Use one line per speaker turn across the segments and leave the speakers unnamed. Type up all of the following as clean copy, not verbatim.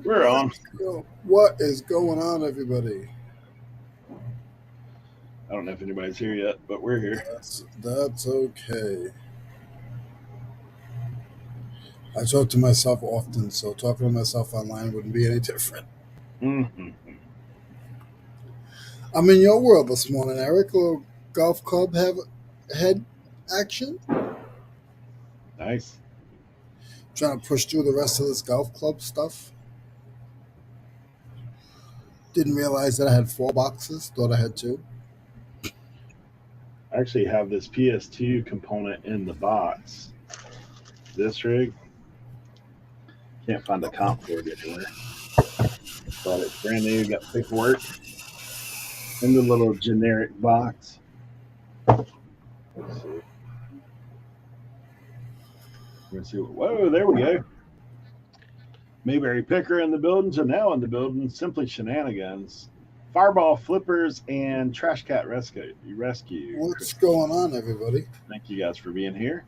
We're on.
What is going on, everybody?
I don't know if anybody's here yet, but we're here.
That's okay. I talk to myself often, so talking to myself online wouldn't be any different.
Mm-hmm.
I'm in your world this morning, Eric. A little golf club have head action.
Nice.
Trying to push through the rest of this golf club stuff. Didn't realize that I had 4 boxes. Thought I had 2.
I actually have this PS2 component in the box. This rig. Can't find a comp for it anywhere. But it's brand new. Got paperwork in the little generic box. Let's see. Let's see. Whoa, there we go. Mayberry Picker in the buildings are now in the building. Simply Shenanigans. Fireball Flippers and Trash Cat Rescue.
What's going on, everybody?
Thank you guys for being here.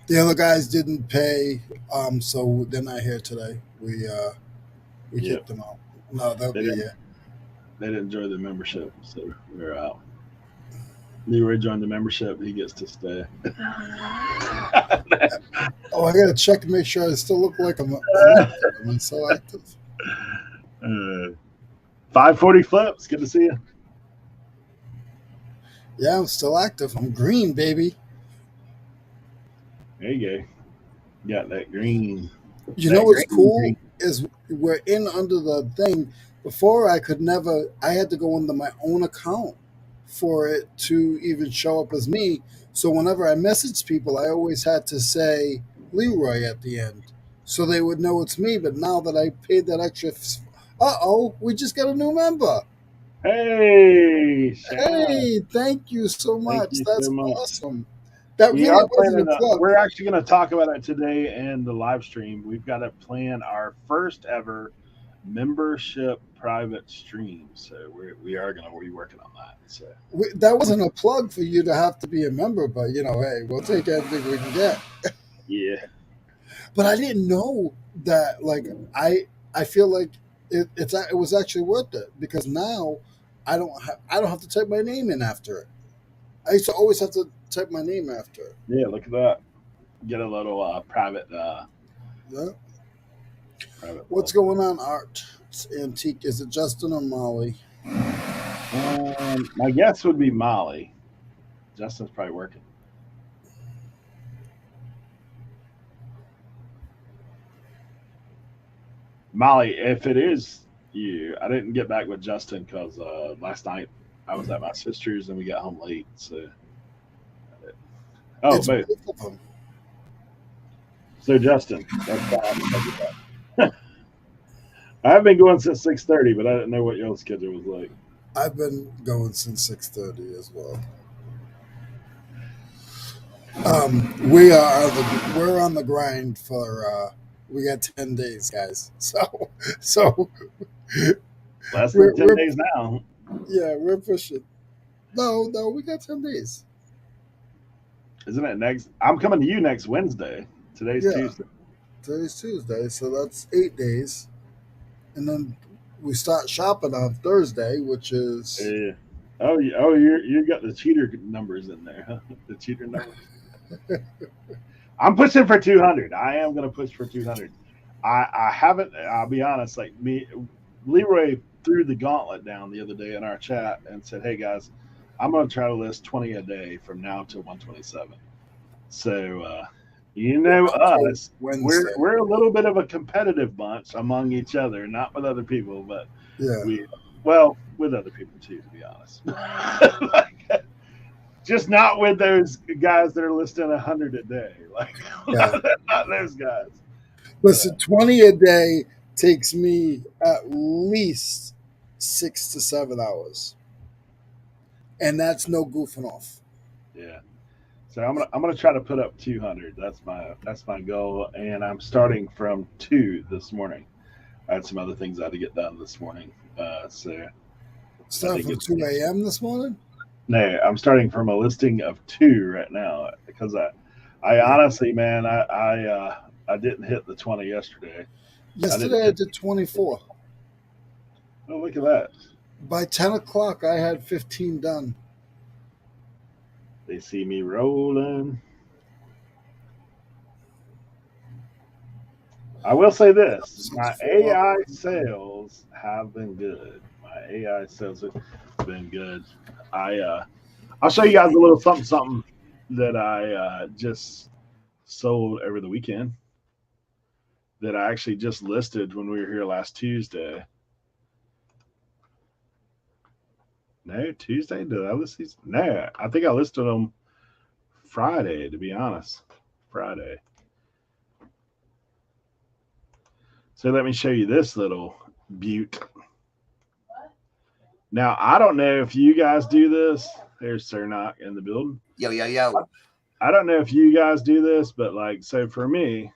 The other guys didn't pay, so they're not here today. We kicked them out. No, they'll be here.
They didn't enjoy the membership, so we're out. Leroy joined the membership. He gets to stay.
Oh, I gotta check to make sure I still look like I'm active. I'm so active.
540 flips. Good to see you.
Yeah, I'm still active. I'm green, baby.
There you go. Got that green.
You know what's cool is we're in under the thing. Before I had to go under my own account for it to even show up as me. So whenever I message people, I always had to say Leroy at the end, so they would know it's me. But now that I paid that extra, we just got a new member.
Hey,
hey, thank you so much. That's awesome.
That really wasn't a plug. We're actually going to talk about it today in the live stream. We've got to plan our first ever membership private stream, so we are going to be working on that. So
that wasn't a plug for you to have to be a member, but hey, we'll take everything we can get.
Yeah,
but I didn't know that. Like I feel like it was actually worth it, because now I don't have to type my name in after it. I used to always have to type my name after it.
Yeah, look at that. Get a little private.
Yeah. What's going on, Art? It's Antique. Is it Justin or Molly?
My guess would be Molly. Justin's probably working. Molly, if it is you, I didn't get back with Justin because last night I was at my sister's and we got home late. So,
it's both of them.
So Justin, I've been going since 6:30, but I didn't know what your schedule was like.
I've been going since 6:30 as well. We're on the grind for. We got 10 days, guys. So
less than 10 days now.
Yeah, we're pushing. No, we got 10 days.
Isn't it next? I'm coming to you next Wednesday. Today's Tuesday.
Today's Tuesday, so that's 8 days. And then we start shopping on Thursday, which is.
Yeah. You got the cheater numbers in there, huh? The cheater numbers. I'm pushing for 200. I am going to push for 200. I haven't. I'll be honest. Like Leroy threw the gauntlet down the other day in our chat and said, "Hey guys, I'm going to try to list 20 a day from now to 127." So you know us. We're a little bit of a competitive bunch among each other, not with other people, but with other people too, to be honest. Just not with those guys that are listing 100 a day. Like not those guys.
Listen, 20 a day takes me at least 6 to 7 hours, and that's no goofing off.
Yeah. So I'm gonna try to put up 200. That's my goal, and I'm starting from 2 this morning. I had some other things I had to get done this morning.
Starting from 2 a.m. this morning?
No, I'm starting from a listing of 2 right now because I honestly, man, I didn't hit the 20 yesterday. I didn't
Yesterday I
hit.
did 24.
Oh, look at that.
By 10 o'clock, I had 15 done.
They see me rolling. I will say this: my
Since 4.
AI sales have been good. My AI sales have been good. I'll show you guys a little something something that I just sold over the weekend. That I actually just listed when we were here last Tuesday. No, Tuesday? Did I list these? No, I think I listed them Friday, to be honest. Friday. So let me show you this little butte. Now, I don't know if you guys do this. There's Cernoch in the building.
Yo, yo, yo.
I don't know if you guys do this, but like, so for me,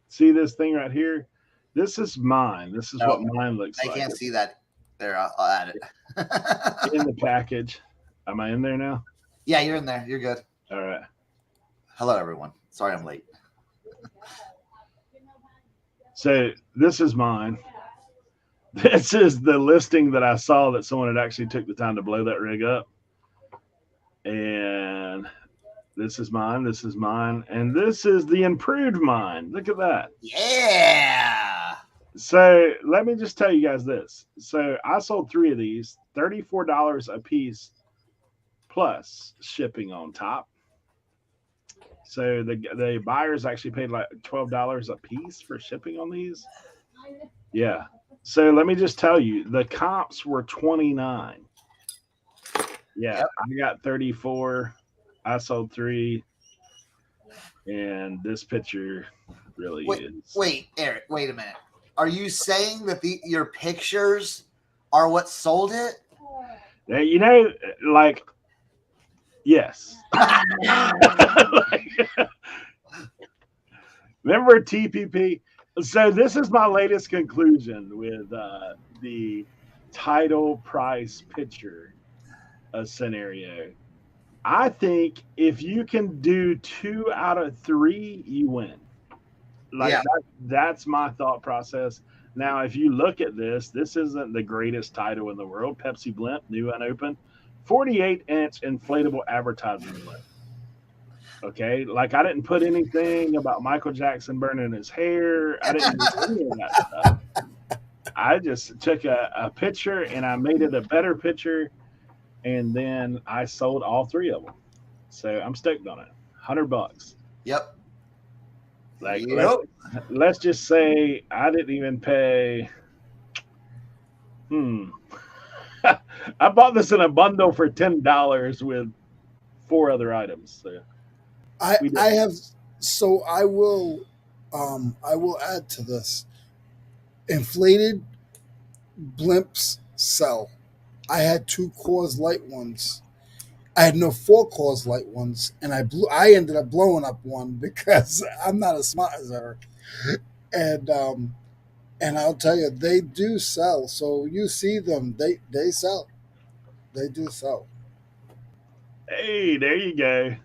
see this thing right here? This is mine. This is what mine looks
I
like.
can't see that. There, I'll add it.
In the package. Am I in there now?
Yeah, you're in there. You're good.
All right.
Hello, everyone. Sorry I'm late.
So this is mine. This is the listing that I saw that someone had actually took the time to blow that rig up. And this is mine. This is mine. And this is the improved mine. Look at that.
Yeah.
So let me just tell you guys this. So I sold 3 of these, $34 a piece plus shipping on top. So the buyers actually paid like $12 a piece for shipping on these. Yeah. So let me just tell you, the comps were 29. Yeah, yep. I got 34. I sold 3. And this picture really is.
Wait, Eric, wait a minute. Are you saying that your pictures are what sold it?
Yeah, you know, like, yes. Remember TPP? So this is my latest conclusion with the title price picture scenario. I think if you can do 2 out of 3, you win. Like that's my thought process. Now, if you look at this isn't the greatest title in the world. Pepsi Blimp, new unopened, 48-inch inflatable advertising blimp. Okay, like I didn't put anything about Michael Jackson burning his hair. I didn't do any of that stuff. I just took a picture and I made it a better picture, and then I sold all 3 of them. So I'm stoked on it. $100.
Yep.
Like let's just say I didn't even pay. I bought this in a bundle for $10 with 4 other items. So
I have. So I will add to this. Inflated blimps sell. I had 2 Coors Light ones. I had no 4 Coors Light ones, and I ended up blowing up one because I'm not as smart as Eric. And I'll tell you, they do sell. So you see them, they sell. They do sell.
Hey, there you go.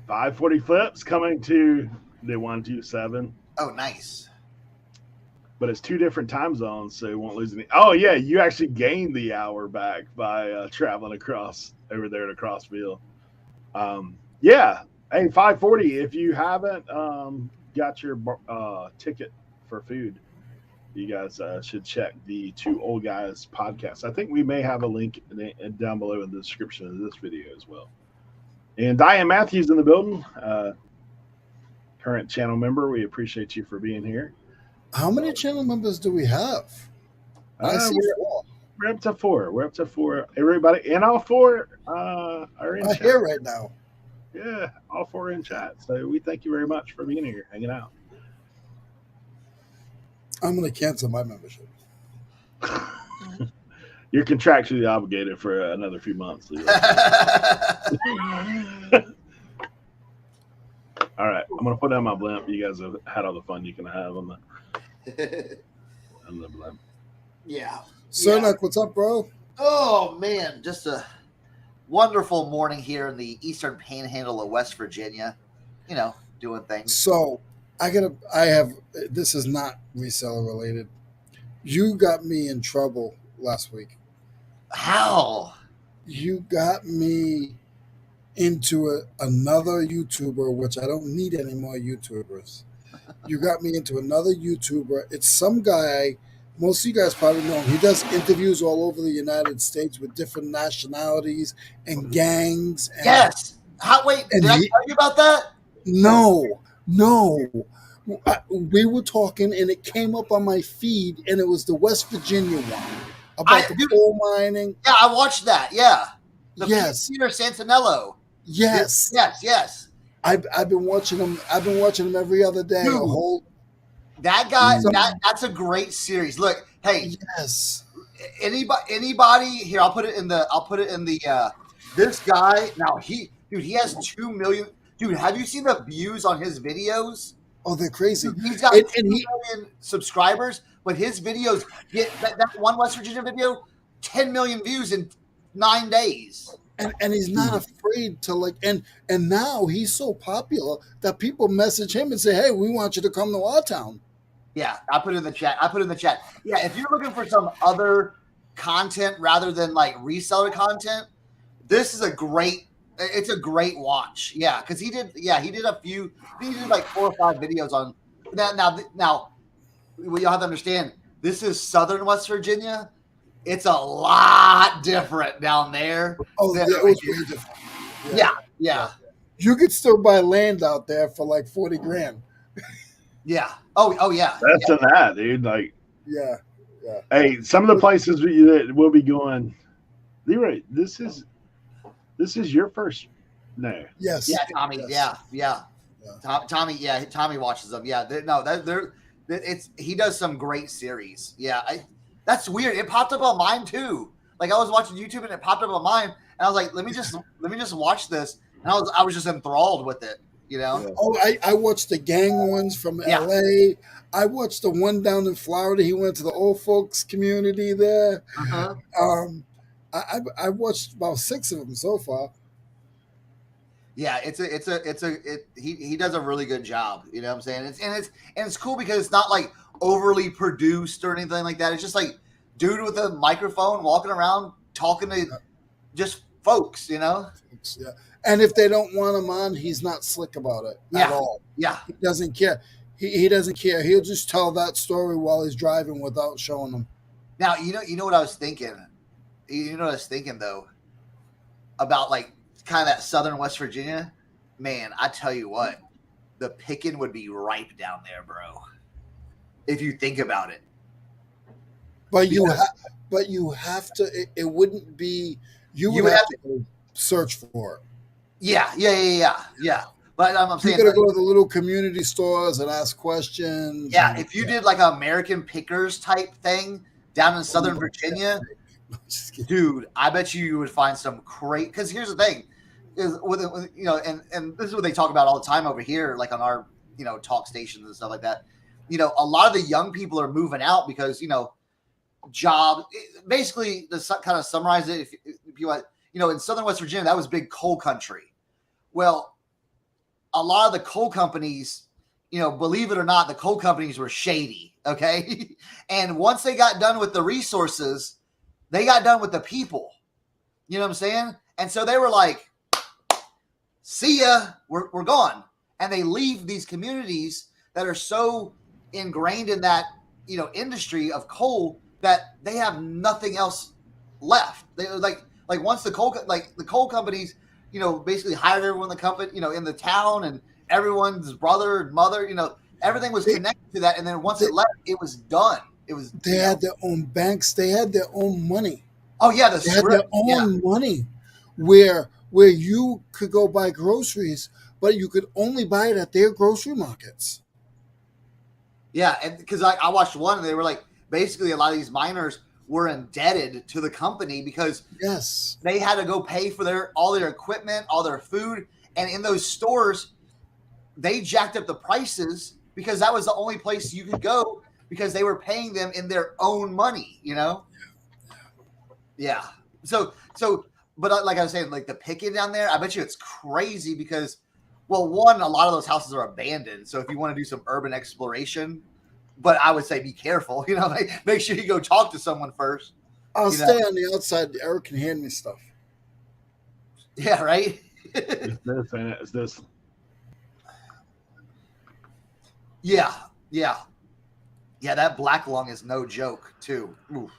540 flips coming to the 127.
Oh, nice.
But it's 2 different time zones, so you won't lose any. Oh, yeah, you actually gained the hour back by traveling across over there to Crossville. Yeah. Hey, 540, if you haven't got your ticket for food, you guys should check the 2 Old Guys podcast. I think we may have a link down below in the description of this video as well. And Diane Matthews in the building, current channel member. We appreciate you for being here.
How many channel members do we have? I see 4.
We're up to 4. We're up to 4. Everybody, and all 4 are in chat
here right now.
Yeah, all 4 are in chat. So we thank you very much for being here, hanging out.
I'm going to cancel my membership.
You're contractually obligated for another few months. All right, I'm going to put down my blimp. You guys have had all the fun you can have on the blimp.
Yeah.
Cernoch, what's up, bro?
Oh, man, just a wonderful morning here in the eastern panhandle of West Virginia. doing things.
So this is not reseller related. You got me in trouble last week.
How?
You got me into another YouTuber, which I don't need any more YouTubers. You got me into another YouTuber. It's some guy. Most of you guys probably know him. He does interviews all over the United States with different nationalities and gangs. And,
Yes. Wait,
and
did I tell you about that?
no. We were talking, and it came up on my feed, and it was the West Virginia one about the coal mining.
Yeah, I watched that. Yeah.
Yes.
Peter Santinello.
Yes.
Yes.
I've been watching them. I've been watching them every other day.
Dude, that guy. That's a great series. Look, hey.
Yes.
Anybody here? I'll put it in the. This guy now he has 2 million. Dude, have you seen the views on his videos?
Oh, they're crazy.
Dude, he's got 2 million subscribers, but his videos get that one West Virginia video, 10 million views in 9 days.
And he's not afraid to and now he's so popular that people message him and say, "Hey, we want you to come to our town."
Yeah, I put it in the chat. Yeah, if you're looking for some other content rather than like reseller content, this is a great watch. Yeah, because he did like 4 or 5 videos on that. Now, what you'll have to understand, this is Southern West Virginia. It's a lot different down there.
Oh, yeah, it was way different.
Yeah.
You could still buy land out there for like 40 grand.
Yeah. Oh yeah.
That's to that, dude. Like,
yeah.
Hey, some of the places that we'll be going, Leroy. This is your first. No.
Yes.
Yeah, Tommy.
Yes.
Yeah. Tommy. Yeah, Tommy watches them. Yeah. He does some great series. Yeah. That's weird. It popped up on mine too. Like I was watching YouTube and it popped up on mine, and I was like, let me just watch this, and I was just enthralled with it.
Yeah. Oh, I watched the gang ones from LA. I watched the one down in Florida. He went to the old folks community there.
Uh-huh.
I watched about 6 of them so far.
Yeah, he does a really good job. You know what I'm saying? It's cool because it's not like overly produced or anything like that. It's just like dude with a microphone walking around talking to just folks, Yeah.
And if they don't want him on, he's not slick about it at all.
Yeah.
He doesn't care. He doesn't care. He'll just tell that story while he's driving without showing them.
Now, you know what I was thinking? You know what I was thinking though? About like kind of that Southern West Virginia, man, I tell you what, the picking would be ripe down there, bro. If you think about it.
But you have to. It wouldn't be. You would have to search for it.
Yeah. But I'm saying
you got to go to the little community stores and ask questions.
Yeah, if you did like an American Pickers type thing down in Southern Virginia, dude, I bet you would find some great. Because here's the thing, is with and this is what they talk about all the time over here, like on our talk stations and stuff like that. A lot of the young people are moving out because job. Basically, to kind of summarize it, if you want, in Southern West Virginia, that was big coal country. Well, a lot of the coal companies, believe it or not, the coal companies were shady. Okay. And once they got done with the resources, they got done with the people. You know what I'm saying? And so they were like, see ya, we're gone. And they leave these communities that are so ingrained in that, industry of coal that they have nothing else left. They like once the coal companies, basically hired everyone in the company, in the town, and everyone's brother and mother, everything was connected to that. And then once it left, it was done. It was.
They had their own banks. They had their own money.
Oh yeah,
they had their own money, where you could go buy groceries, but you could only buy it at their grocery markets.
Yeah, and because I watched one, and they were like, basically, a lot of these miners were indebted to the company because they had to go pay for all their equipment, all their food, and in those stores, they jacked up the prices because that was the only place you could go because they were paying them in their own money, Yeah. So, but like I was saying, like the picking down there, I bet you it's crazy because Well, one, a lot of those houses are abandoned. So if you want to do some urban exploration, but I would say be careful. You know, make sure you go talk to someone first.
I'll
You
stay
know?
on the outside. Eric can hand me stuff.
Yeah, right.
It's this and it's this.
Yeah. That black lung is no joke too. Oof.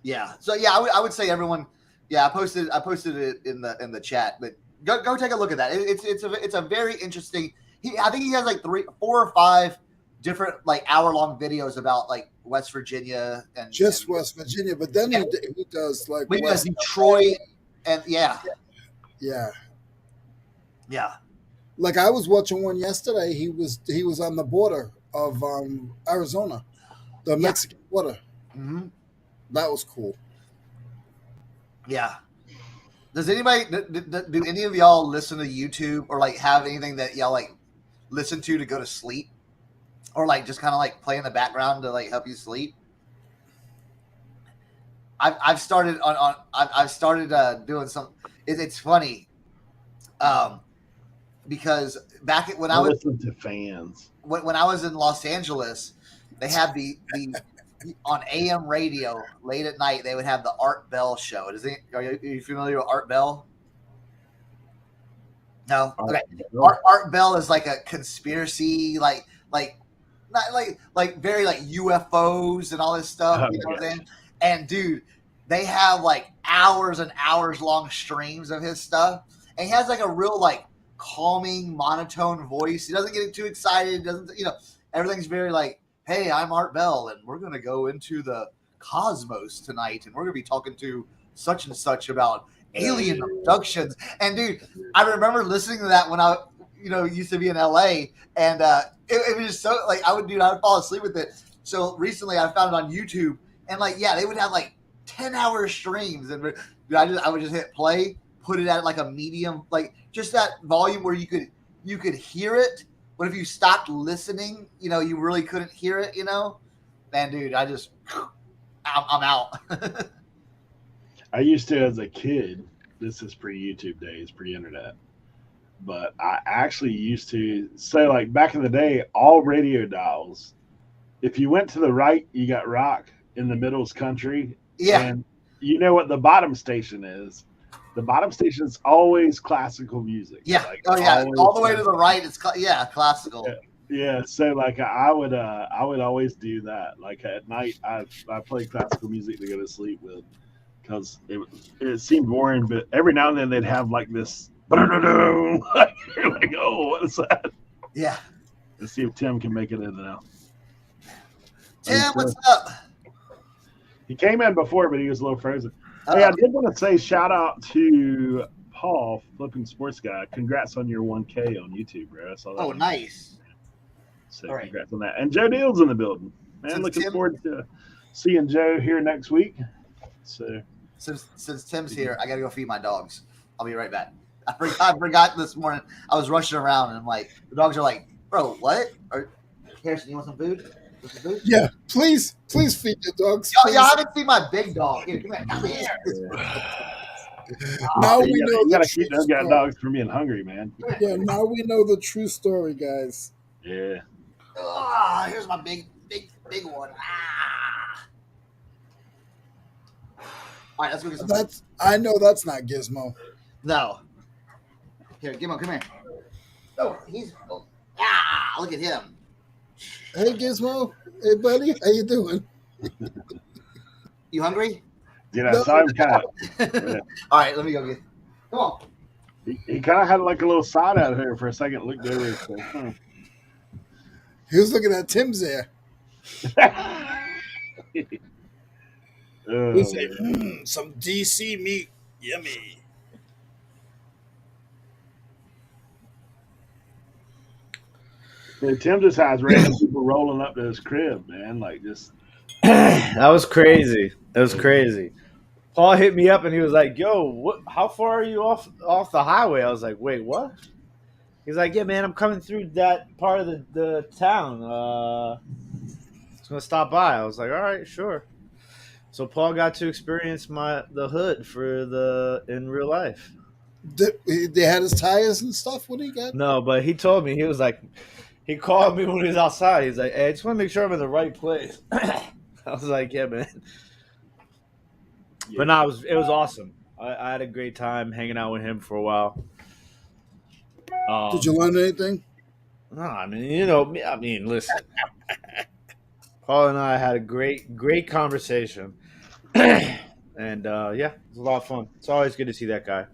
Yeah. So yeah, I would say everyone. Yeah, I posted it in the chat, but go take a look at that. It's a very interesting. I think he has like 4 or 5 different like hour-long videos about like West Virginia and
West Virginia, but then he does like
West Detroit and yeah.
Like I was watching one yesterday. He was on the border of Arizona, the Mexican border.
Mm-hmm.
That was cool.
Yeah. Does anybody do any of y'all listen to YouTube or like have anything that y'all like listen to go to sleep, or like just kind of like play in the background to like help you sleep? I've started doing some. It's funny, because back when I was
listen to fans.
When I was in Los Angeles, they had the on AM radio late at night. They would have the Art Bell show. Are you familiar with Art Bell? No. Okay. Art Bell is like a conspiracy, like not like very like UFOs and all this stuff. You know what I'm saying? And dude, they have like hours and hours long streams of his stuff, and he has like a real like calming monotone voice. He doesn't get too excited. Doesn't everything's very like, hey, I'm Art Bell, and we're going to go into the cosmos tonight, and we're going to be talking to such and such about alien abductions. And dude, I remember listening to that when I, used to be in LA, and it was just so like I would fall asleep with it. So recently, I found it on YouTube, and like they would have like 10-hour streams, and I would just hit play, put it at like a medium, like just that volume where you could hear it. But if you stopped listening, you really couldn't hear it, Man, dude, I'm out.
I used to, as a kid, this is pre-YouTube days, pre-internet, but I actually used to say, like, back in the day, all radio dials, if you went to the right, you got rock, in the middle is country.
Yeah.
And you know what the bottom station is? The bottom station is always classical music.
Yeah.
Like,
all the way to the right, it's classical.
Yeah. So like I would always do that. Like at night, I play classical music to go to sleep with, because it seemed boring. But every now and then they'd have like this. Like, you're like, oh, what is that?
Yeah.
Let's see if Tim can make it in now.
Tim, what's up?
He came in before, but he was a little frozen. Hey, I did want to say shout out to Paul, Flipping Sports Guy. Congrats on your 1K on YouTube, bro. I saw that.
Oh, nice.
So congrats on that. And Joe Deal's in the building. Man, looking forward to seeing Joe here next week. So
since Tim's here, I got to go feed my dogs. I'll be right back. I forgot this morning. I was rushing around, and I'm like, the dogs are like, bro, what? Harrison, you want some food?
Yeah, please feed your dogs.
Y'all haven't seen my big dog. Here, come here.
Now we know
you gotta keep those guys dogs from being hungry, man.
Yeah, now we know the true story, guys.
Yeah.
Here's my big one. All right, let's go get some.
I know that's not Gizmo.
No. Here, Gizmo, come here. Oh, look at him.
Hey, Gizmo. Hey, buddy. How you doing?
You hungry?
I saw him kind of.
All right, let me go get. Come on.
He kind of had like a little side out here for a second. Looked over. So,
He was looking at Tim's there. He said, some DC meat. Yummy.
Yeah, Tim just has random people rolling up to his crib, man. Like just.
That was crazy. That was crazy. Paul hit me up and he was like, "Yo, how far are you off the highway?" I was like, "Wait, what?" He's like, "Yeah, man, I'm coming through that part of the town. Just gonna stop by." I was like, "All right, sure." So Paul got to experience the hood in real life.
They had his tires and stuff when he got.
No, but he told me, he was like, he called me when he was outside. He's like, hey, I just want to make sure I'm in the right place. I was like, yeah, man.
Yeah.
But no, it was awesome. I had a great time hanging out with him for a while.
Did you learn anything?
No, I mean, listen. Paul and I had a great conversation. And yeah, it was a lot of fun. It's always good to see that guy.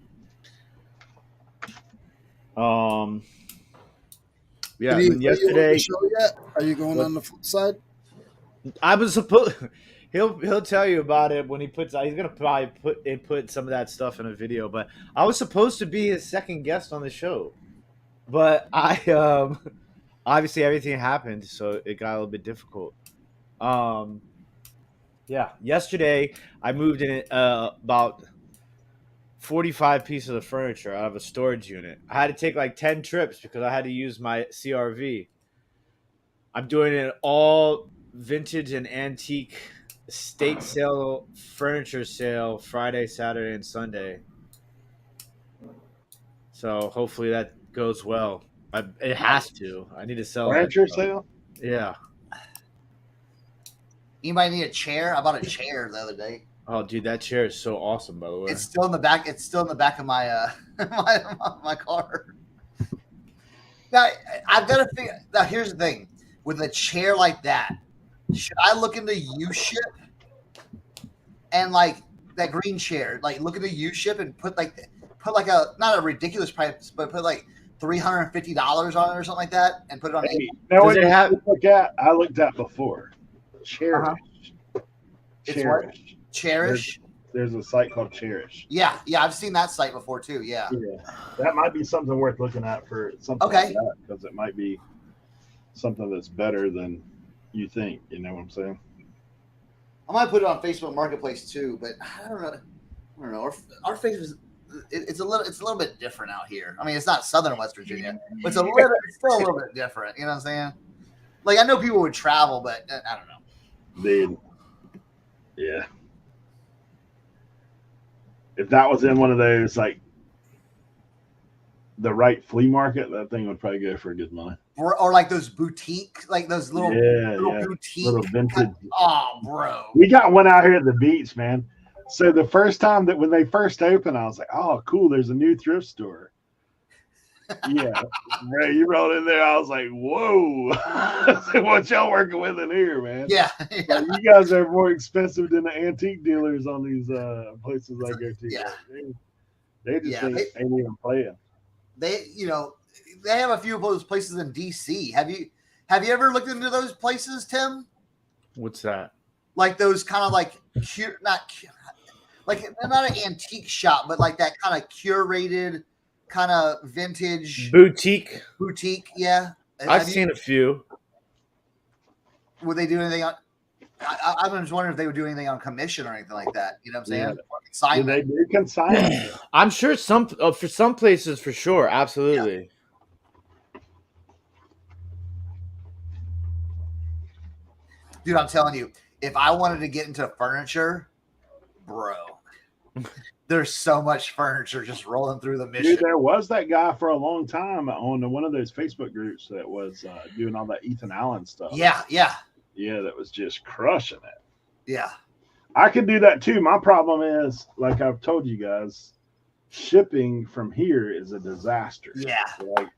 Yeah,
Did he
and then
invite you on the
yesterday
show yet? Are you going on the flip side?
I was supposed he'll tell you about it when he puts he's gonna probably put some of that stuff in a video, but I was supposed to be his second guest on the show. But I obviously everything happened, so it got a little bit difficult. Yeah, yesterday I moved in about 45 pieces of furniture out of a storage unit. I had to take like 10 trips because I had to use my CRV. I'm doing it all vintage and antique estate sale, furniture sale Friday, Saturday, and Sunday. So hopefully that goes well. It has to. I need to sell
Furniture
that.
sale?
Yeah.
Anybody need a chair? I bought a chair the other day.
Oh, dude, that chair is so awesome. By the way,
It's still in the back. It's still in the back of my my car. Now I've got to figure. Now here's the thing: with a chair like that, should I look into U-ship and like that green chair? Like look into U-ship and put like a not a ridiculous price, but put like $350 on it or something like that, and put it on.
Hey, now
Does
what
it have-
I looked at before. Cherish.
It's what? Cherish.
There's a site called Cherish.
Yeah, I've seen that site before too. Yeah.
That might be something worth looking at for something like that, because it might be something that's better than you think. You know what I'm saying?
I might put it on Facebook Marketplace too, but I don't know. Our Facebook it's a little bit different out here. I mean, it's not Southern West Virginia, but it's still a little bit different. You know what I'm saying? Like I know people would travel, but I don't know.
Dude, yeah. If that was in one of those like the right flea market, that thing would probably go for a good money.
Or like those boutique, like those little boutique,
little vintage.
Oh, bro.
We got one out here at the beach, man. So the first time when they first opened, I was like, "Oh, cool! There's a new thrift store." Yeah, bro, you rolled in there. I was like, "Whoa!" What y'all working with in here, man?
Yeah.
Like, you guys are more expensive than the antique dealers on these places I go to.
Yeah.
They just ain't even playing.
They have a few of those places in DC. Have you ever looked into those places, Tim?
What's that?
Like those kind of like not an antique shop, but like that kind of curated kind of vintage
boutique.
Yeah,
I've seen a few.
Would they do anything on? I was wondering if they would do anything on commission or anything like that. You know what I'm saying?
Yeah. They do consignment.
I'm sure for some places for sure, absolutely.
Yeah. Dude, I'm telling you, if I wanted to get into furniture, bro. There's so much furniture just rolling through the mission.
Dude, there was that guy for a long time on one of those Facebook groups that was doing all that Ethan Allen stuff.
Yeah.
Yeah, that was just crushing it.
Yeah.
I could do that too. My problem is, like I've told you guys, shipping from here is a disaster.
Yeah.
Like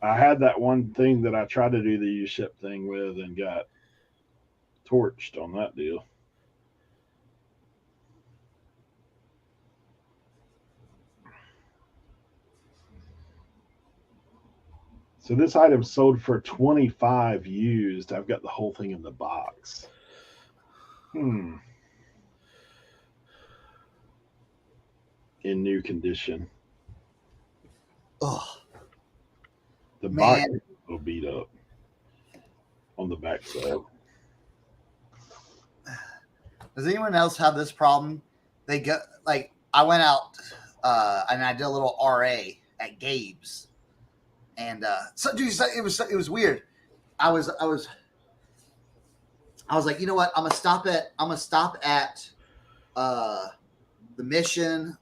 I had that one thing that I tried to do the U-ship thing with and got torched on that deal. So this item sold for $25 used. I've got the whole thing in the box. In new condition.
Oh,
the box will beat up on the backside.
Does anyone else have this problem? They go like I went out and I did a little RA at Gabe's. And so, dude, it was weird. I was like, you know what? I'm gonna stop at the Mission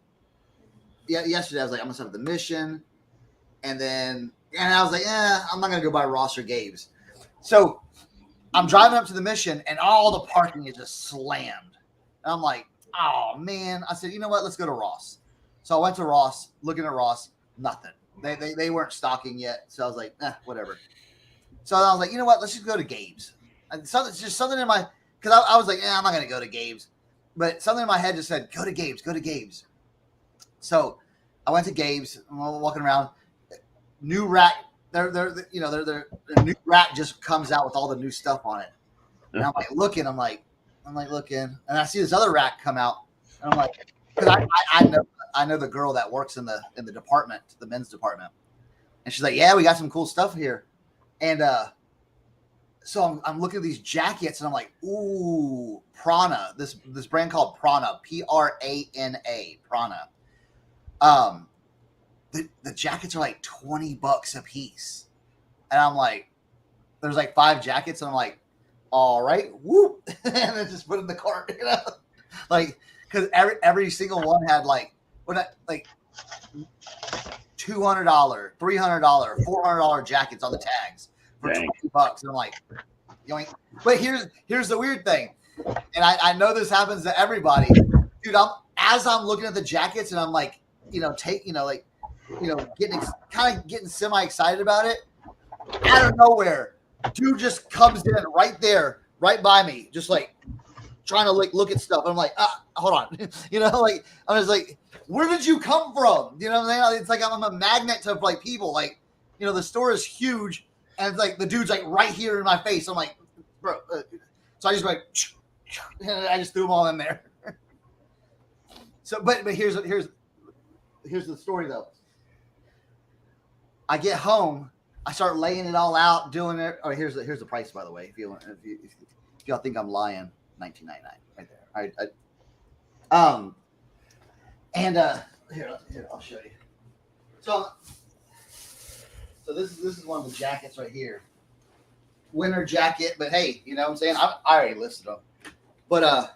yesterday I was like, I'm gonna set up the mission, and I was like, I'm not gonna go by Ross or Gabe's. So I'm driving up to the mission, and all the parking is just slammed. And I'm like, oh man. I said, you know what? Let's go to Ross. So I went to Ross, looking at Ross, nothing. They weren't stocking yet. So I was like, whatever. So I was like, you know what? Let's just go to Gabe's. And just something in my, because I was like, I'm not gonna go to Gabe's, but something in my head just said, go to Gabe's. So I went to Gabe's. I'm walking around. New rack. Their new rack just comes out with all the new stuff on it. And I'm like looking. I'm like looking, and I see this other rack come out, and I'm like, because I know the girl that works in the department, the men's department, and she's like, yeah, we got some cool stuff here, and so I'm looking at these jackets, and I'm like, ooh, Prana, this brand called Prana, Prana, Prana. The jackets are like $20 a piece. And I'm like, there's like 5 jackets. And I'm like, all right, whoop. And then just put it in the cart, like, cause every single one had like $200, $300, $400 jackets on the tags for $20. And I'm like, yoink. But here's the weird thing. And I know this happens to everybody, dude. As I'm looking at the jackets and I'm like, getting semi excited about it. Out of nowhere, dude just comes in right there, right by me, just like trying to look at stuff. And I'm like, hold on, I'm just like, where did you come from? You know what I'm saying? It's like I'm a magnet to like people. Like, the store is huge, and it's like the dude's like right here in my face. I'm like, bro. So I just like, and I just threw them all in there. So, but here's the story though. I get home, I start laying it all out, doing it. Oh, here's the price, by the way. If y'all think I'm lying, $19.99 right there. All right. Here I'll show you. So this is one of the jackets right here. Winter jacket, but hey, you know what I'm saying? I already listed them. But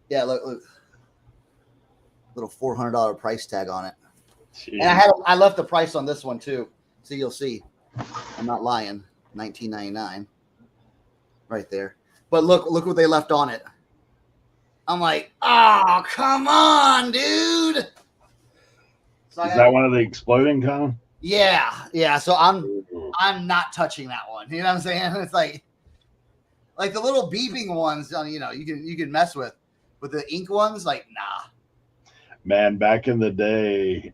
yeah, look. Little $400 price tag on it. Jeez. And I left the price on this one too, so you'll see. I'm not lying. $19.99, right there. But look what they left on it. I'm like, oh, come on, dude. So
is that one of the exploding kind?
Yeah. So I'm not touching that one. You know what I'm saying? It's like the little beeping ones. You can mess with the ink ones. Like, nah.
Man, back in the day,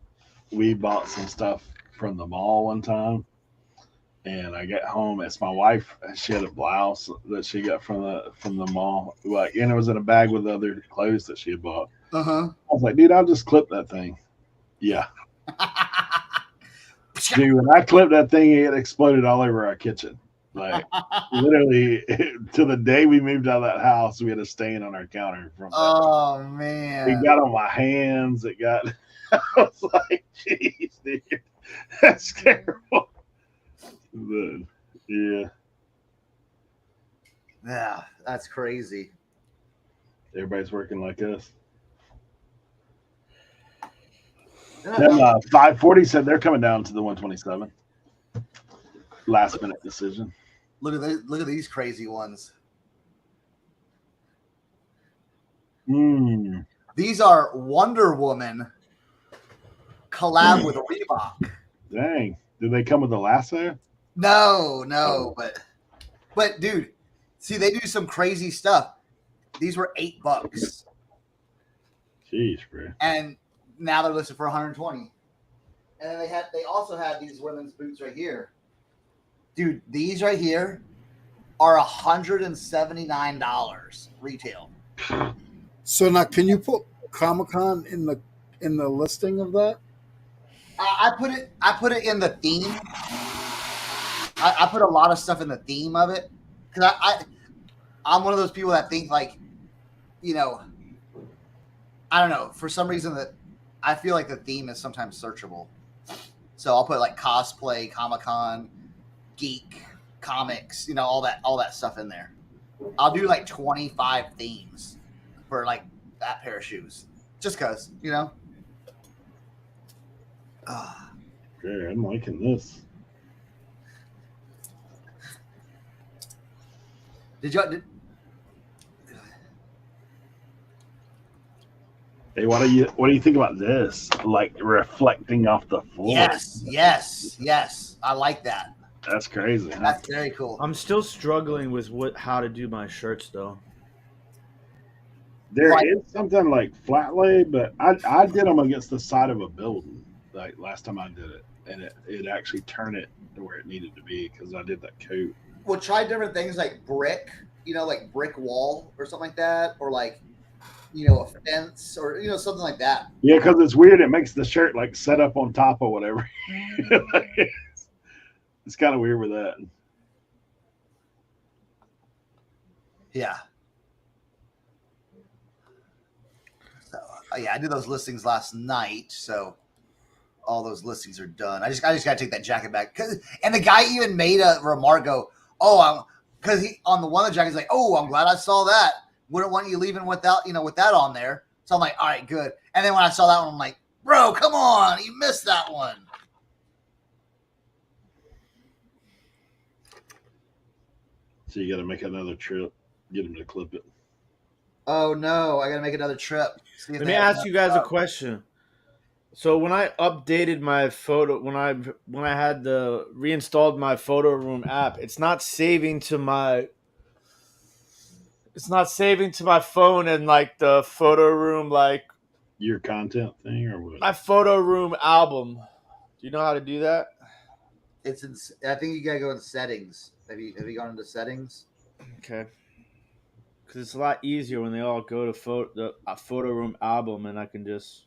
we bought some stuff from the mall one time, and I get home. It's my wife. She had a blouse that she got from the mall, and it was in a bag with other clothes that she had bought. I was like, dude, I'll just clip that thing. Yeah. Dude, when I clipped that thing, it exploded all over our kitchen. Like, literally, to the day we moved out of that house, we had a stain on our counter from that.
Oh, man.
It got on my hands. I was like, jeez, dude. That's terrible. But, yeah.
Yeah, that's crazy.
Everybody's working like us. Then 540 said they're coming down to the 127. Last minute decision.
Look at these crazy ones. These are Wonder Woman collab with Reebok.
Dang. Do they come with a lasso?
No, but dude, see, they do some crazy stuff. These were $8.
Jeez, bro.
And now they're listed for 120. And then they also had these women's boots right here. Dude, these right here are $179 retail.
So now, can you put Comic-Con in the listing of that?
I put it in the theme. I put a lot of stuff in the theme of it because I'm one of those people that think like, I don't know, for some reason that I feel like the theme is sometimes searchable. So I'll put like cosplay, Comic-Con, geek, comics, all that stuff in there. I'll do like 25 themes for like that pair of shoes, just cause,
Okay, I'm liking this. Hey, what do you think about this? Like reflecting off the floor.
Yes. I like that.
That's crazy. Huh?
That's very cool.
I'm still struggling with how to do my shirts though.
There is something like flat lay, but I did them against the side of a building like last time I did it, and it actually turned it to where it needed to be because I did that coat.
Well, try different things like brick, like brick wall or something like that, or like, a fence or something like that.
Yeah, because it's weird. It makes the shirt like set up on top or whatever. It's kind of weird with that.
Yeah. So, I did those listings last night, so all those listings are done. I just got to take that jacket back. And the guy even made a remark, because he on the one of the jackets, like, oh, I'm glad I saw that. Wouldn't want you leaving without, with that on there. So I'm like, all right, good. And then when I saw that one, I'm like, bro, come on, you missed that one.
So you got to make another trip, get him to clip it.
Oh no, I got to make another trip.
Let me ask you guys a question. So when I updated my photo, when I had reinstalled my photo room app, it's not saving to my phone and like the photo room, like
your content thing or what?
My photo room album. Do you know how to do that?
It's in. I think you gotta go in settings. Have you gone into settings?
Okay. Because it's a lot easier when they all go to the photo room album, and I can just.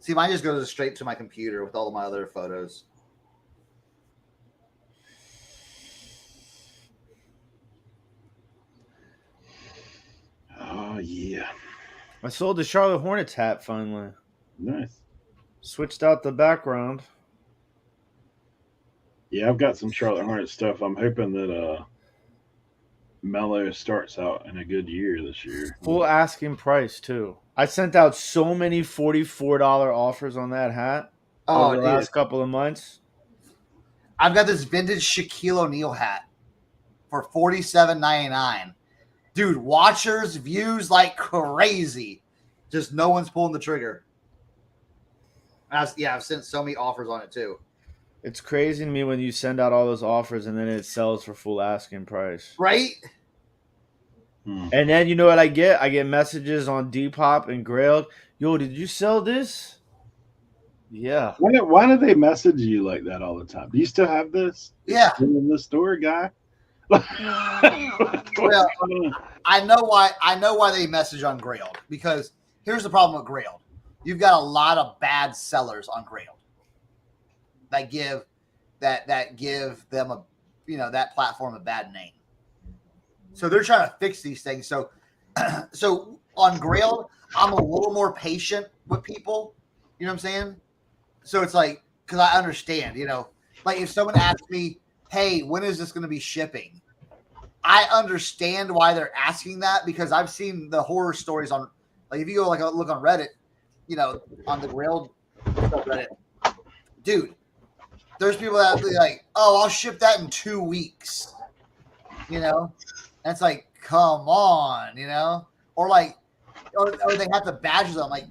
See, mine just goes straight to my computer with all of my other photos.
Oh yeah.
I sold the Charlotte Hornets hat finally.
Nice.
Switched out the background.
Yeah, I've got some Charlotte Hornets stuff. I'm hoping that Mello starts out in a good year this year.
Full asking price too. I sent out so many $44 offers on that hat over the last couple of months.
I've got this vintage Shaquille O'Neal hat for $47.99. Dude, watchers, views like crazy. Just no one's pulling the trigger. I've sent so many offers on it too.
It's crazy to me when you send out all those offers and then it sells for full asking price.
Right?
And then you know what I get? I get messages on Depop and Grailed. Yo, did you sell this? Yeah.
Why do they message you like that all the time? Do you still have this?
Yeah.
In the store, guy.
Well, I know why they message on Grailed, because here's the problem with Grailed. You've got a lot of bad sellers on Grailed that give them that platform a bad name. So they're trying to fix these things. So on Grailed, I'm a little more patient with people. You know what I'm saying? So it's like, because I understand, like if someone asks me, hey, when is this going to be shipping? I understand why they're asking that, because I've seen the horror stories on, like if you go look on Reddit, on the Grailed subreddit, dude, there's people that be like, oh, I'll ship that in 2 weeks. And it's like, come on, or they have the badges on, like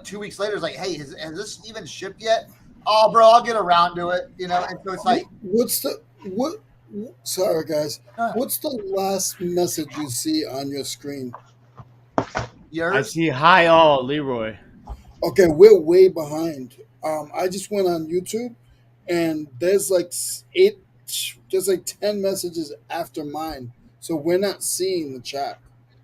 2 weeks later, it's like, hey, has this even shipped yet? Oh, bro, I'll get around to it, and so it's like,
sorry guys, what's the last message you see on your screen?
Yours?
I see hi all, Leroy.
Okay, we're way behind. I just went on YouTube and there's like 10 messages after mine. So we're not seeing the chat.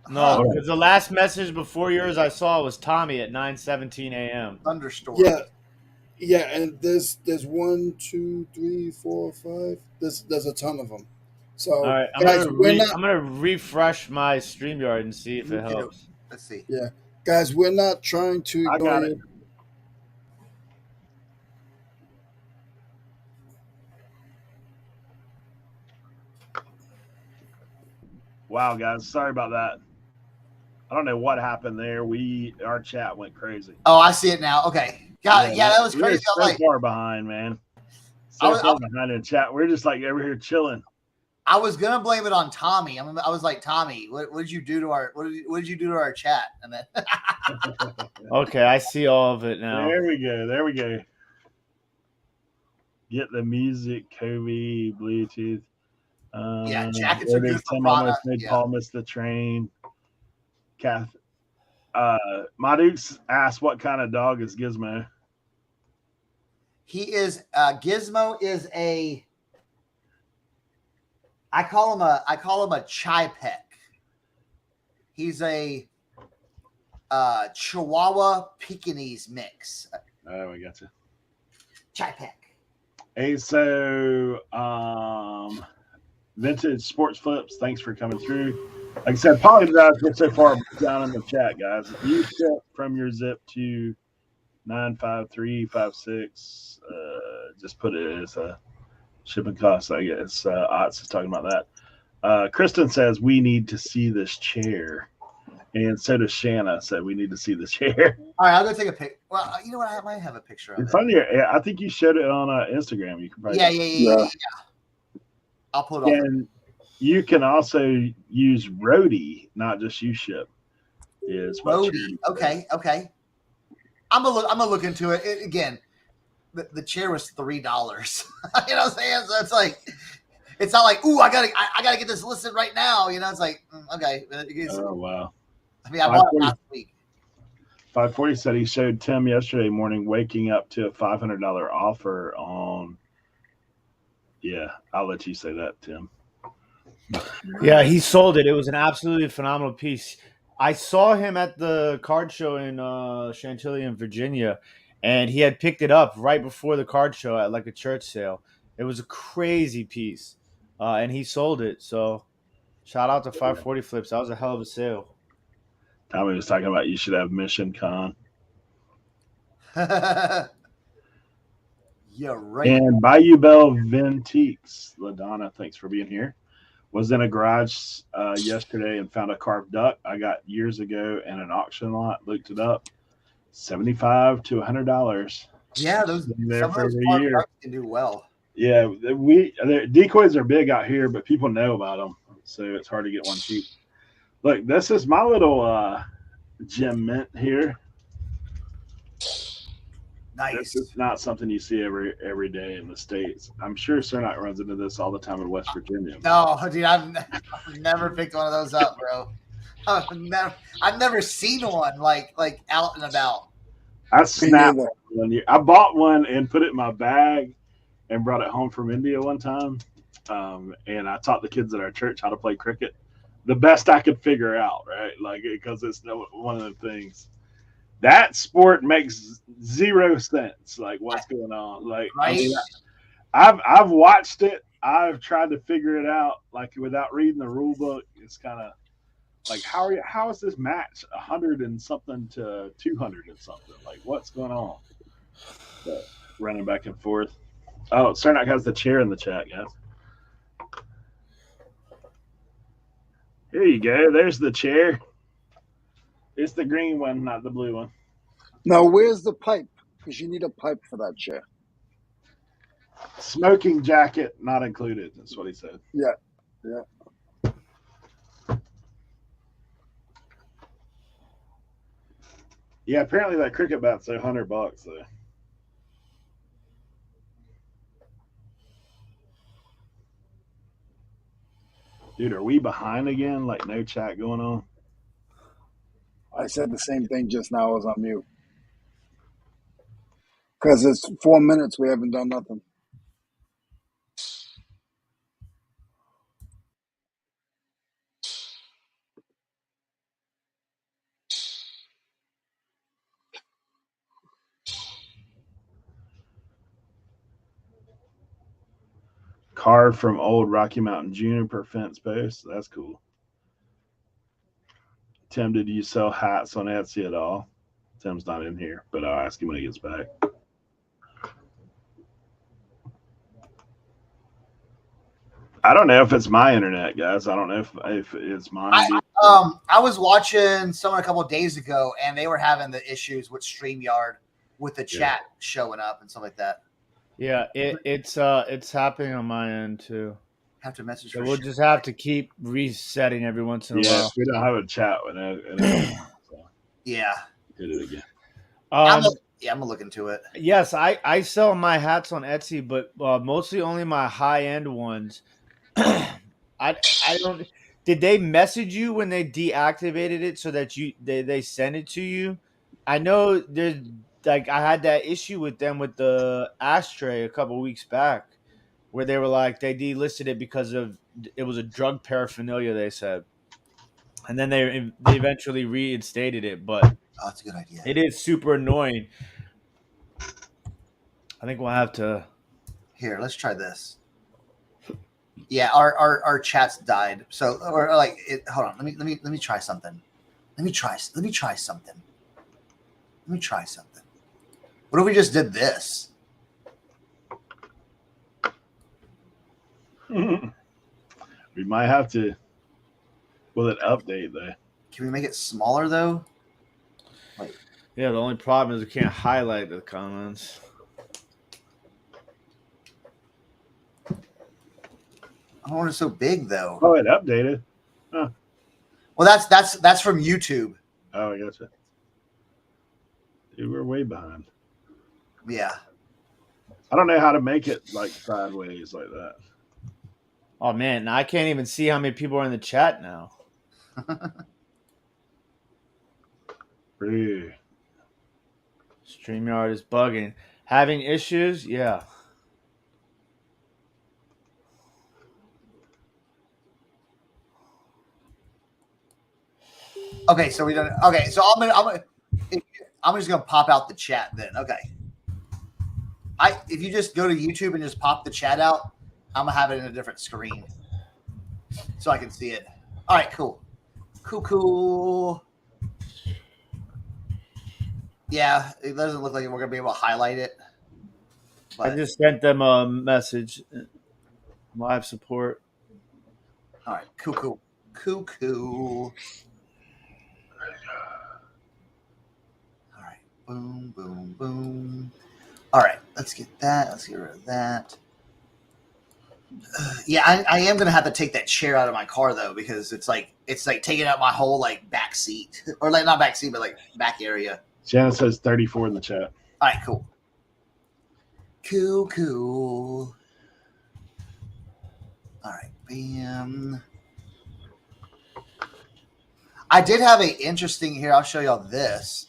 No, because the last message before yours I saw was Tommy at 9:17 a.m.
Thunderstorm.
Yeah, and there's 1, 2, 3, 4, 5. There's a ton of them. So
all right,
guys,
I'm gonna refresh my StreamYard and see if it helps.
Let's see.
Yeah, guys, we're not trying to ignore you.
Wow, guys, sorry about that. don't know what happened there. Our chat went crazy.
Oh, I see it now. Okay. God, yeah, that was crazy.
We're so far behind, man. So far behind in chat. We're just like over here chilling.
I was gonna blame it on Tommy. I was like, Tommy, what did you do to our what did you do to our chat? And then
Okay, I see all of it now.
There we go. Get the music, Kobe, Bluetooth.
Yeah, jackets are good for
almost made Paul miss the train. Kath, my Dukes asked what kind of dog is Gizmo.
He is Gizmo is a. I call him a Chai Peck. He's a Chihuahua Pekingese mix.
Oh, I gotcha.
Chai Peck.
Hey, so Vintage Sports Flips, thanks for coming through. Like I said, apologize for so far down in the chat, guys. If you ship from your zip to 95356, just put it as a shipping cost, I guess. Otts is talking about that. Kristen says we need to see this chair. And so does Shanna said we need to see the chair.
All right, I'll go take a pic. Well, you know what? I might have a picture of it.
Funny, I think you showed it on Instagram. You can probably
yeah. I'll pull it off.
And you can also use Roadie, not just UShip. Is
Roadie. Okay. I'm gonna look into it. Again, the chair was $3. You know what I'm saying? So it's like, it's not like, ooh, I gotta get this listed right now. You know, it's like, okay.
Oh wow.
I mean, I bought it last week.
540 said he showed Tim yesterday morning waking up to a $500 offer on. Yeah, I'll let you say that, Tim.
Yeah, he sold it. It was an absolutely phenomenal piece. I saw him at the card show in Chantilly in Virginia, and he had picked it up right before the card show at like a church sale. It was a crazy piece, and he sold it. So shout out to 540 Flips. That was a hell of a sale.
Tommy was talking about you should have Mission Con.
Yeah, right.
And Bayou Bell Ventiques, LaDonna, thanks for being here. Was in a garage yesterday and found a carved duck I got years ago in an auction lot. Looked it up, $75 to $100.
Yeah, those
there for
those
a year
can do well.
Yeah, decoys are big out here, but people know about them, so it's hard to get one cheap. Look, this is my little gem mint here.
Nice.
This is not something you see every day in the States. I'm sure Cernoch runs into this all the time in West Virginia.
No, dude, I've never picked one of those up, bro. I've never seen one like out and about.
I snapped one year. I bought one and put it in my bag and brought it home from India one time. And I taught the kids at our church how to play cricket. The best I could figure out, right? Like, because it's one of the things. That sport makes zero sense. Like, what's going on? Like,
right?
I mean, I've watched it. I've tried to figure it out, like without reading the rule book. It's kind of like how is this match 100 and something to 200 and something? Like, what's going on? But running back and forth. Oh, Cernoch has the chair in the chat, guys. Here you go. There's the chair. It's the green one, not the blue one.
Now, where's the pipe? Because you need a pipe for that chair.
Smoking jacket not included. That's what he said.
Yeah.
Yeah, apparently that cricket bat's $100 though. Dude, are we behind again? Like no chat going on?
I said the same thing just now. I was on mute. Because it's 4 minutes. We haven't done nothing.
Carved from old Rocky Mountain juniper fence post. That's cool. Tim, did you sell hats on Etsy at all? Tim's not in here, but I'll ask him when he gets back. I don't know if it's my internet, guys. I don't know if it's mine.
I was watching someone a couple of days ago, and they were having the issues with StreamYard with the chat showing up and stuff like that.
Yeah, it's happening on my end too.
Have to message.
So we'll just have to keep resetting every once in a while.
We don't have a chat with it. So
Yeah.
did it again.
I'm gonna look into it.
Yes, I sell my hats on Etsy, but mostly only my high end ones. I don't. Did they message you when they deactivated it so that they send it to you? I know there's like I had that issue with them with the ashtray a couple weeks back, where they were like they delisted it because of it was a drug paraphernalia. They said, and then they eventually reinstated it. But
that's a good idea.
It is super annoying. I think we'll have to.
Here, let's try this. Yeah, our chats died. So or like it, hold on. Let me try something. Let me try something. What if we just did this?
We might have to. Will it update though?
Can we make it smaller though? Wait.
Yeah, the only problem is we can't highlight the comments.
I don't want it so big though.
Oh, it updated. Huh.
Well, that's from YouTube.
Oh, I gotcha. Dude, we're way behind.
Yeah.
I don't know how to make it like sideways like that.
Oh man, I can't even see how many people are in the chat now. StreamYard is bugging. Having issues? Yeah.
Okay, so we don't. Okay, so I'm just gonna pop out the chat then. Okay. If you just go to YouTube and just pop the chat out, I'm gonna have it in a different screen so I can see it. All right, cool. Yeah, it doesn't look like we're gonna be able to highlight it.
But I just sent them a message. Live support.
All right, cool. All right, boom. All right, let's get that. Let's get rid of that. Yeah, I am gonna have to take that chair out of my car though, because it's like taking out my whole like back seat, or like not back seat, but like back area.
Shannon says 34 in the chat.
All right, cool. All right, bam. I did have a interesting here. I'll show y'all this.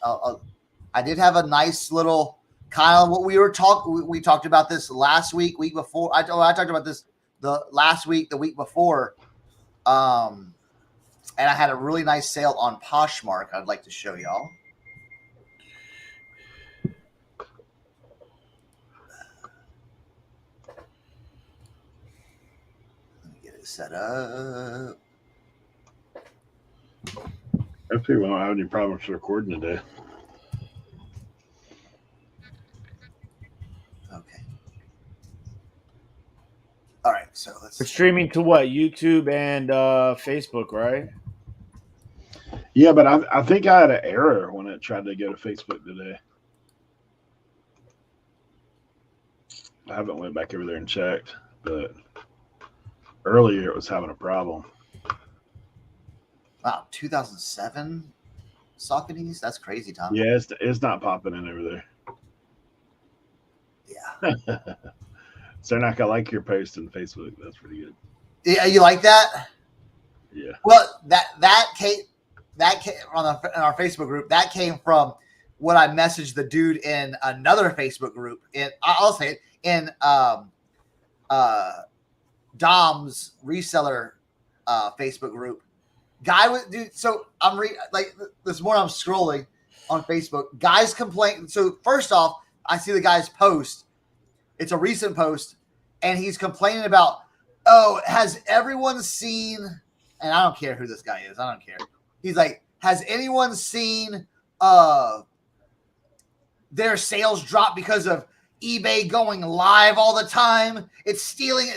I did have a nice little kind of what we were talking. We talked about this last week before. I talked about this the last week, the week before. And I had a really nice sale on Poshmark. I'd like to show y'all. Let me get it set up.
Hopefully we won't have any problems recording today.
Okay. All right, so let's.
We're streaming to what? YouTube and Facebook, right?
Yeah, but I think I had an error when it tried to go to Facebook today. I haven't went back over there and checked, but earlier it was having a problem.
Wow, 2007 Socrates? That's crazy, Tom.
Yeah, it's not popping in over there.
Yeah.
Cernoch, I like your post on Facebook. That's pretty good.
Yeah, you like that?
Yeah.
Well, that came on our Facebook group. That came from what I messaged the dude in another Facebook group. I'll say it in Dom's reseller Facebook group. Guy with dude. So I'm this morning I'm scrolling on Facebook. Guys complain. So first off, I see the guy's post. It's a recent post, and he's complaining about, oh, has everyone seen? And I don't care who this guy is. I don't care. He's like, has anyone seen their sales drop because of eBay going live all the time? It's stealing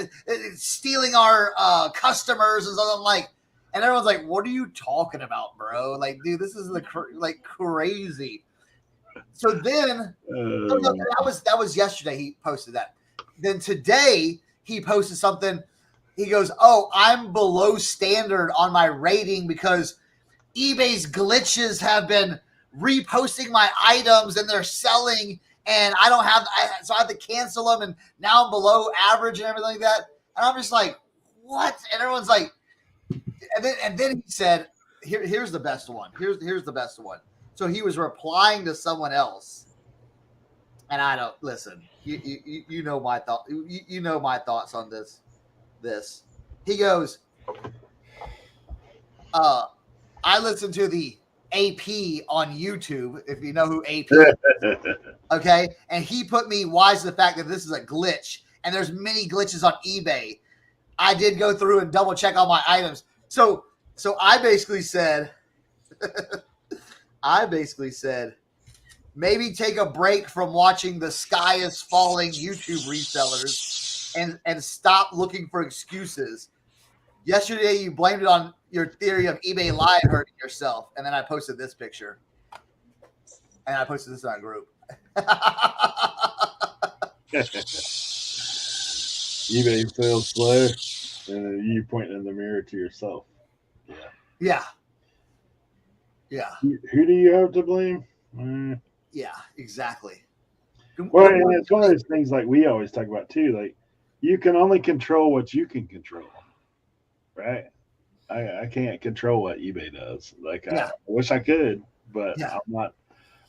our customers. And so I'm like, And everyone's like, what are you talking about, bro? Like, dude, this is like crazy. So then that was yesterday he posted that. Then today he posted something. He goes, oh, I'm below standard on my rating because eBay's glitches have been reposting my items and they're selling and I don't have, so I have to cancel them and now I'm below average and everything like that. And I'm just like, what? And everyone's like, and then he said, here's the best one. Here's the best one. So he was replying to someone else. And I don't listen. You know my thought. You know my thoughts on this. He goes, I listen to the AP on YouTube. If you know who AP is, okay. And he put me wise to the fact that this is a glitch, and there's many glitches on eBay. I did go through and double check all my items. So I basically said, maybe take a break from watching the sky is falling YouTube resellers and stop looking for excuses. Yesterday, you blamed it on your theory of eBay Live hurting yourself. And then I posted this picture. And I posted this in our group.
eBay fails slow. And you pointing in the mirror to yourself.
Yeah.
Who do you have to blame?
Yeah, exactly.
Well, and it's one of those things like we always talk about too. Like, you can only control what you can control, right? I can't control what eBay does. Like, I wish I could, but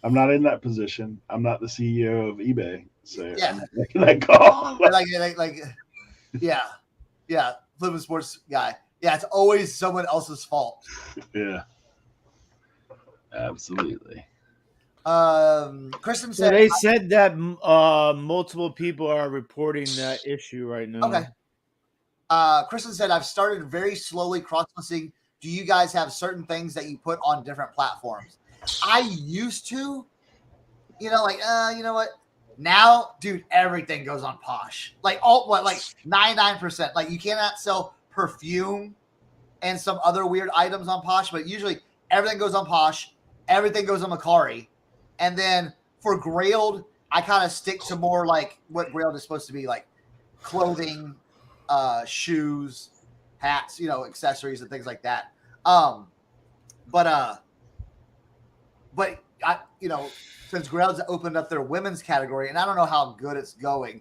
I'm not in that position. I'm not the CEO of eBay, so I'm not making that call.
Flipping sports guy. Yeah, it's always someone else's fault.
Yeah, absolutely.
Kristen
So
said
they said that multiple people are reporting that issue right now.
Okay. Kristen said, I've started very slowly cross-listing. Do you guys have certain things that you put on different platforms? I used to, you know what? Now, dude, everything goes on Posh. Like 99%. Like, you cannot sell perfume and some other weird items on Posh, but usually everything goes on Posh. Everything goes on Macari. And then for Grailed, I kind of stick to more like what Grailed is supposed to be, like clothing, shoes, hats, accessories and things like that. But I, since Grail's opened up their women's category, and I don't know how good it's going,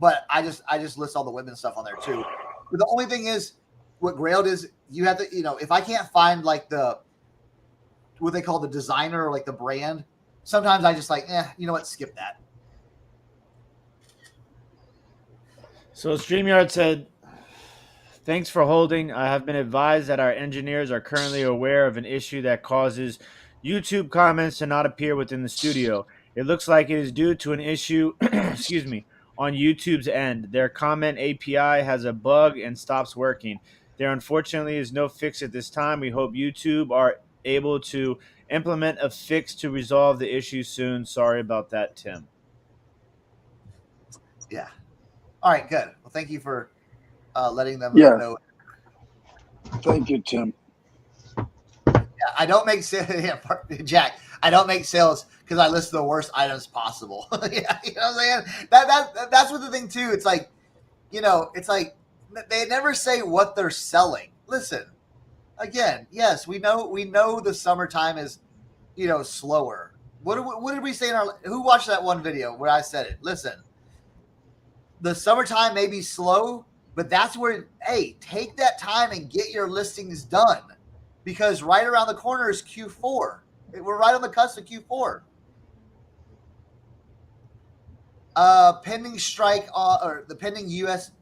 but I just list all the women's stuff on there too. But the only thing is, what Grailed is, you have to, if I can't find like what they call the designer or like the brand, sometimes I just like, you know what, skip that.
So StreamYard said, thanks for holding. I have been advised that our engineers are currently aware of an issue that causes YouTube comments to not appear within the studio. It looks like it is due to an issue, excuse me, on YouTube's end. Their comment API has a bug and stops working. There unfortunately is no fix at this time. We hope YouTube are able to implement a fix to resolve the issue soon. Sorry about that, Tim.
Yeah. All right, good. Well, thank you for letting them know.
Thank you, Tim.
Yeah, I don't make sales, Jack. I don't make sales because I list the worst items possible. Yeah, you know what I'm saying? That's what the thing too. It's like, it's like they never say what they're selling. Listen, again, yes, we know the summertime is, slower. What did we say in our? Who watched that one video where I said it? Listen. The summertime may be slow, but that's where, hey, take that time and get your listings done, because right around the corner is Q4. We're right on the cusp of Q4. Pending strike or the pending UPS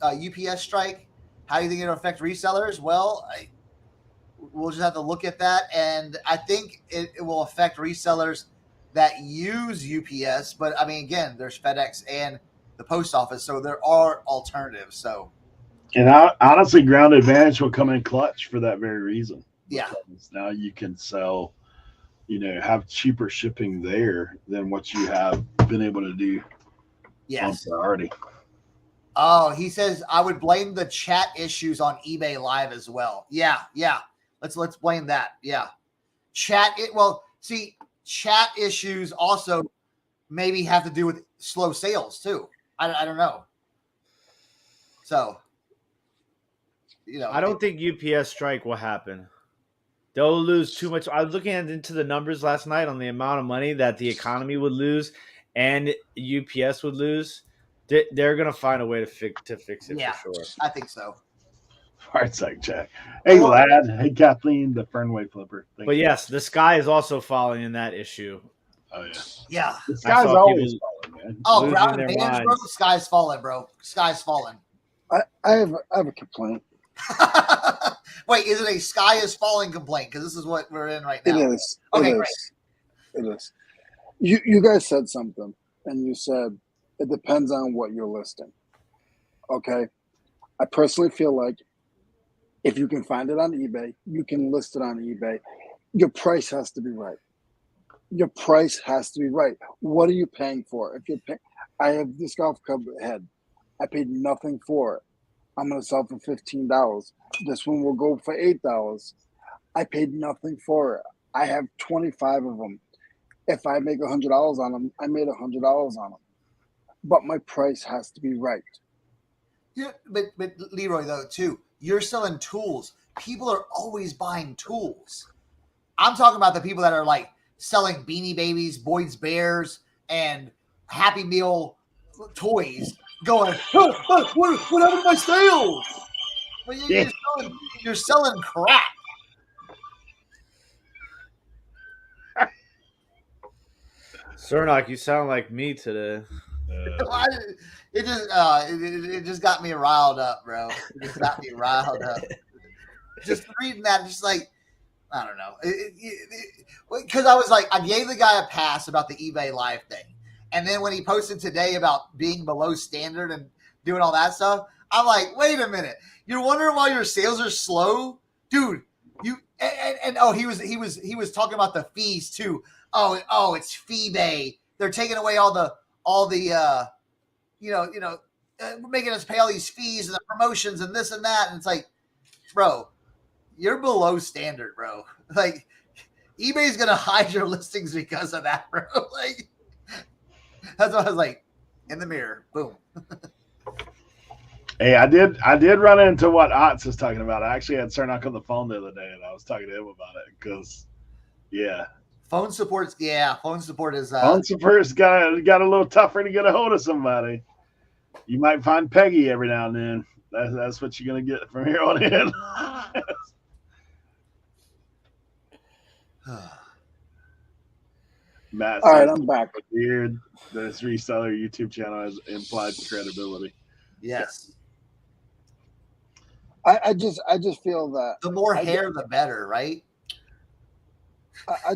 strike. How do you think it'll affect resellers? Well, we'll just have to look at that, and I think it will affect resellers that use UPS. But I mean, again, there's FedEx and the post office, so there are alternatives. So,
and honestly, Ground Advantage will come in clutch for that very reason.
Yeah,
now you can sell, have cheaper shipping there than what you have been able to do.
Yes,
on priority.
Oh, he says I would blame the chat issues on eBay Live as well. Yeah. Let's blame that. Yeah. Chat issues also maybe have to do with slow sales too. I don't know. So,
I don't think UPS strike will happen. They'll lose too much. I was looking into the numbers last night on the amount of money that the economy would lose and UPS would lose. They're going to find a way to fix it for sure.
I think so.
Heart's like Jack. Hey, lad. Hey, Kathleen, the Fernway Flipper.
But yes, the sky is also falling in that issue.
Oh, yeah.
Yeah.
The sky's always falling, man.
Oh, ground and bands, bro. The sky's falling, bro. Sky's falling.
I have a complaint.
Wait, is it a sky is falling complaint? Because this is what we're in right now.
It is.
Okay,
it
great.
is. It is. You guys said something, and you said it depends on what you're listing. Okay. I personally feel like if you can find it on eBay, you can list it on eBay. Your price has to be right. Your price has to be right. What are you paying for? If you're paying, I have this golf club head. I paid nothing for it. I'm going to sell for $15. This one will go for $8. I paid nothing for it. I have 25 of them. If I make $100 on them, I made $100 on them. But my price has to be right.
Yeah, but Leroy, though, too, you're selling tools. People are always buying tools. I'm talking about the people that are like selling Beanie Babies, Boyd's Bears, and Happy Meal toys going, what happened to my sales? Well, you're selling crap.
Cernoch, you sound like me today.
It just got me riled up, bro. It just got me riled up. Just reading that, just like, I don't know. Because I was like, I gave the guy a pass about the eBay Live thing. And then when he posted today about being below standard and doing all that stuff, I'm like, wait a minute. You're wondering why your sales are slow? Dude, he was talking about the fees too. Oh, it's FeeBay. They're taking away all the making us pay all these fees and the promotions and this and that. And it's like, bro, you're below standard, bro. Like, eBay's gonna hide your listings because of that, bro. Like, that's what I was like, in the mirror, boom.
Hey, I did run into what Otz is talking about. I actually had Cernoch on the phone the other day, and I was talking to him about it because, yeah.
Phone support is
phone support's got a little tougher to get a hold of somebody. You might find Peggy every now and then. That's what you're gonna get from here on in. Matt,
all right, I'm back.
Weird. This reseller YouTube channel has implied credibility.
Yes.
I just feel that
the more hair, the better, right?
I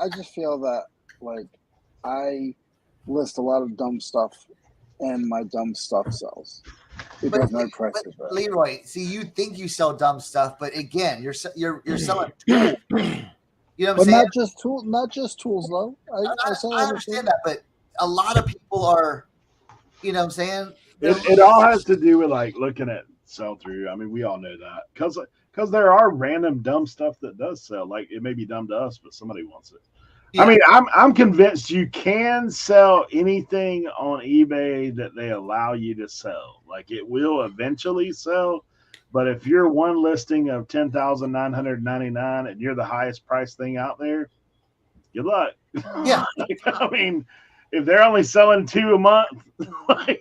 just feel that, like, I list a lot of dumb stuff, and my dumb stuff sells because my price is right.
Leroy, see, you think you sell dumb stuff, but again, you're selling tools. You know what I'm saying?
Not just tools though.
I understand that, but a lot of people are, you know what I'm saying?
It all has to do with like looking at sell through. I mean, we all know that because there are random dumb stuff that does sell. Like, it may be dumb to us, but somebody wants it. Yeah. I mean, I'm convinced you can sell anything on eBay that they allow you to sell. Like, it will eventually sell, but if you're one listing of 10,999 and you're the highest price thing out there, good luck.
Yeah.
I mean, if they're only selling 2 a month, like,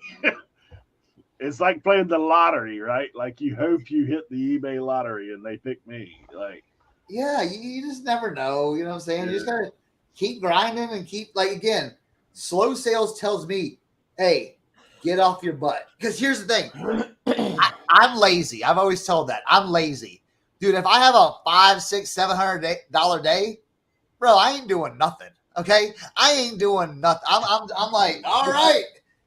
it's like playing the lottery, right? Like, you hope you hit the eBay lottery and they pick me. Like,
yeah, you just never know. You know what I'm saying? Yeah. You just gotta keep grinding and keep, like, again, slow sales tells me, hey, get off your butt. Because here's the thing, I'm lazy. I've always told that I'm lazy, dude. If I have a $500, $600, $700 day, bro, I ain't doing nothing. Okay, I ain't doing nothing. I'm like, all right,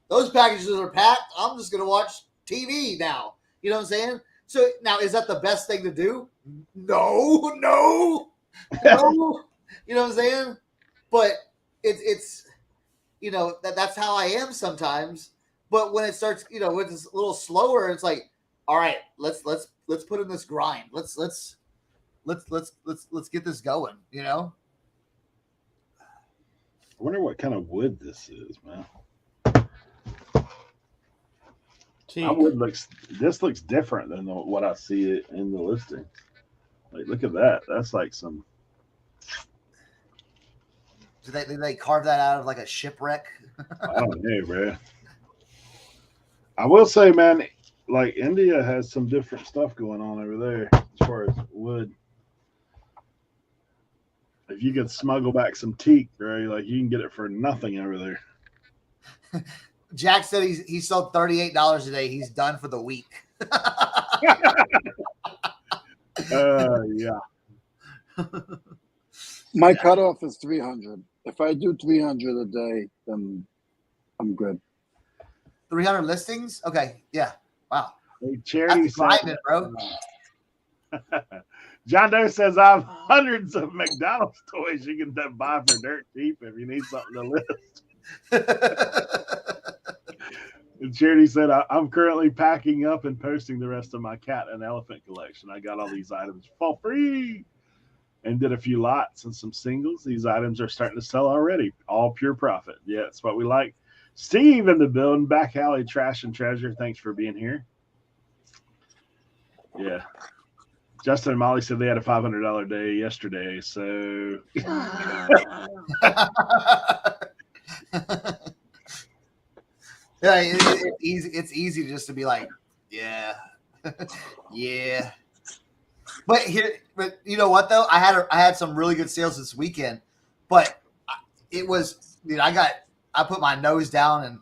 those packages are packed. I'm just gonna watch TV now. You know what I'm saying? So now, is that the best thing to do? No. You know what I'm saying? But it's you know, that's how I am sometimes. But when it starts, you know, when it's a little slower, it's like, all right, let's put in this grind. Let's let's get this going. You know.
I wonder what kind of wood this is, man. My wood this looks different than what I see it in the listing. Like, look at that. That's like some.
Did they carve that out of like a shipwreck?
I don't know, bro. I will say, man, like India has some different stuff going on over there as far as wood. If you could smuggle back some teak, right? Like you can get it for nothing over there.
Jack said he sold $38 a day. He's done for the week.
Yeah.
My cutoff is 300. If I do 300 a day, then I'm good.
300 listings? Okay, yeah. Wow.
Hey, Charity
That's grinding, bro.
John Doe says I have hundreds of McDonald's toys you can buy for dirt cheap if you need something to list. And Charity said I'm currently packing up and posting the rest of my cat and elephant collection. I got all these items for free and did a few lots and some singles. These items are starting to sell already. All pure profit. Yeah, that's what we like. Steve in the building, back alley trash and treasure. Thanks for being here. Yeah. Justin and Molly said they had a $500 day yesterday. So
yeah, it's easy just to be like, yeah, yeah. But you know what though? I had some really good sales this weekend, but it was, dude, I put my nose down, and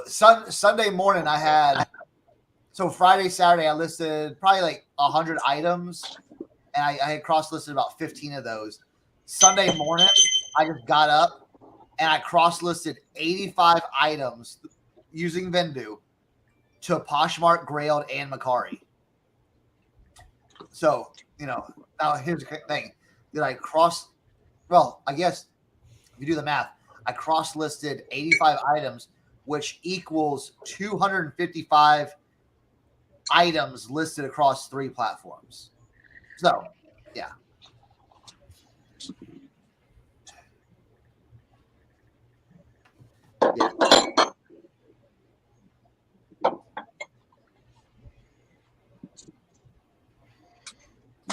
Sunday morning I had, so Friday, Saturday I listed probably like 100 items, and I had cross listed about 15 of those. Sunday morning I just got up and I cross listed 85 items using Vendoo to Poshmark, Grailed, and Macari. So, you know, now here's the thing. Did I cross? Well, I guess if you do the math, I cross-listed 85 items, which equals 255 items listed across 3 platforms. So, yeah.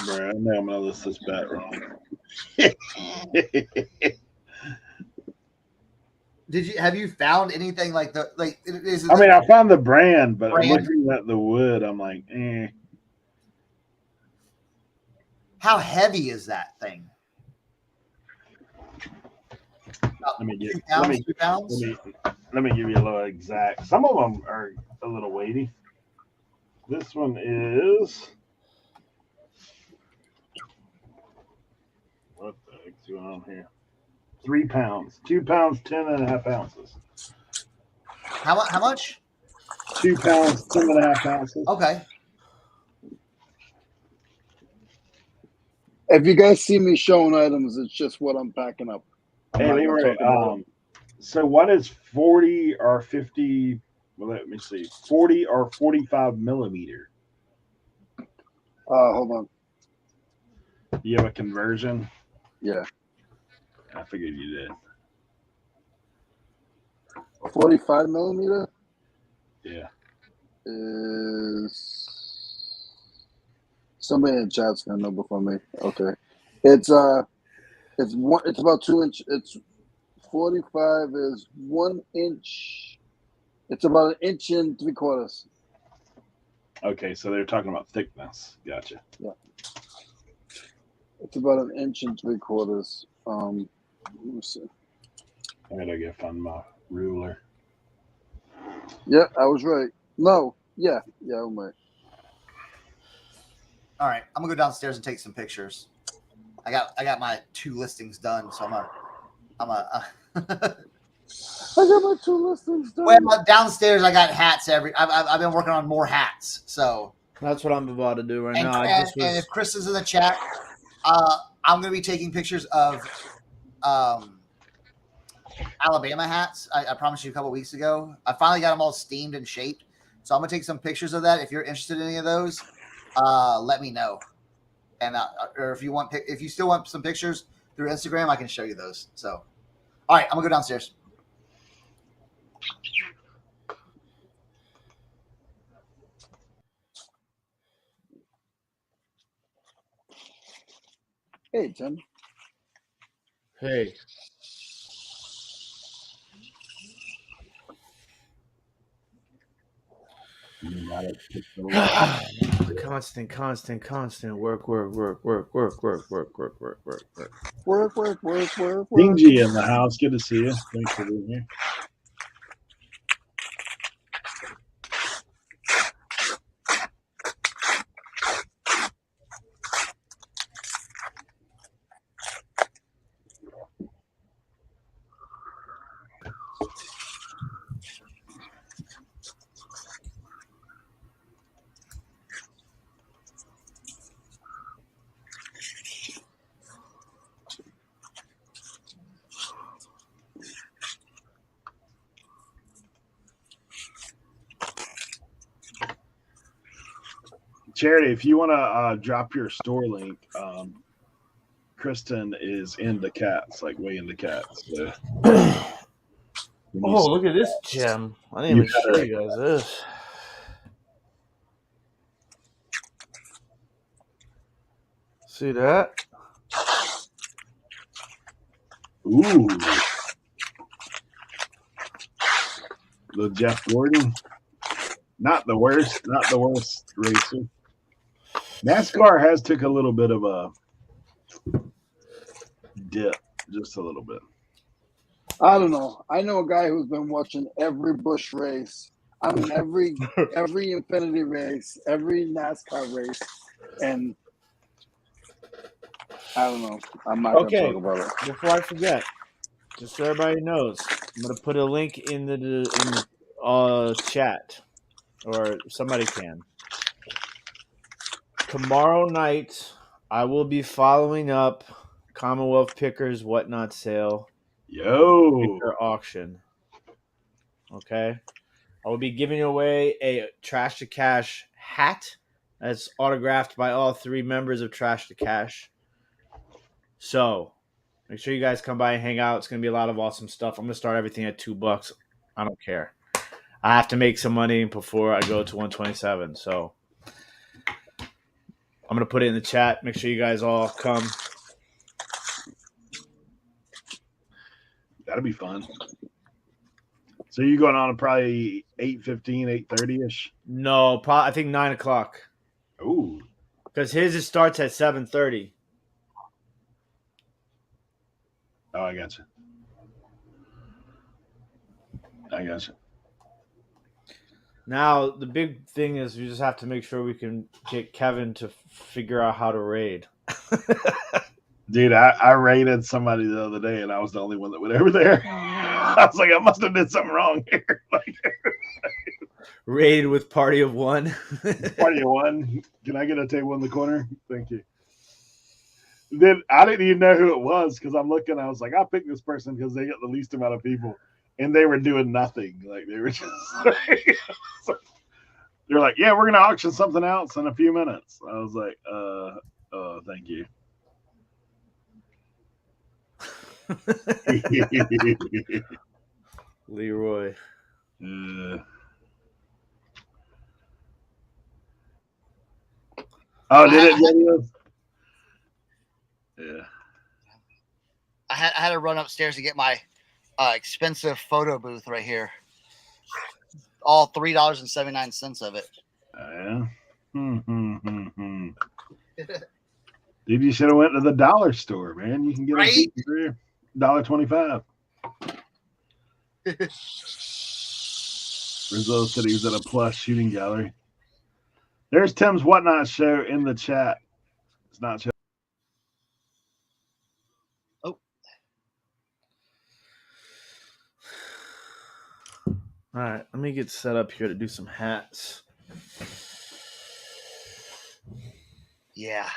Bro, I know I'm gonna list this bet wrong.
Have you found anything like the like?
I mean, I found the brand, but looking at the wood, I'm like, eh.
How heavy is that thing?
Let me give
2 pounds, 2 pounds?
Let me give you a little exact. Some of them are a little weighty. This one is. What the heck's going on here? 3 pounds. 2 pounds, 10.5 ounces.
How much?
2 pounds, 10.5 ounces.
Okay.
If you guys see me showing items, it's just what I'm packing up.
Hey, Leroy, so what is 40 or 50? Well, let me see. 40 or 45 millimeter?
Hold on.
You have a conversion?
Yeah.
I figured you did.
45 millimeter?
Yeah.
Is somebody in the chat's gonna know before me. Okay. It's about 2 inch. It's 45 is 1 inch. It's about 1 3/4 inches.
Okay, so they're talking about thickness. Gotcha.
Yeah. It's about 1 3/4 inches. Let me see.
I gotta go find my ruler.
Yeah, I was right. No. Yeah, I'm right.
All right, I'm gonna go downstairs and take some pictures. I got my 2 listings done, so I'm a.
I got my 2 listings done.
Well, downstairs I got hats. I've been working on more hats, so
that's what I'm about to do right now.
And if Chris is in the chat, I'm gonna be taking pictures of Alabama hats. I promised you a couple weeks ago. I finally got them all steamed and shaped, so I'm gonna take some pictures of that. If you're interested in any of those, let me know. or if you still want some pictures through Instagram, I can show you those. So, all right, I'm gonna go downstairs.
Hey, Tim.
Hey. Constant work.
Dingy in the house. Good to see you. Thanks for being here. Charity, if you want to drop your store link, Kristen is into cats, like way into cats. So
Oh, look at this gem. I didn't even show you guys this. See that?
Ooh. The Jeff Gordon. Not the worst racer. NASCAR has took a little bit of a dip, just a little bit.
I don't know. I know a guy who's been watching every Busch race. I mean, every Infinity race, every NASCAR race, and I don't know. I'm not going to talk about it.
Before I forget, just so everybody knows, I'm going to put a link in the chat, or somebody can. Tomorrow night, I will be following up Commonwealth Pickers Whatnot sale. Picker auction. Okay. I will be giving away a Trash to Cash hat that's autographed by all 3 members of Trash to Cash. So make sure you guys come by and hang out. It's going to be a lot of awesome stuff. I'm going to start everything at $2. I don't care. I have to make some money before I go to 127. So I'm going to put it in the chat. Make sure you guys all come.
That'll be fun. So you're going on at probably 8:15, 8:30-ish?
No, I think 9 o'clock.
Ooh.
Because his starts at 7:30.
Oh, I got you.
Now, the big thing is we just have to make sure we can get Kevin to figure out how to raid.
Dude, I raided somebody the other day, and I was the only one that went over there. I was like, I must have did something wrong here.
Raided with party of 1.
Party of 1. Can I get a table in the corner? Thank you. Then I didn't even know who it was because I'm looking. I was like, I'll pick this person because they get the least amount of people, and they were doing nothing. Like they were just. They're like, yeah, we're gonna auction something else in a few minutes. I was like, thank you.
Leroy.
Oh, did it? Yeah.
I had to run upstairs to get my expensive photo booth right here. All $3.79 of it.
Yeah. Dude, you should have went to the dollar store, man. You can get a for $1.25. Rizzo said he was at a plush shooting gallery. There's Tim's Whatnot show in the chat. It's not show.
Oh.
All right, let me get set up here to do some hats.
Yeah.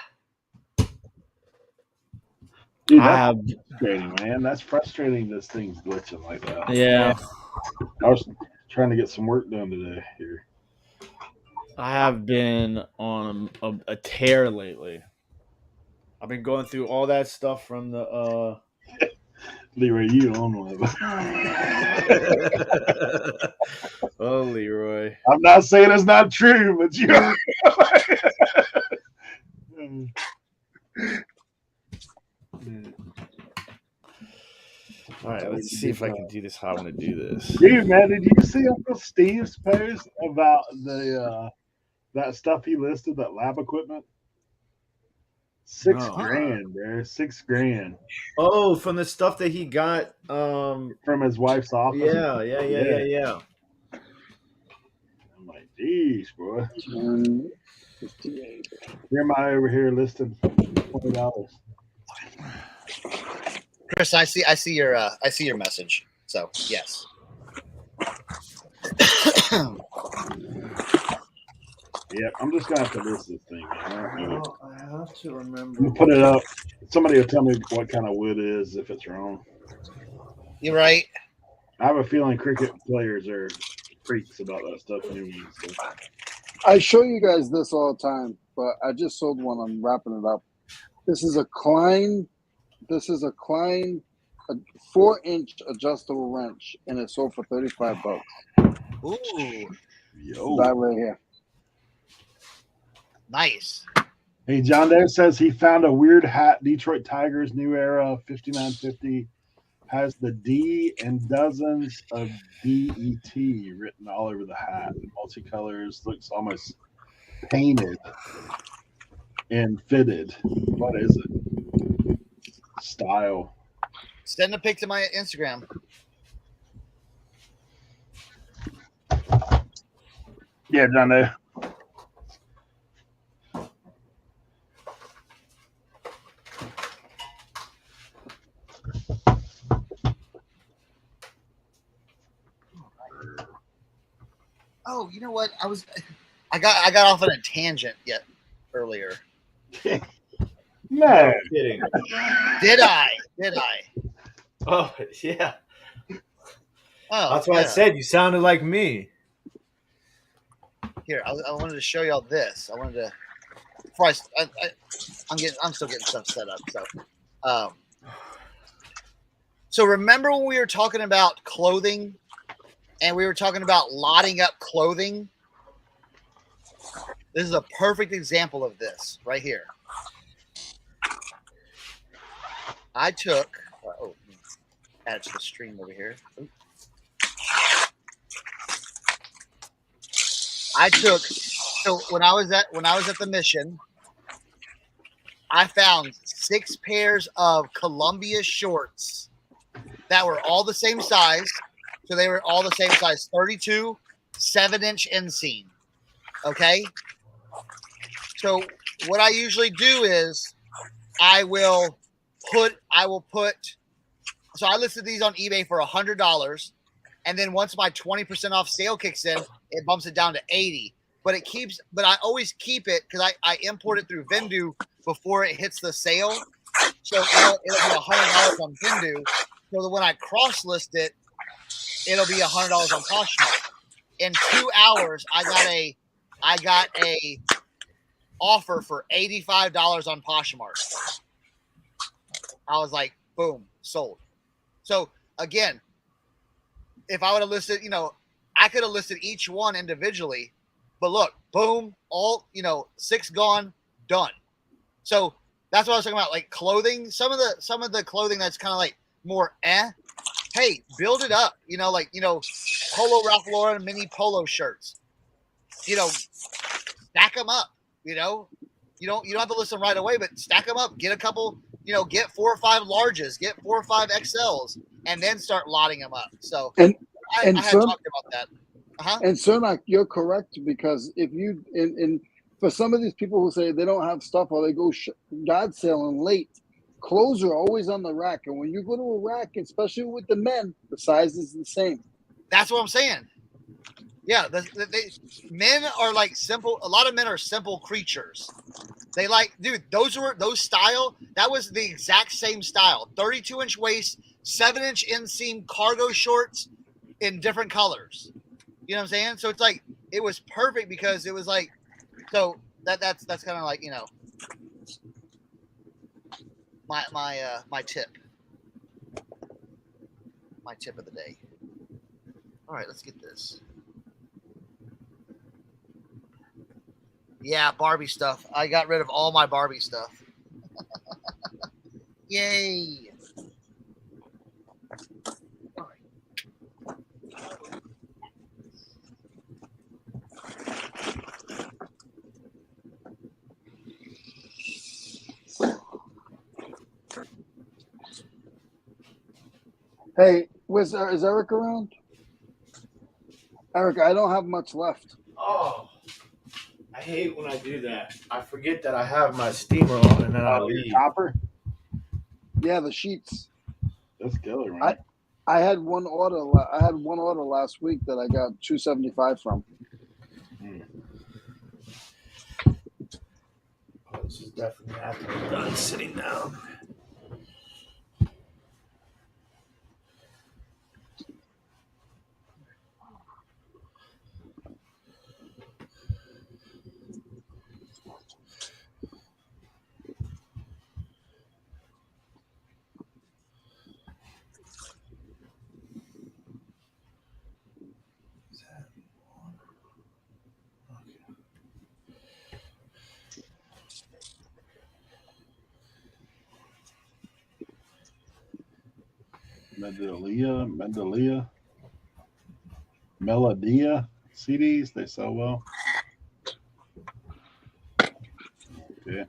Dude, that's frustrating, man. That's frustrating. This thing's glitching like that.
Yeah.
I was trying to get some work done today here.
I have been on a tear lately. I've been going through all that stuff from the
Leroy, you own one.
Oh, Leroy.
I'm not saying it's not true, but you.
All right, let's see if I can do this. How I'm gonna do this.
Dude, man, did you see Uncle Steve's post about the that stuff he listed, that lab equipment? $6 grand, bro. $6 grand.
Oh, from the stuff that he got
from his wife's office.
Yeah.
I'm like, geez, bro.
158.
Here am I over here listed $20.
Chris, I see your message. So yes.
Yeah, I'm just gonna have to list this thing.
I have to remember.
I'm gonna put it up. Somebody will tell me what kind of wood it is if it's wrong.
You're right.
I have a feeling cricket players are freaks about that stuff anyway. So.
I show you guys this all the time, but I just sold one. I'm wrapping it up. This is a Klein 4-inch adjustable wrench, and it sold for $35.
Ooh,
Yo.
That right here.
nice.
Hey, John Doe says he found a weird hat. Detroit Tigers New Era 5950 has the D and dozens of DET written all over the hat. Multicolors, looks almost painted and fitted. What is it? Style.
Send a pic to my Instagram.
Yeah, John Doe.
Oh, you know what? I got off on a tangent earlier.
No.
Kidding.
Did I?
Oh yeah.
Oh,
That's why I said you sounded like me.
Here, I wanted to show y'all this. I wanted to. I'm still getting stuff set up. So remember when we were talking about clothing, and we were talking about lotting up clothing? This is a perfect example of this right here. I took. Add it to the stream over here. So when I was at the mission, I found 6 pairs of Columbia shorts that were all the same size. So they were all the same size, 32, 7-inch inseam. Okay. So what I usually do is I will put. So I listed these on eBay for $100, and then once my 20% off sale kicks in, it bumps it down to $80. But I always keep it because I import it through Vendoo before it hits the sale. So it'll be $100 on Vendoo. So that when I cross list it, it'll be $100 on Poshmark. In 2 hours, I got a offer for $85 on Poshmark. I was like, boom, sold. So again, if I would have listed, I could have listed each one individually, but look, boom, all 6 gone, done. So that's what I was talking about, like clothing. Some of the clothing that's kind of like more hey, build it up. Polo Ralph Lauren mini polo shirts. Stack them up. You don't have to list them right away, but stack them up. Get a couple. Get 4 or 5 larges, get 4 or 5 XLs, and then start lotting them up. So I had talked about that.
And Cernoch, you're correct, because if you for some of these people who say they don't have stuff or they go God selling late, clothes are always on the rack, and when you go to a rack, especially with the men, the size is the same.
That's what I'm saying. Yeah, men are like simple. A lot of men are simple creatures. They like, dude, those style. That was the exact same style. 32-inch waist, 7-inch inseam cargo shorts in different colors. You know what I'm saying? So it's like, it was perfect because it was like, so that's kind of like, my tip. My tip of the day. All right, let's get this. Yeah, Barbie stuff. I got rid of all my Barbie stuff. Yay! All right.
Hey, is Eric around? Eric, I don't have much left.
Oh, I hate when I do that. I forget that I have my steamer on and then I
Oh, your
leave.
copper?
Yeah, the sheets.
That's killer, man.
I had one order. I had one order last week that I got $275 from.
Oh, this is definitely after I'm done sitting down.
Melodia CDs, they sell well. Okay.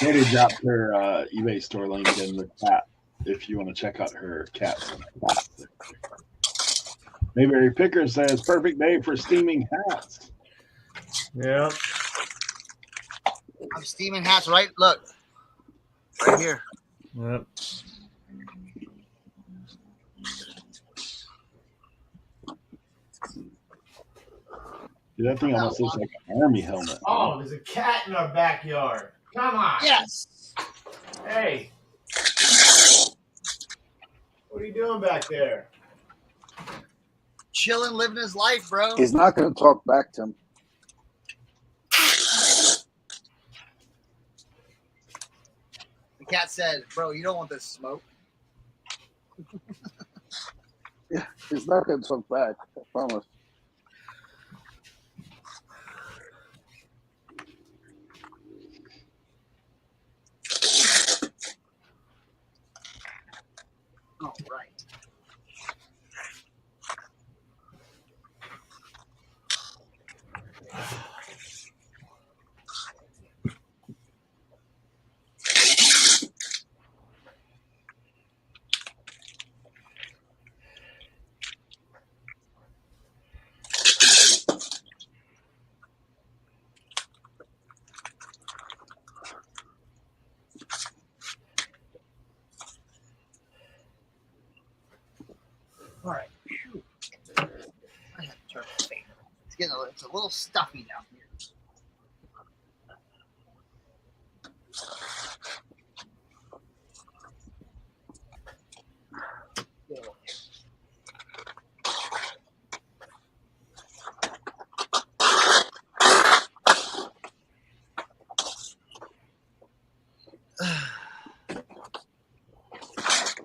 Katie dropped her eBay store link in the chat if you want to check out her cat. Mayberry Picker says perfect day for steaming hats.
Yeah.
I'm steaming hats, right? Look. Right here.
Yep.
Dude, that thing almost looks like an army helmet.
Oh, there's a cat in our backyard. Come on.
Yes.
Hey. What are you doing back there?
Chilling, living his life, bro.
He's not going to talk back to him.
The cat said, bro, you don't want this smoke.
Yeah, he's not going to talk back. I promise.
All right. All right. Whew. I have to turn the fan. It's a little stuffy down here.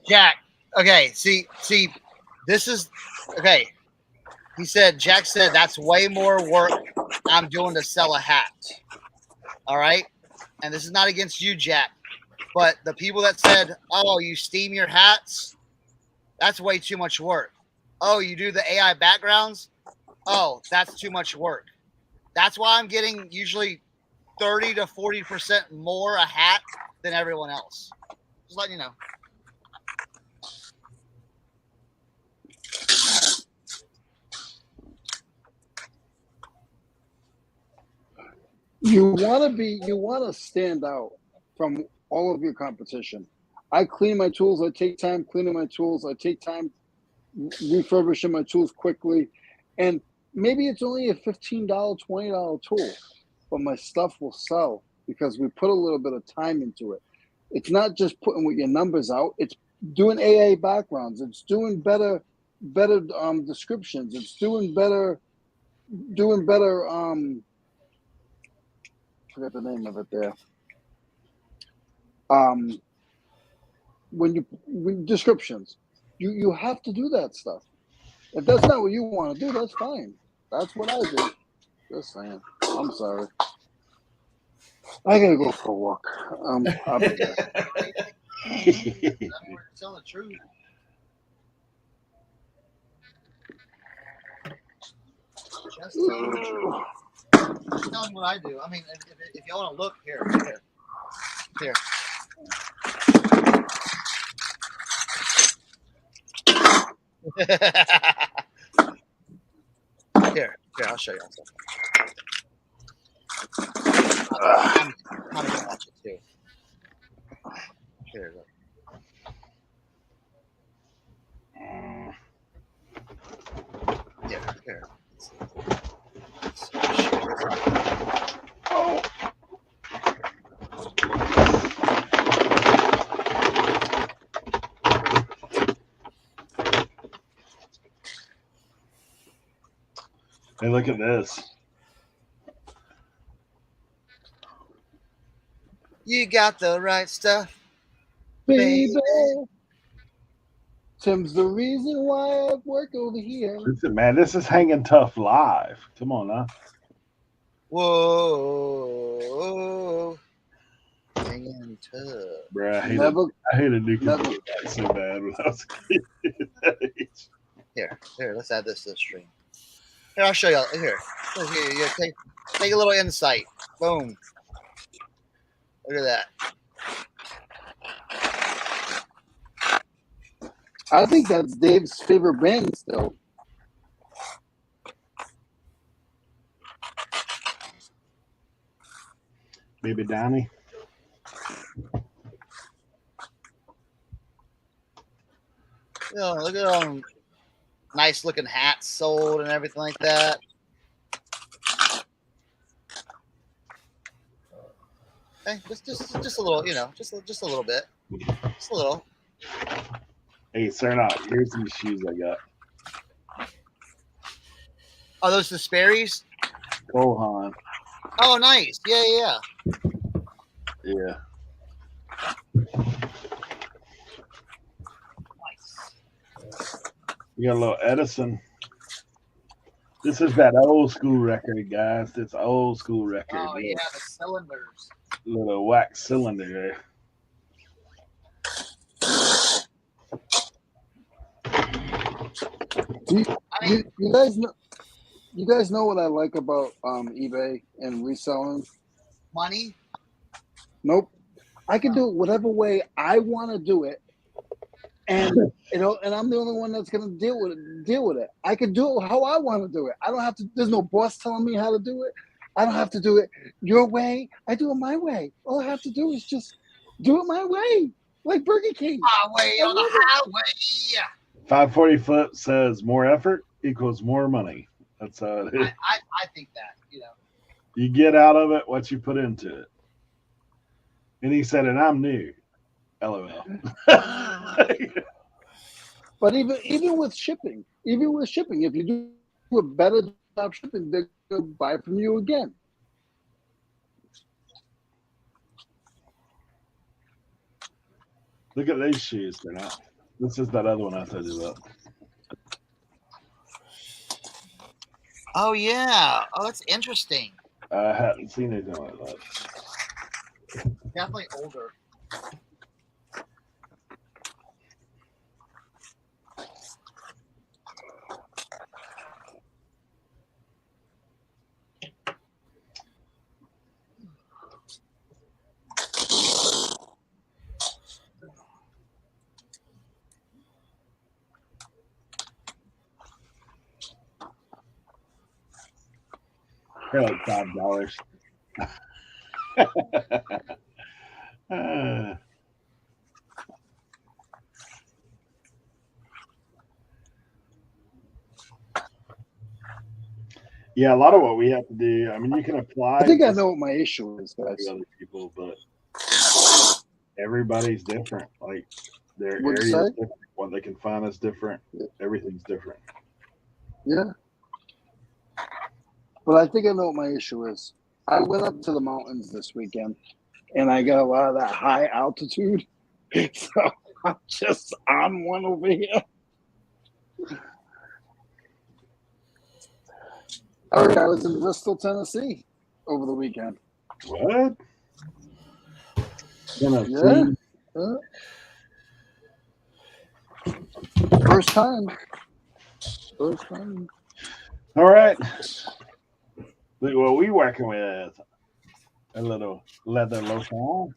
Jack, okay, see, this is okay. He said, Jack said that's way more work I'm doing to sell a hat. All right. And this is not against you, Jack, but the people that said, oh, you steam your hats, that's way too much work. Oh, you do the AI backgrounds? Oh, that's too much work. That's why I'm getting usually 30 to 40% more a hat than everyone else. Just letting you know.
You want to stand out from all of your competition. I clean my tools. I take time cleaning my tools. I take time refurbishing my tools quickly. And maybe it's only a $15, $20 tool, but my stuff will sell because we put a little bit of time into it. It's not just putting your numbers out. It's doing AA backgrounds. It's doing better descriptions. It's doing better. Forget the name of it there. When descriptions, you have to do that stuff. If that's not what you want to do, that's fine. That's what I do. Just saying. I'm sorry. I gotta go for a walk. I'll be back.
Tell the truth. Just tell the truth. Tell them what I do. I mean, if y'all want to look here. Here, I'll show you something. I'm gonna watch it too. Here, look. Here.
Oh. Hey, look at this.
You got the right stuff,
Baby. Tim's the reason why I work over here.
Listen, man, this is Hanging Tough live. Come on now.
Whoa. Hanging tough.
Bruh, I hated Nuke so bad when I was a kid.
Here, let's add this to the stream. Here, I'll show y'all. Here, take a little insight. Boom. Look at that.
I think that's Dave's favorite band still.
Baby Donnie.
Look at nice looking hats sold and everything like that. Okay, just a little, just a little bit, just a little.
Hey, Cernoch, here's some shoes I got.
Oh, those the Sperry's?
Kohan.
Oh, nice. Yeah.
Yeah.
Nice.
You got a little Edison. This is that old school record, guys. This old school record.
Oh, yeah, the cylinders.
Little wax cylinder there.
You guys know what I like about eBay and reselling?
Money?
Nope. I can do it whatever way I want to do it, and and I'm the only one that's gonna deal with it. I can do it how I want to do it. I don't have to. There's no boss telling me how to do it. I don't have to do it your way. I do it my way. All I have to do is just do it my way, like Burger King.
My way on the highway.
540 foot says more effort equals more money. That's how it is.
I think that,
You get out of it what you put into it. And he said, and I'm new. LOL.
But even with shipping, if you do a better job shipping, they're going to buy from you again.
Look at these shoes. They're not. This is that other one I told you about.
Oh, yeah. Oh, that's interesting.
I hadn't seen anything like that.
Definitely older.
They're like $5. Yeah, a lot of what we have to do. I mean, you can apply.
I think I know what my issue is, guys.
Other people, but everybody's different. Like Their
What'd
area
you
is
say?
different. What they can find is different. Everything's different.
Yeah. But I think I know what my issue is. I went up to the mountains this weekend, and I got a lot of that high altitude. So I'm just on one over here. All right, I was in Bristol, Tennessee over the weekend.
What?
Yeah. First time.
All right. Look what we working with. A little leather lotion.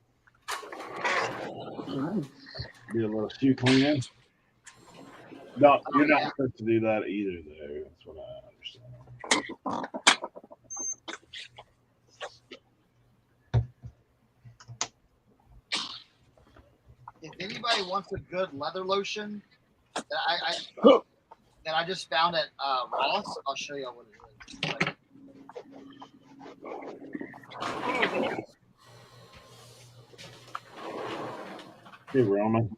Be a little shoe cleaner. No, you're not supposed to do that either, though. That's what I understand.
If anybody wants a good leather lotion that I just found at Ross, I'll show you what it is.
Hey, Roman.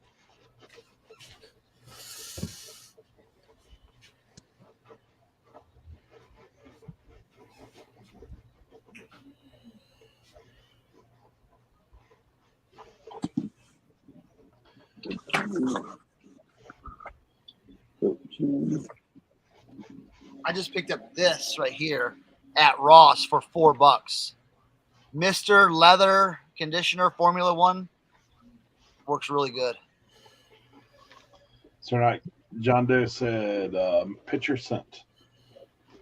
I just picked up this right here at Ross for $4. Mr. Leather Conditioner Formula 1 works really good.
So, John Doe said, picture sent.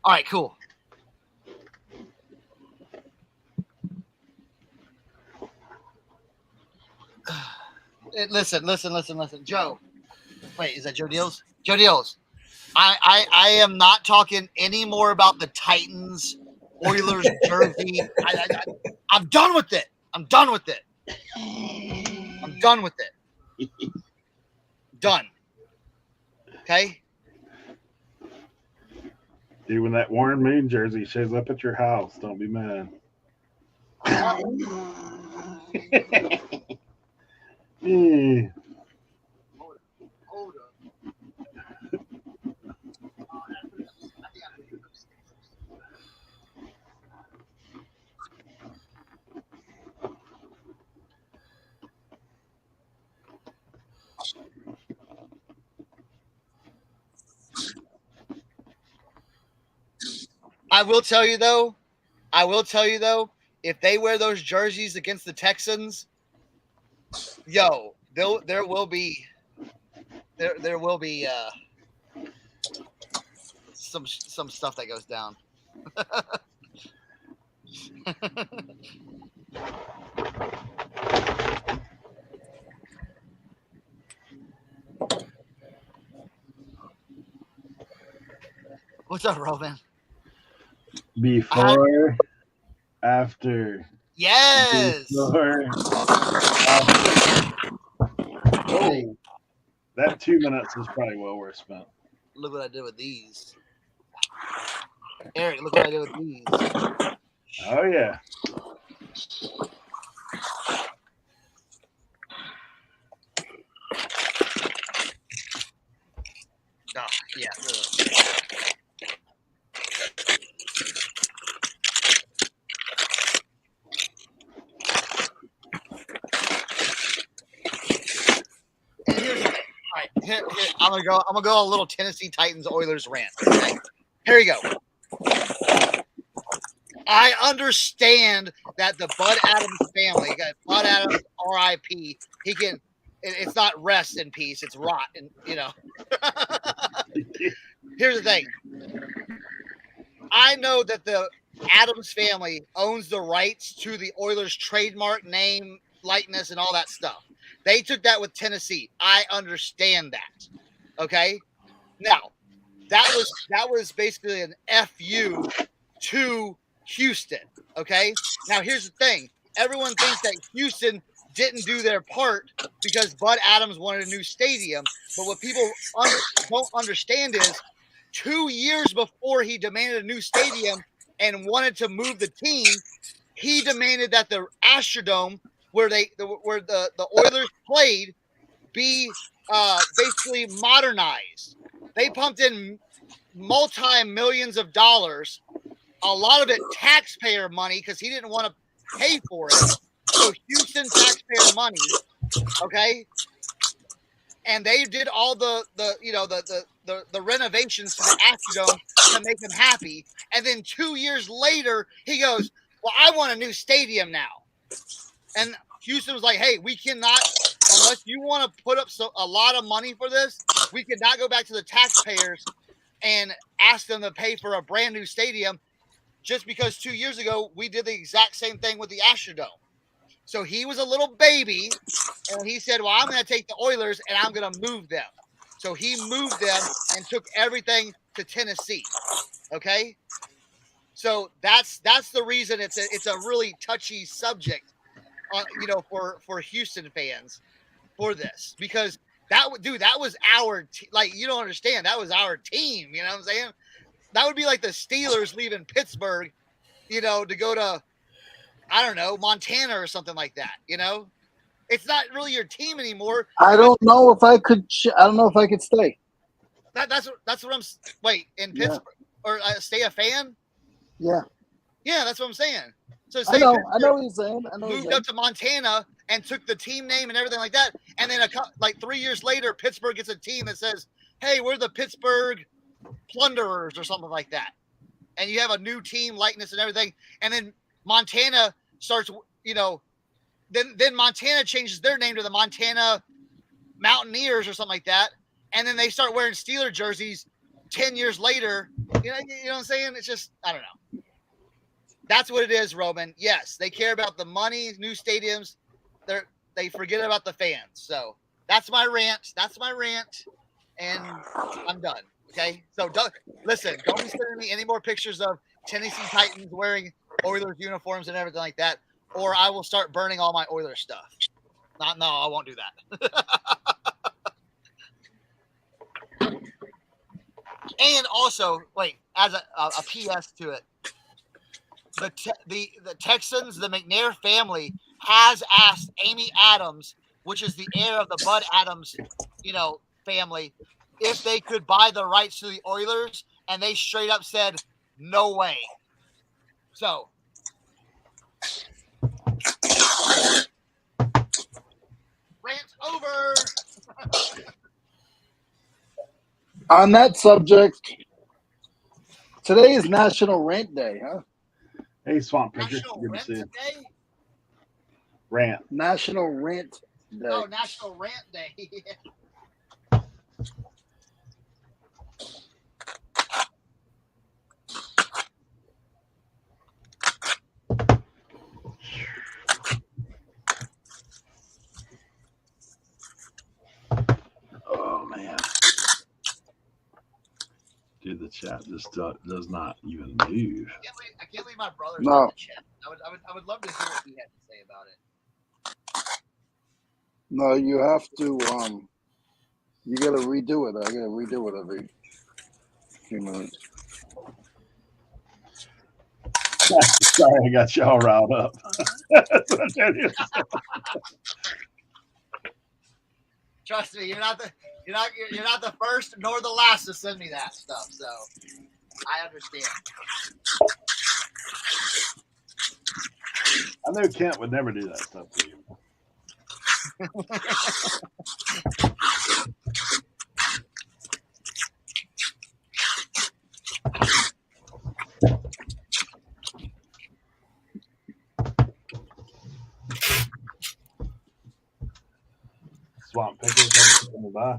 All right, cool. Listen. Joe. Wait, is that Joe Deals? Joe Deals. I am not talking any more about the Titans, Oilers jersey. I'm done with it. I'm done with it. Done. Okay?
Dude, when that Warren Moon jersey shows up at your house, don't be mad. Yeah.
Hold up. I will tell you though, if they wear those jerseys against the Texans, yo, there will be some stuff that goes down. What's up, Roman?
Before, after.
Yes.
Before, after. Oh, that 2 minutes is probably well worth spent.
Look what I did with these. Eric, look what I did with these.
Oh, yeah.
Oh, yeah. All right, here, I'm gonna go a little Tennessee Titans Oilers rant. Okay? Here you go. I understand that the Bud Adams family, Bud Adams, R.I.P. He can. It's not rest in peace. It's rot, and you know. Here's the thing. I know that the Adams family owns the rights to the Oilers trademark name, likeness, and all that stuff. They took that with Tennessee. I understand that. Okay. Now, that was basically an FU to Houston. Okay. Now, here's the thing. Everyone thinks that Houston didn't do their part because Bud Adams wanted a new stadium. But what people don't understand is 2 years before he demanded a new stadium and wanted to move the team, he demanded that the Astrodome, where the Oilers played, be basically modernized. They pumped in multi-millions of dollars, a lot of it taxpayer money because he didn't want to pay for it. So Houston taxpayer money, okay? And they did all the renovations to the Astrodome to make him happy. And then 2 years later, he goes, well, I want a new stadium now. And Houston was like, hey, we cannot, unless you want to put up a lot of money for this, we cannot go back to the taxpayers and ask them to pay for a brand new stadium just because 2 years ago we did the exact same thing with the Astrodome. So he was a little baby, and he said, well, I'm going to take the Oilers, and I'm going to move them. So he moved them and took everything to Tennessee, okay? So that's the reason it's a really touchy subject, for Houston fans for this. Because that was our you don't understand. That was our team, you know what I'm saying? That would be like the Steelers leaving Pittsburgh, to go to, I don't know, Montana or something like that. It's not really your team anymore.
I don't know if I could. I don't know if I could stay.
That's what I'm. Wait, in Pittsburgh or stay a fan?
Yeah.
Yeah, that's what I'm saying. So
I know what you're saying.
Moved up to Montana and took the team name and everything like that, and then 3 years later, Pittsburgh gets a team that says, "Hey, we're the Pittsburgh Plunderers" or something like that, and you have a new team likeness and everything, and then Montana starts, then Montana changes their name to the Montana Mountaineers or something like that, and then they start wearing Steeler jerseys 10 years later. You know what I'm saying? It's just, I don't know. That's what it is, Roman. Yes, they care about the money, new stadiums. They forget about the fans. So that's my rant. And I'm done. Okay? So listen, don't be sending me any more pictures of Tennessee Titans wearing Oilers uniforms and everything like that, or I will start burning all my Oilers stuff. No, I won't do that. And also, wait, as a PS to it, the Texans, the McNair family has asked Amy Adams, which is the heir of the Bud Adams, family, if they could buy the rights to the Oilers, and they straight up said, no way. So, rant over.
On that subject, today is National Rant Day, huh?
Hey, Swamp Picker.
National
Good to
Rant
see you.
Day?
Rant.
National Rant Day.
Oh, National Rant Day.
Oh, man. Dude, the chat just does not even move.
I can't believe my brother's
No.
in the chat. I would love to hear what he had to say about it.
No, you have to. You got to redo it. I got to redo it every few minutes.
Sorry, I got y'all riled up. That's what I tell you.
Trust me, you're not the first nor the last to send me that stuff. So I understand.
I knew Kent would never do that stuff to you. Swamp Picker coming by.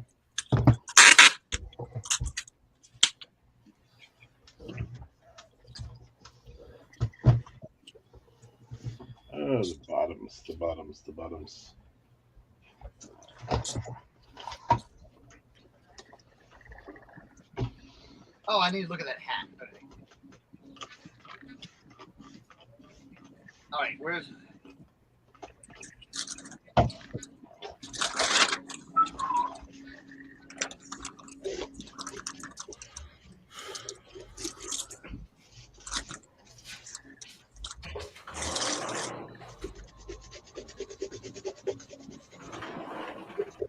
Oh, the bottoms.
Oh, I need to look at that hat. Okay. All right, where's it?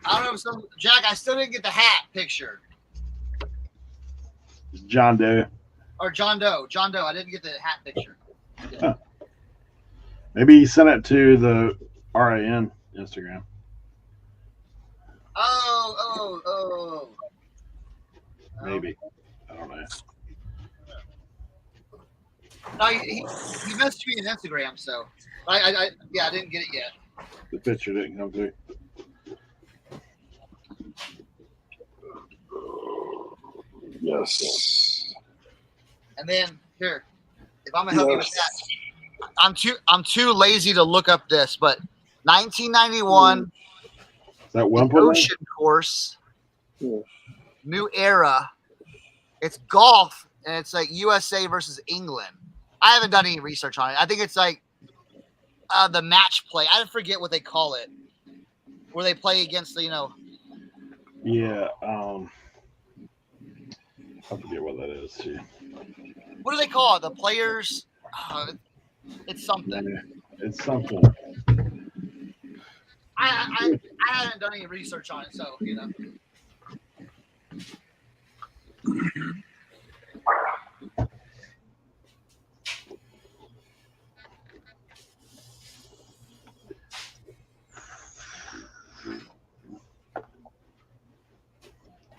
I don't know So Jack, I still didn't get the hat picture.
John Doe.
Or John Doe. John Doe. I didn't get the hat picture.
Maybe he sent it to the RAN Instagram.
Oh.
Maybe. I don't know.
No, he messaged me on Instagram, so I didn't get it yet.
The picture didn't come through. Yes.
And then here, if I'm gonna help you with that, I'm too lazy to look up this, but 1991
Is that one
Ocean Course, New Era. It's golf, and it's like USA versus England. I haven't done any research on it. I think it's like the match play. I forget what they call it, where they play against the,
Yeah. I forget what that is too.
What do they call it? The players. It's something.
Yeah, it's something.
I haven't done any research on it, so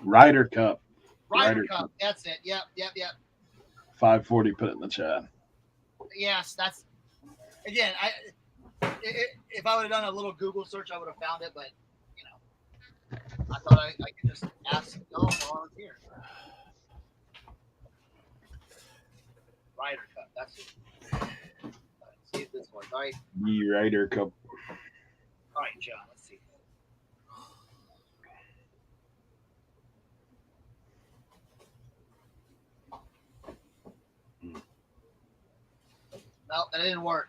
Ryder Cup.
Ryder Cup. That's it. Yep.
540. Put it in the chat.
Yes, that's. Again, if I would have done a little Google search, I would have found it. But I thought I could just ask. Oh, volunteer. Ryder Cup. That's it. Let's see if this works. All right.
The Ryder Cup.
All right, John. Let's see. No, that didn't work.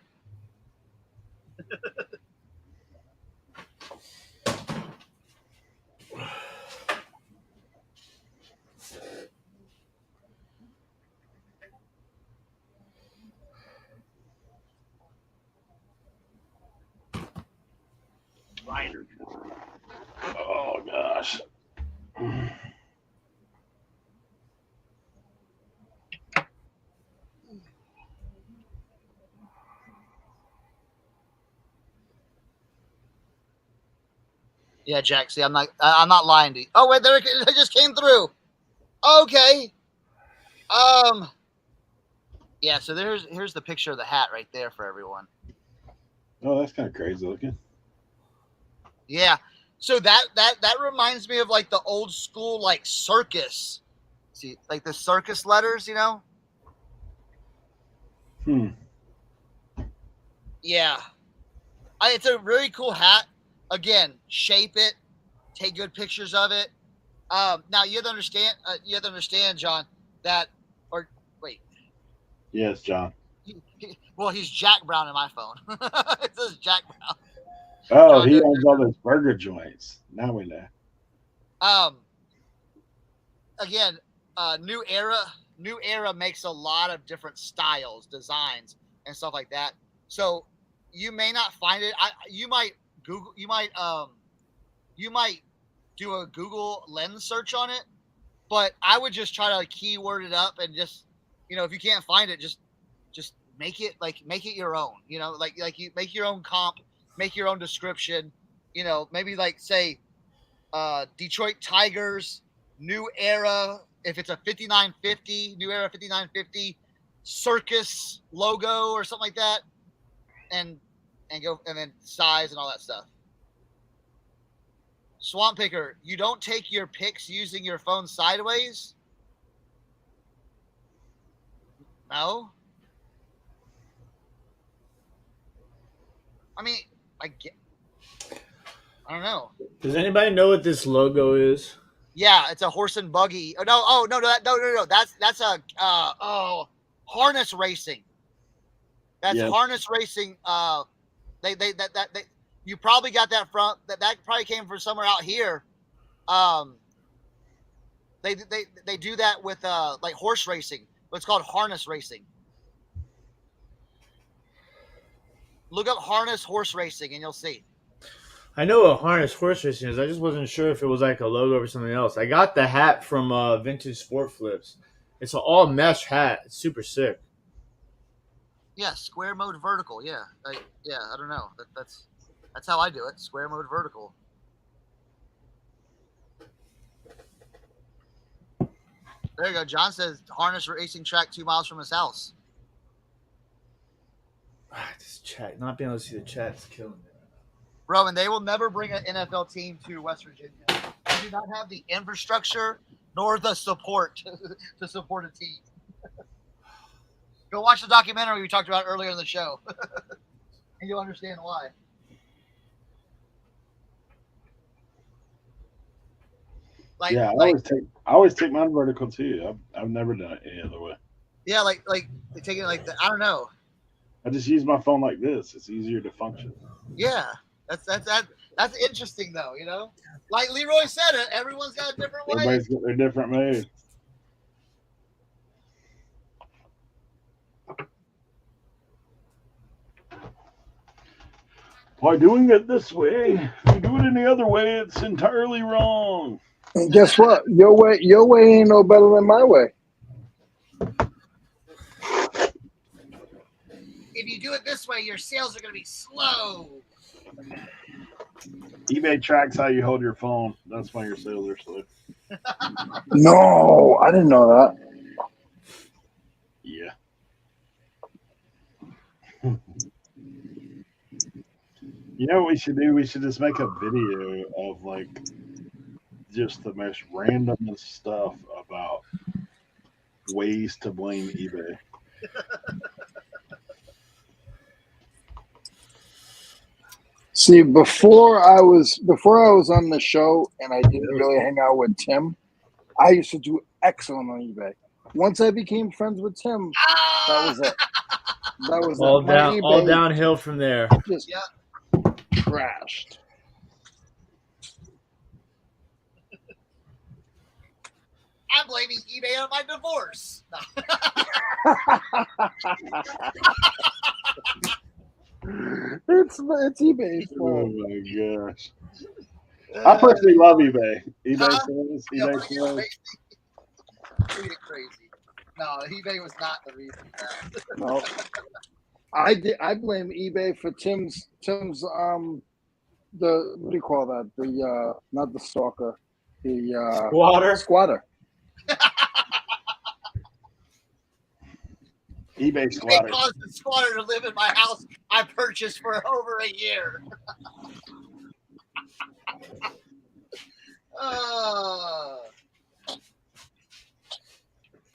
Ryder.
Oh gosh.
Yeah, Jack. See, I'm not lying to you. Oh wait, there it just came through. Okay. Yeah. So here's the picture of the hat right there for everyone.
Oh, that's kind of crazy looking.
Yeah. So that reminds me of like the old school like circus. See, like the circus letters, Yeah. It's a really cool hat. Again, shape it, take good pictures of it. Now you have to understand, John, that wait.
Yes, John.
Well, he's Jack Brown in my phone. It says Jack Brown.
Oh, John, he owns all those burger joints. Now we know.
Again, New Era makes a lot of different styles, designs, and stuff like that. So you may not find it. You might do a Google Lens search on it, but I would just try to keyword it up and just, if you can't find it, just make it your own, like you make your own comp, make your own description, maybe like say, Detroit Tigers, New Era. If it's a 5950, New Era 5950 circus logo or something like that, and then size and all that stuff. Swamp Picker, you don't take your pics using your phone sideways? No. I mean, I don't know.
Does anybody know what this logo is?
Yeah, it's a horse and buggy. No. That's a harness racing. That's harness racing. They you probably got that from that probably came from somewhere out here. They do that with like horse racing, but it's called harness racing. Look up harness horse racing and you'll see.
I know what harness horse racing is. I just wasn't sure if it was like a logo or something else. I got the hat from Vintage Sport Flips. It's an all mesh hat. It's super sick.
Yeah, square mode vertical. Yeah, I don't know. That's how I do it. Square mode vertical. There you go. John says harness racing track 2 miles from his house.
This chat, not being able to see the chat is killing me.
Bro, and they will never bring an NFL team to West Virginia. They do not have the infrastructure nor the support to support a team. Go watch the documentary we talked about earlier in the show, and you'll understand why.
I always take mine vertical too. I've never done it any other way.
Yeah, like they take it like the, I don't know.
I just use my phone like this. It's easier to function.
Yeah, that's interesting though. You know, like Leroy said, it. Everyone's got a different way.
Everybody's got their different move. By doing it this way, if you do it any other way, it's entirely wrong.
And guess what? Your way ain't no better than my way.
If you do it this way, your sales are going to be slow.
eBay tracks how you hold your phone. That's why your sales are slow.
No, I didn't know that.
Yeah. You know what we should do? We should just make a video of like just the most randomest stuff about ways to blame eBay.
See, before I was on the show and I didn't really hang out with Tim, I used to do excellent on eBay. Once I became friends with Tim, that was it. That was
all
it.
down, all downhill from there.
Just crashed.
I'm blaming eBay on my divorce.
It's eBay's fault.
Oh my gosh. I personally love eBay. eBay sales. eBay sales.
Crazy. No, eBay was not the reason for that.
No. I blame eBay for Tim's the what do you call that? The not the stalker. The squatter.
eBay squatter.
They caused the squatter to live in my house I purchased for over a year.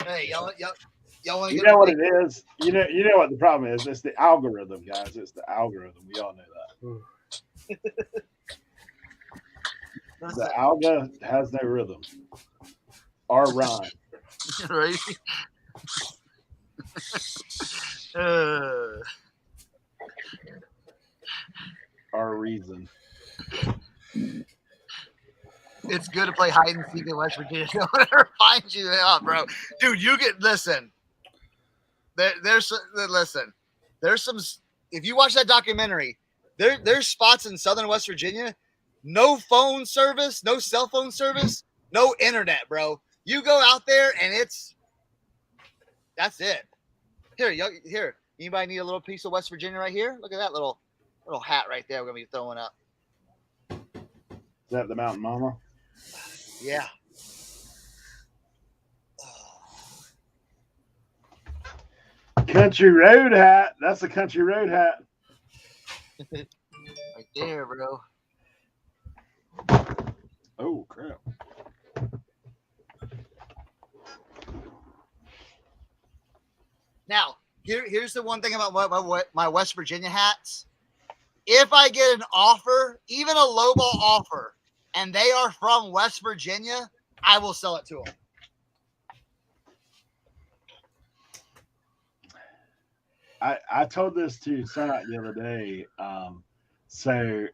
Hey, y'all want to
You know what it is? You know what the problem is? It's the algorithm, guys. It's the algorithm. We all know that. The alga has no rhythm or rhyme.
Right?
Or reason.
It's good to play hide and seek in West Virginia. No one ever finds you out, bro. Dude, listen. There's some. If you watch that documentary, there's spots in southern West Virginia, no phone service, no cell phone service, no internet, bro. You go out there and that's it. Here. Anybody need a little piece of West Virginia right here? Look at that little hat right there. We're gonna be throwing up.
Is that the Mountain Mama?
Yeah.
Country road hat. That's a country road hat.
Right there, bro.
Oh crap.
Now, here's the one thing about my West Virginia hats. If I get an offer, even a lowball offer, and they are from West Virginia, I will sell it to them.
I told this to Cernoch the other day. So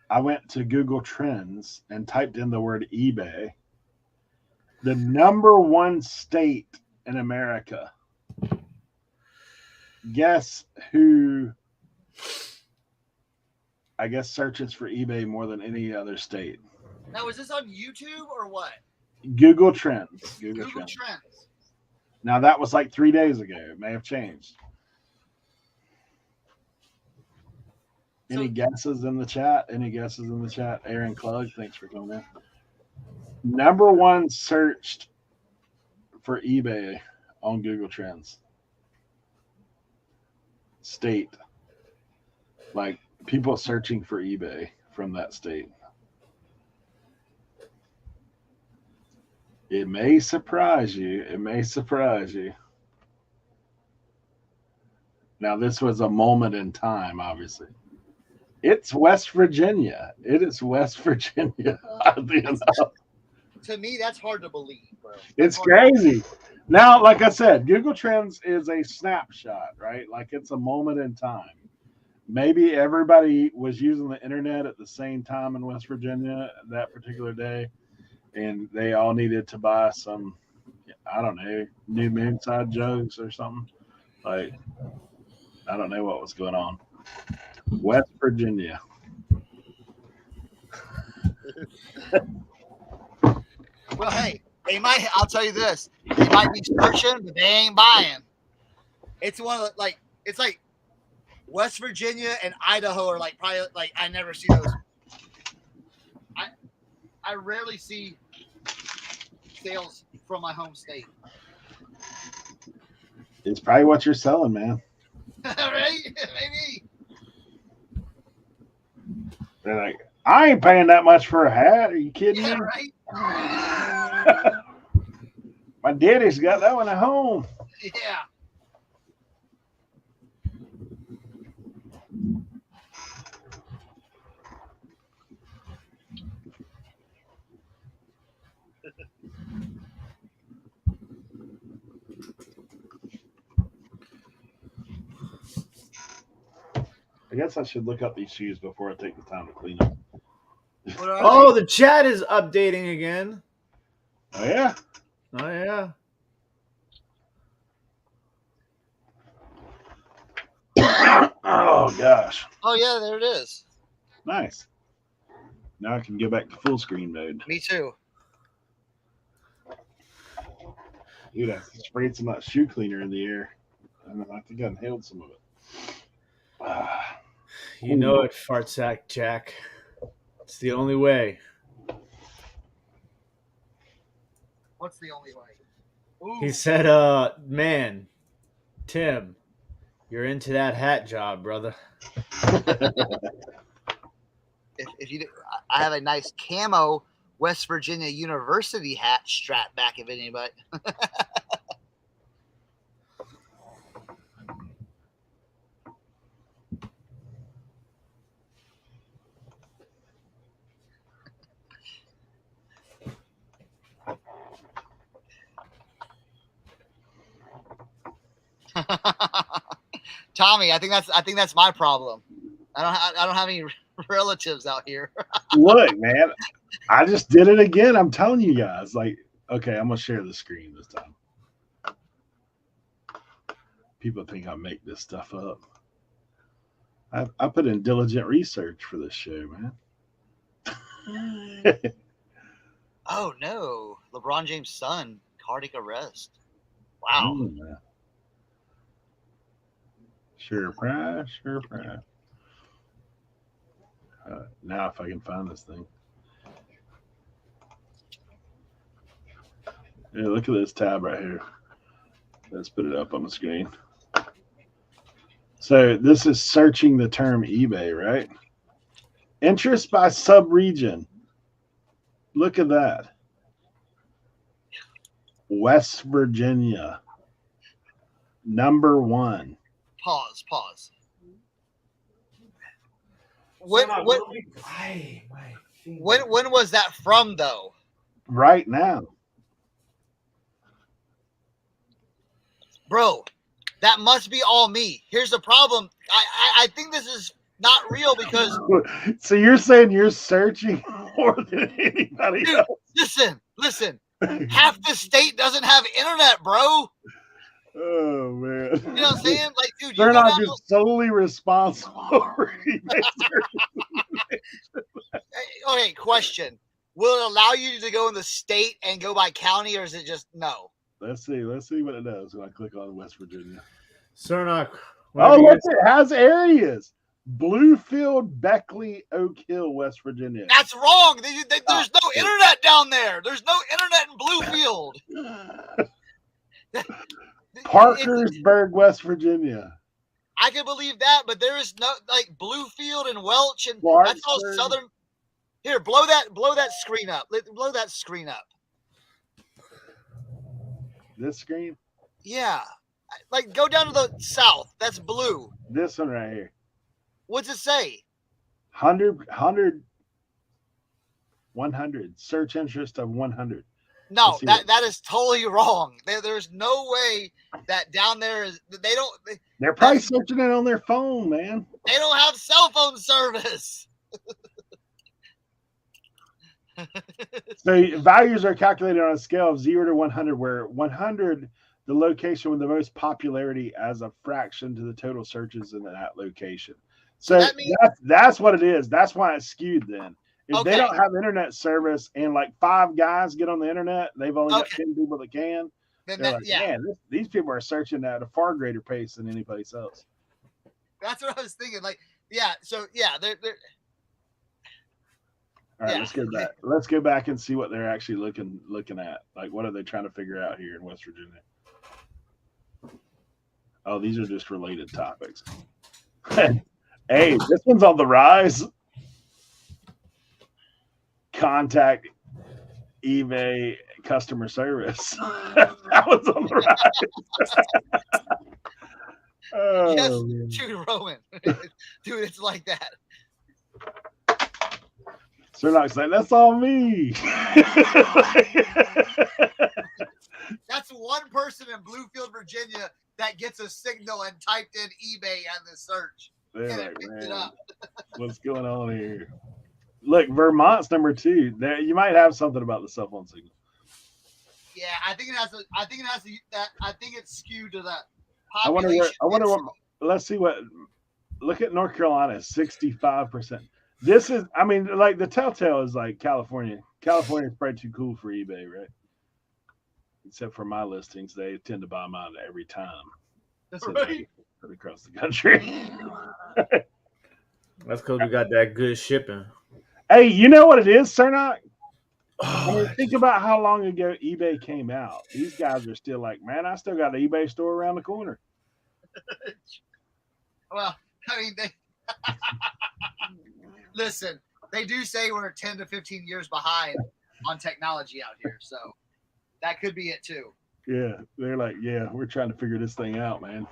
I went to Google Trends and typed in the word eBay. The number one state in America. Guess who I guess, searches for eBay more than any other state.
Now, is this on YouTube or what?
Google Trends.
Google Trends.
Now, that was like 3 days ago. It may have changed. Any guesses in the chat? Any guesses in the chat? Aaron Klug, thanks for coming in. Number one searched for eBay on Google Trends. State. Like people searching for eBay from that state. It may surprise you. It may surprise you. Now, this was a moment in time, obviously. It's West Virginia. It is West Virginia.
To me, that's hard to believe, bro.
It's crazy. Now, like I said, Google Trends is a snapshot, right? Like it's a moment in time. Maybe everybody was using the internet at the same time in West Virginia that particular day, and they all needed to buy some, I don't know, new moonside jugs or something. Like, I don't know what was going on. West Virginia.
Well, hey, they might. I'll tell you this: they might be searching, but they ain't buying. It's one of the, like it's like West Virginia and Idaho are like probably like I never see those. I rarely see sales from my home state.
It's probably what you're selling, man.
Right? Maybe.
They're like, I ain't paying that much for a hat. Are you kidding me?
Right?
My daddy's got that one at home.
Yeah.
I guess I should look up these shoes before I take the time to clean them.
Oh, the chat is updating again.
Oh, yeah?
Oh, yeah.
Oh, gosh.
Oh, yeah, there it is.
Nice. Now I can go back to full screen mode.
Me too.
Dude, I sprayed some of that shoe cleaner in the air. I think I inhaled some of it.
You know it, fart sack Jack. It's the only way.
What's the only way?
Ooh. He said, man, Tim, you're into that hat job, brother.
If you, I have a nice camo West Virginia University hat strapped back. If anybody. Tommy, I think that's my problem. I don't have any relatives out here.
Look, man, I just did it again. I'm telling you guys. Like, okay, I'm gonna share the screen this time. People think I make this stuff up. I put in diligent research for this show, man.
Oh no, LeBron James' son, cardiac arrest. Wow.
Oh, sure price. Now if I can find this thing. Yeah, look at this tab right here. Let's put it up on the screen. So this is searching the term eBay, right? Interest by sub-region. Look at that. West Virginia. Number one.
Pause. When was that from, though?
Right now.
Bro, that must be all me. Here's the problem. I think this is not real because...
So you're saying you're searching more than anybody else?
Listen. Half the state doesn't have internet, bro.
Oh man.
You know what I'm saying? Like, dude, you
They're
go
not
down.
just solely responsible for eBay
Okay, question. Will it allow you to go in the state and go by county, or is it just no?
Let's see what it does when I click on West Virginia.
Cernoch.
Oh, look, it has areas. Bluefield, Beckley, Oak Hill, West Virginia.
That's wrong. There's no internet down there. There's no internet in Bluefield.
Parkersburg, West Virginia.
I can believe that, but there is no like Bluefield and Welch, and that's all southern. Here, blow that screen up. Blow that screen up.
This screen?
Yeah. Like, go down to the south. That's blue.
This one right here.
What's it say?
100. Search interest of 100.
No, that is totally wrong. There's no way that down there is.
They're probably searching it on their phone, man.
They don't have cell phone service.
So values are calculated on a scale of 0 to 100, where 100, the location with the most popularity, as a fraction to the total searches in that location. So that's what it is. That's why it's skewed then. If they don't have internet service and like 5 guys get on the internet, they've only got 10 people that can. They're like, man, these people are searching at a far greater pace than any place else.
That's what I was thinking. Like, yeah. So yeah, they're
all right, let's go back. Let's go back and see what they're actually looking at. Like, what are they trying to figure out here in West Virginia? Oh, these are just related topics. Hey, this one's on the rise. Contact eBay customer service. That was on the rise. Oh,
yes, true, Rowan. Dude, it's like that.
Cernoch's like, that's all me.
That's one person in Bluefield, Virginia that gets a signal and typed in eBay on the search.
They're like, man, what's going on here? Look, Vermont's number 2. There, you might have something about the cell phone signal.
Yeah, I think it's skewed to that.
I wonder what. Let's see what. Look at North Carolina, 65%. This is, I mean, like the telltale is like California. California is probably too cool for eBay, right? Except for my listings, they tend to buy mine every time.
That's right.
Across the country.
That's because we got that good shipping.
Hey, you know what it is, Cernoch? I mean, think about how long ago eBay came out. These guys are still like, man, I still got an eBay store around the corner.
Well, I mean, listen, they do say we're 10 to 15 years behind on technology out here, so that could be it too.
Yeah, they're like, yeah, we're trying to figure this thing out, man.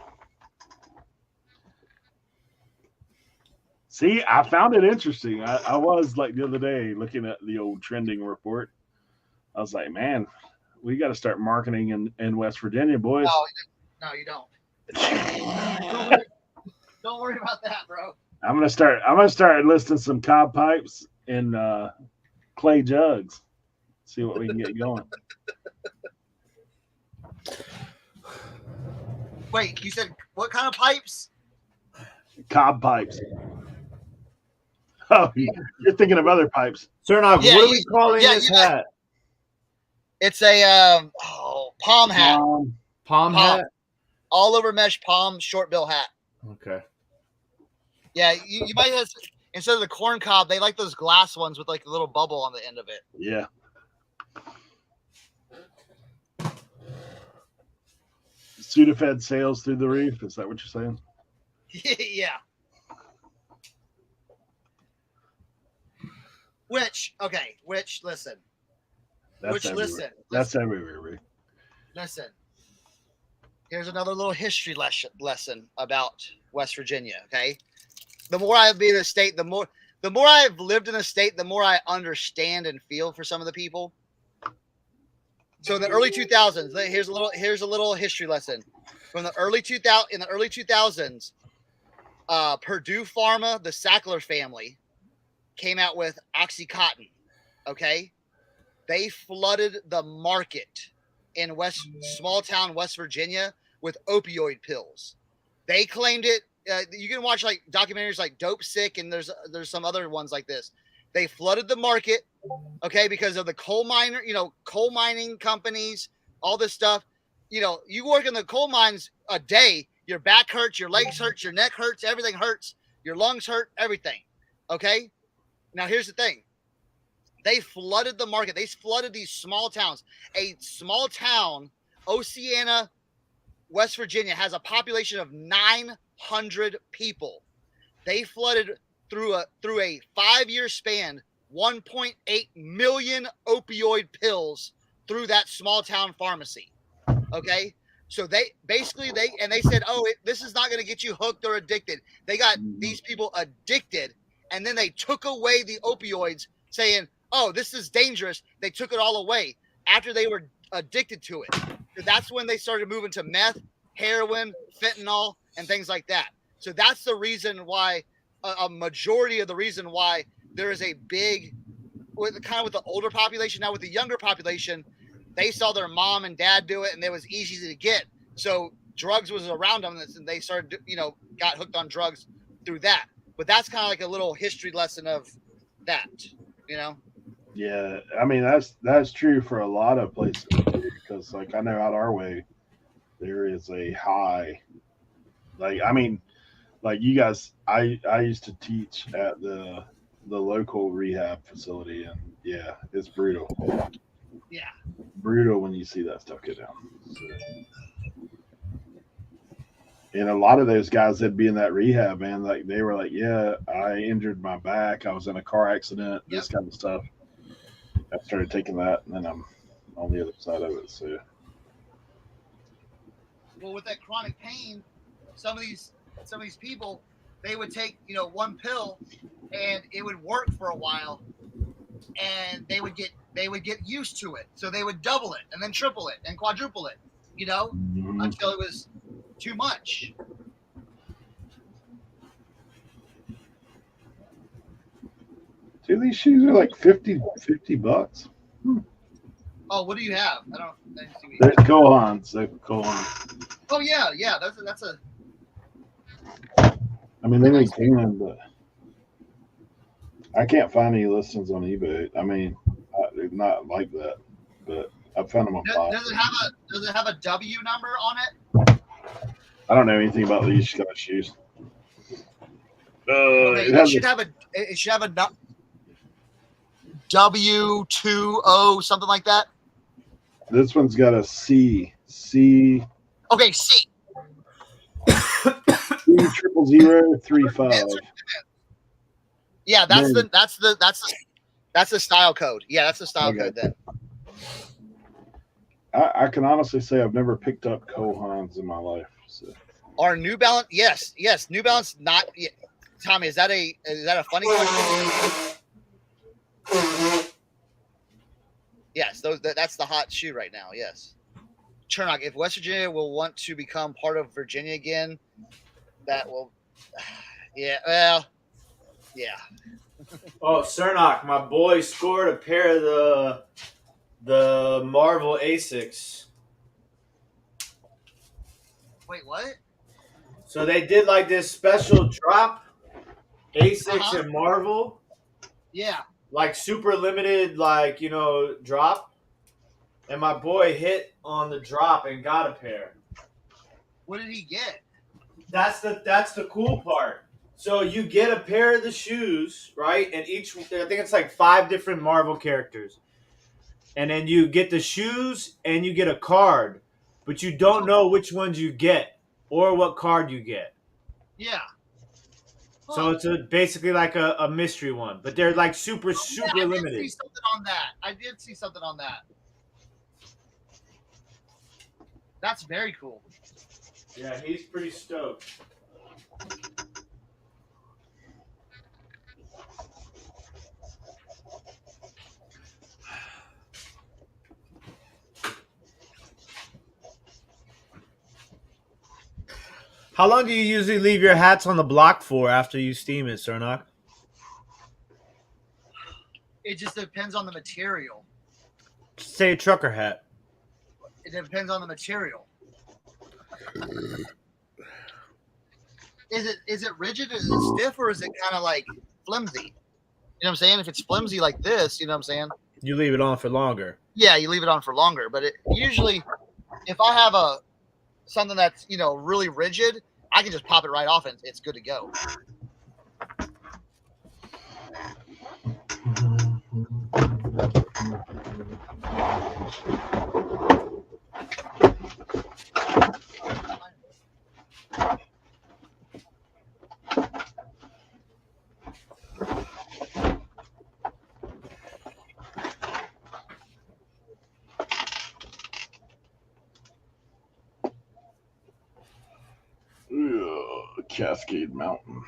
See, I found it interesting. I was like the other day looking at the old trending report. I was like, man, we got to start marketing in West Virginia, boys.
No, you don't. Don't worry about that, bro.
I'm gonna start listing some cob pipes in clay jugs. See what we can get going.
Wait, you said what kind of pipes?
Cob pipes. Oh, you're thinking of other pipes.
Cernoch, what are we calling this hat?
It's a palm hat.
Palm hat?
All over mesh palm short bill hat.
Okay.
Yeah, you might have, instead of the corn cob, they like those glass ones with like a little bubble on the end of it.
Yeah. Sudafed sales through the roof. Is that what you're saying?
Yeah. Listen.
That's everywhere, Rick.
Listen. Here's another little history lesson about West Virginia, okay? The more I've been in a state, the more I've lived in a state, the more I understand and feel for some of the people. So in the early 2000s, here's a little history lesson. From the early 2000s, Purdue Pharma, the Sackler family, came out with OxyContin. Okay, they flooded the market in small town West Virginia with opioid pills. They claimed it. You can watch like documentaries like Dope Sick, and there's some other ones like this. They flooded the market, okay, because of the coal mining companies, all this stuff. You work in the coal mines a day, your back hurts, your legs hurts, your neck hurts, everything hurts, your lungs hurt, everything. Okay. Now here's the thing. They flooded the market. They flooded these small towns. A small town, Oceana, West Virginia, has a population of 900 people. They flooded through a 5-year span 1.8 million opioid pills through that small town pharmacy. Okay, so they said, oh, this is not going to get you hooked or addicted. They got these people addicted, and then they took away the opioids, saying, oh, this is dangerous. They took it all away after they were addicted to it. So that's when they started moving to meth, heroin, fentanyl, and things like that. So that's the reason why, a majority of the reason why there is a big, with the older population. Now with the younger population, they saw their mom and dad do it, and it was easy to get. So drugs was around them, and they started, got hooked on drugs through that. But that's kind of like a little history lesson of that,
Yeah, I mean that's true for a lot of places because, like, I know out our way there is a high, like, I mean, like you guys, I used to teach at the local rehab facility, and yeah, it's brutal.
Yeah.
Brutal when you see that stuff go down. So, and a lot of those guys that'd be in that rehab, man, like they were like, yeah, I injured my back, I was in a car accident, this kind of stuff. I started taking that, and then I'm on the other side of it. So,
well, with that chronic pain, some of these people, they would take one pill, and it would work for a while, and they would get used to it, so they would double it and then triple it and quadruple it, until it was too much.
Dude, these shoes are like $50.
Oh, what do you have? I didn't see what you
They're
have.
Kohans. They're Kohans.
Oh yeah, that's a.
I mean, they make can, but I can't find any listings on eBay. I mean, they're not like that, but I found them on Fiverr.
Does it have a W number on it?
I don't know anything about these kind of shoes.
Okay, it should have a W20 something like that.
This one's got a C.
Okay, C.
30035.
Yeah, that's the style code. Yeah, that's the style code then.
I can honestly say I've never picked up Kohans in my life. So.
Our New Balance, yes, New Balance. Not Tommy. Is that a funny question? Yes, that's the hot shoe right now. Yes, Cernoch. If West Virginia will want to become part of Virginia again, that will. Yeah. Well. Yeah.
Oh, Cernoch, my boy scored a pair of the Marvel Asics.
Wait, what?
So they did like this special drop, Asics and Marvel.
Yeah.
Like super limited, like, drop. And my boy hit on the drop and got a pair.
What did he get?
That's the cool part. So you get a pair of the shoes, right? And I think it's like 5 different Marvel characters. And then you get the shoes and you get a card. But you don't know which ones you get or what card you get.
Yeah.
So it's basically like a mystery one. But they're like super limited.
I did see something on that. That's very cool.
Yeah, he's pretty stoked. How long do you usually leave your hats on the block for after you steam it, Cernoch?
It just depends on the material.
Say a trucker hat.
It depends on the material. Is it rigid? Is it stiff, or is it kind of like flimsy? You know what I'm saying? If it's flimsy like this, you know what I'm saying?
You leave it on for longer.
Yeah, you leave it on for longer. But usually, if I have something that's really rigid, I can just pop it right off and it's good to go.
Cascade Mountain.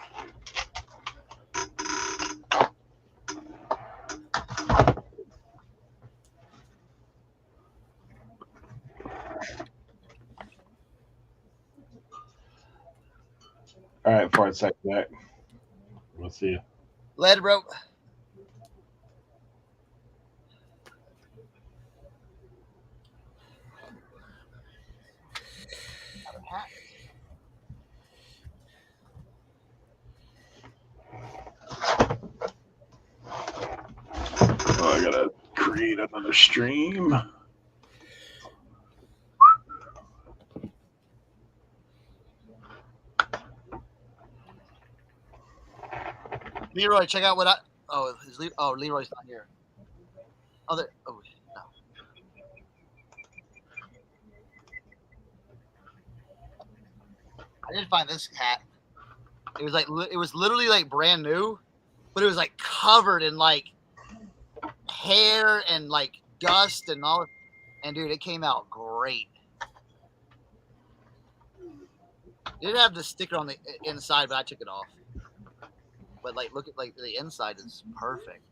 All right, for a sec, Jack. We'll see you.
Later, bro.
Oh, I gotta create another stream.
Leroy, check out what Leroy's not here. No. I did find this hat. It was literally like brand new, but it was like covered in like hair and like dust and all. And dude, it came out great. It did have the sticker on the inside, but I took it off. But like, look at like the inside is perfect.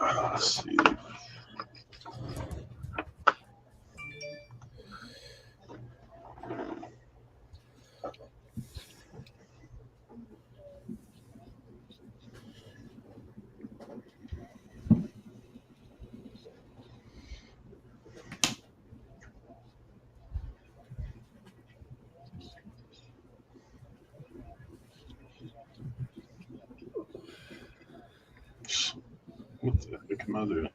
Let's see. What the heck am I doing?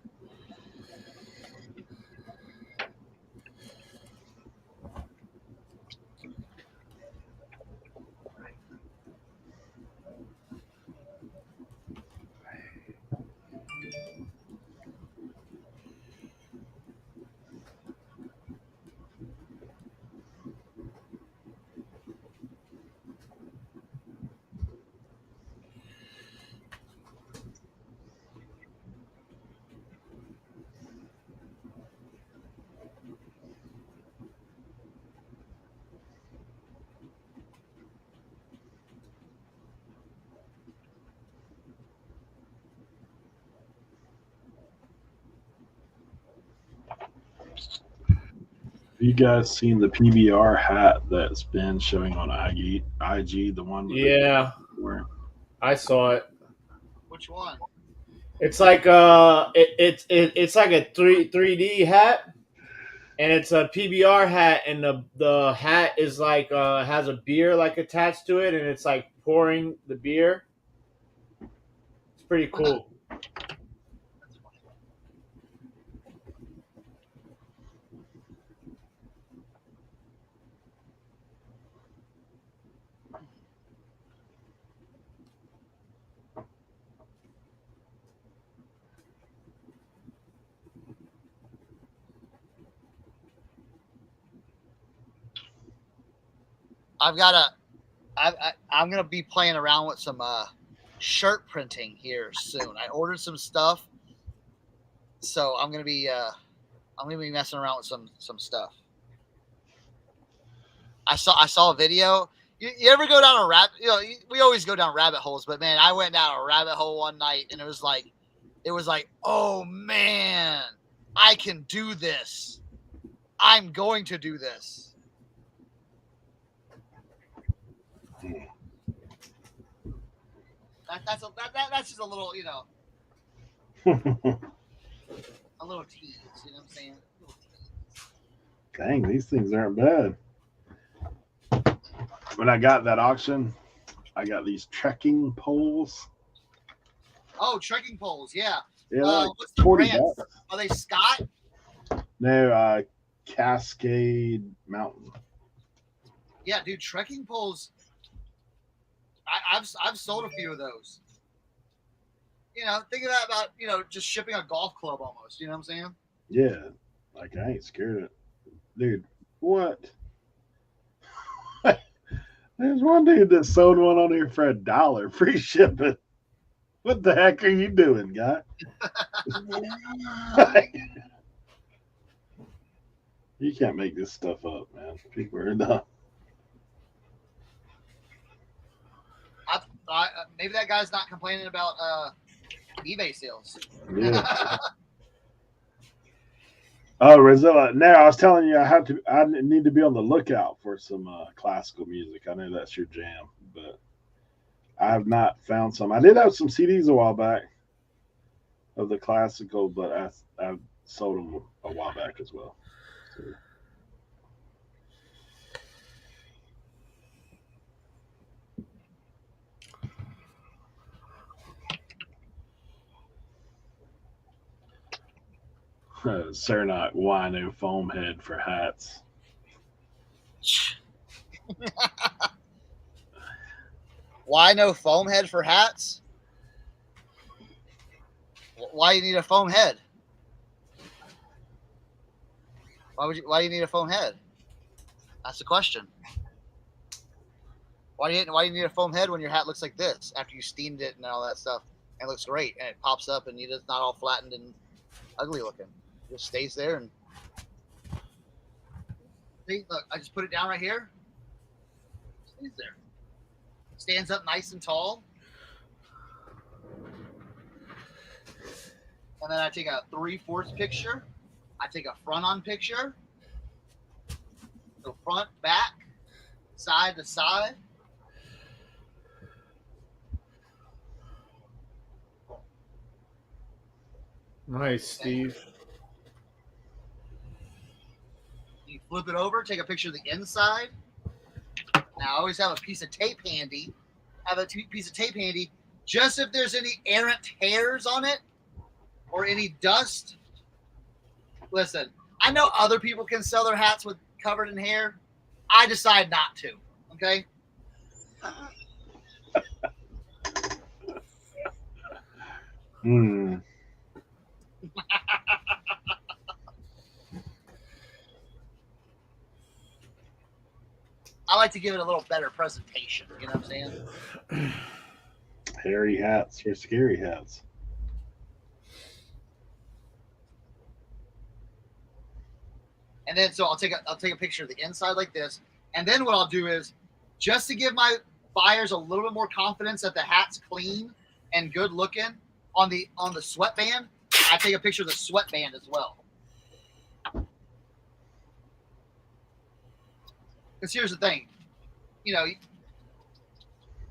You guys seen the PBR hat that's been showing on IG, the one with
Yeah, I saw it.
Which one?
It's like it's like a 3D hat, and it's a PBR hat, and the hat is like has a beer like attached to it, and it's like pouring the beer. It's pretty cool.
I'm gonna be playing around with some shirt printing here soon. I ordered some stuff, so I'm gonna be messing around with some stuff. I saw a video. You ever go down a rabbit? We always go down rabbit holes, but man, I went down a rabbit hole one night, and it was like, oh man, I can do this. I'm going to do this. That's just a little, a little tease. You know what I'm saying?
Dang, these things aren't bad. When I got that auction, I got these trekking poles.
Oh, trekking poles, yeah.
Yeah, like
what's the
$40.
brand? Are they Scott?
No, Cascade Mountain.
Yeah, dude, trekking poles. I've sold a few of those. Think of that about just shipping a golf club almost. You know what I'm saying?
Yeah, like I ain't scared of it, dude. What? There's one dude that sold one on here for $1, free shipping. What the heck are you doing, guy? You can't make this stuff up, man. People are dumb.
Maybe that guy's not complaining about eBay sales.
Yeah. Oh, Resiller. Now I was telling you, I need to be on the lookout for some classical music. I know that's your jam, but I have not found some. I did have some CDs a while back of the classical, but I sold them a while back as well. Cernoch wino foam head for hats.
Why no foam head for hats? Why you need a foam head? Why do you need a foam head? That's the question. Why do you need a foam head when your hat looks like this after you steamed it and all that stuff and it looks great and it pops up and it's not all flattened and ugly looking? It just stays there and see, look, I just put it down right here. It stays there. Stands up nice and tall. And then I take a 3/4 picture. I take a front-on picture. So front, back, side to side.
Nice, Steve.
You flip it over, take a picture of the inside. Now, I always have a piece of tape handy. Just if there's any errant hairs on it or any dust. Listen, I know other people can sell their hats with covered in hair. I decide not to. Okay. I like to give it a little better presentation. You know what I'm saying?
Hairy hats for scary hats.
And then so I'll take a picture of the inside like this. And then what I'll do is, just to give my buyers a little bit more confidence that the hat's clean and good looking on the sweatband, I take a picture of the sweatband as well. Because here's the thing,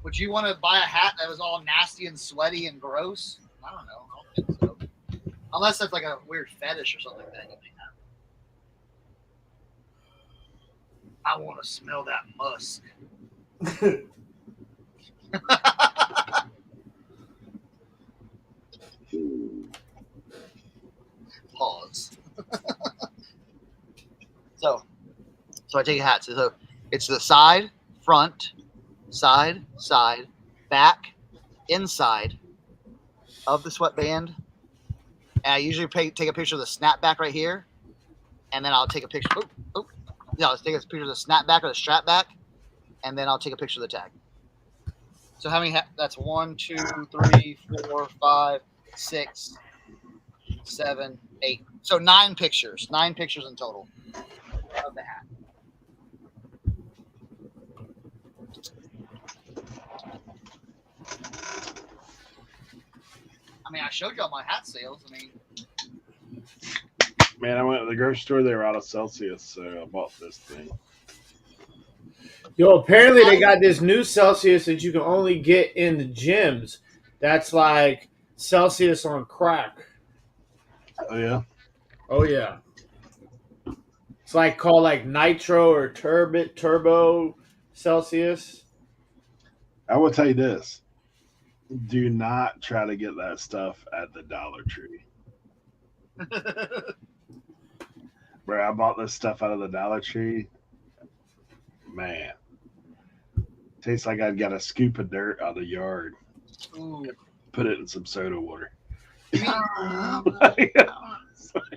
would you want to buy a hat that was all nasty and sweaty and gross? I don't know. I don't think so. Unless that's like a weird fetish or something like that. You may have. I want to smell that musk. Pause. So I take a hat. So it's the side, front, side, back, inside of the sweatband. And I usually take a picture of the snapback right here. And then I'll take a picture. Let's take a picture of the snapback or the strap back. And then I'll take a picture of the tag. So how many that's 1, 2, 3, 4, 5, 6, 7, 8. So 9 pictures. 9 pictures in total of the hat. mean, I showed y'all my hat sales. I mean,
Man, I went to the grocery store. They were out of Celsius, so I bought this thing.
Yo, apparently they got this new Celsius that you can only get in the gyms. That's like Celsius on crack.
Oh yeah.
Oh yeah. It's like called like Nitro or Turbo Celsius.
I will tell you this: do not try to get that stuff at the Dollar Tree. Bro, I bought this stuff out of the Dollar Tree. Man, tastes like I'd got a scoop of dirt out of the yard.
ooh.
Put it in some soda water.
You mean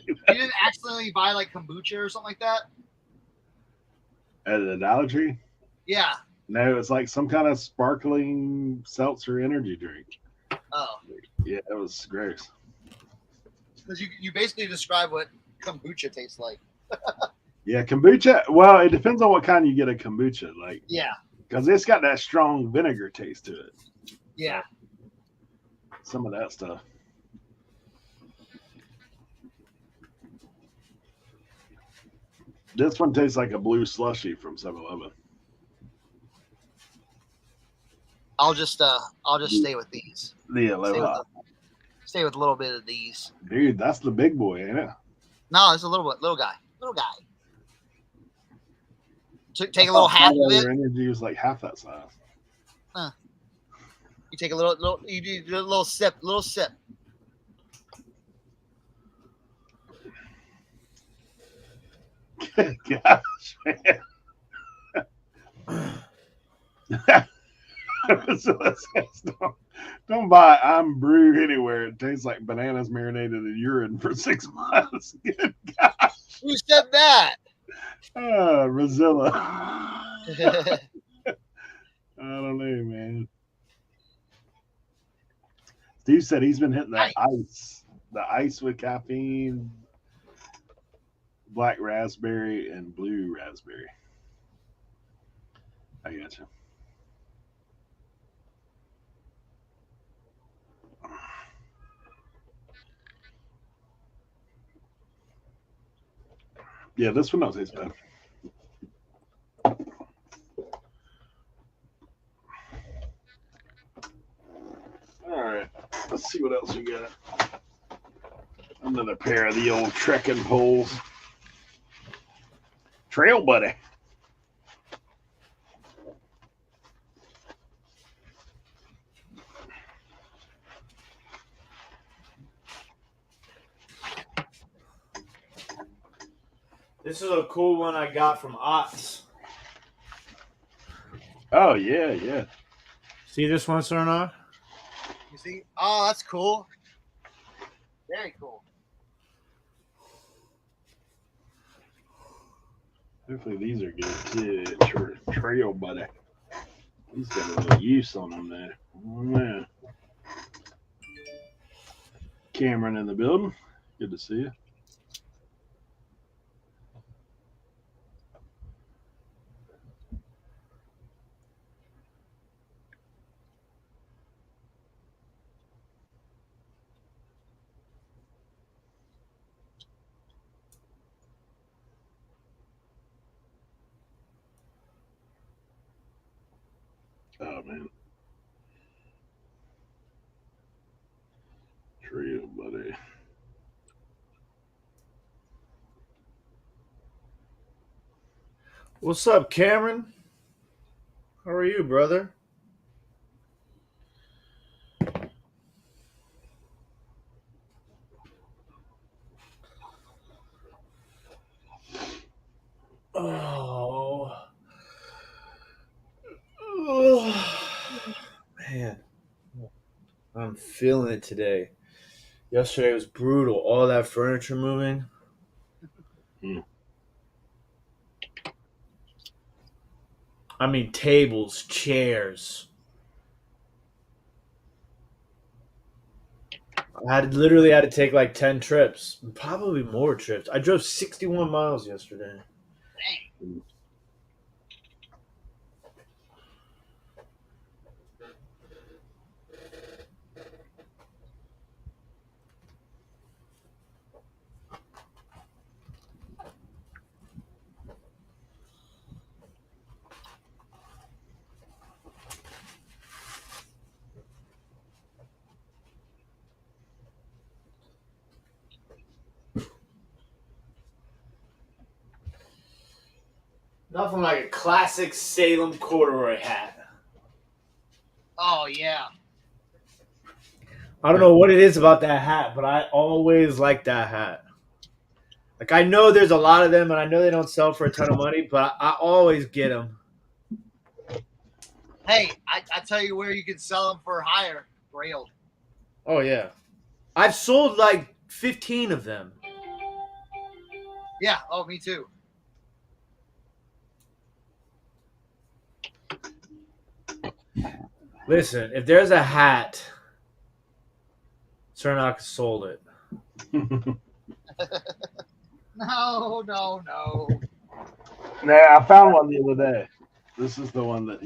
you didn't accidentally buy like kombucha or something like that?
At the Dollar Tree?
Yeah.
No, it's like some kind of sparkling seltzer energy drink.
Oh,
Yeah, it was gross.
because you basically describe what kombucha tastes like.
Yeah, kombucha. Well, it depends on what kind you get of kombucha. Like,
Yeah.
because it's got that strong vinegar taste to it.
Yeah.
Some of that stuff. This one tastes like a blue slushy from 7-Eleven.
I'll just stay with these.
The Aloha.
Stay with a little bit of these.
Dude, that's the big boy, ain't it?
No, it's a little guy. Take a little half of it.
Energy was like half that size.
You take a little. You do a little sip.
Gosh, man. Don't buy I'm Brew anywhere. It tastes like bananas marinated in urine for 6 months. Good gosh.
Who said that?
Rosilla. I don't know, man. Steve said he's been hitting that ice. The ice with caffeine, black raspberry, and blue raspberry. I gotcha. Yeah, this one don't taste bad. All right, let's see what else we got. Another pair of the old trekking poles. Trail Buddy.
This is a cool one I got from Ots.
Oh, yeah, yeah.
See this one, Cernoch?
You see? Oh, that's cool. Very cool.
Hopefully these are good too. Trail Buddy. He's got a little use on them there. Oh, man. Cameron in the building. Good to see you. Oh, man. Trail Buddy.
What's up, Cameron? How are you, brother? Oh. Man. I'm feeling it today. Yesterday was brutal. All that furniture moving. I mean, tables, chairs. I literally had to take like 10 trips, probably more trips. I drove 61 miles yesterday.
Dang.
Nothing like a classic Salem corduroy hat.
Oh yeah.
I don't know what it is about that hat, but I always like that hat. Like, I know there's a lot of them, and I know they don't sell for a ton of money, but I always get them.
Hey, I tell you where you can sell them for higher. Railed.
Oh, yeah. I've sold like 15 of them.
Yeah. Oh, me too.
Listen, if there's a hat, Cernoch sold it.
No.
Nah, I found one the other day. This is the one that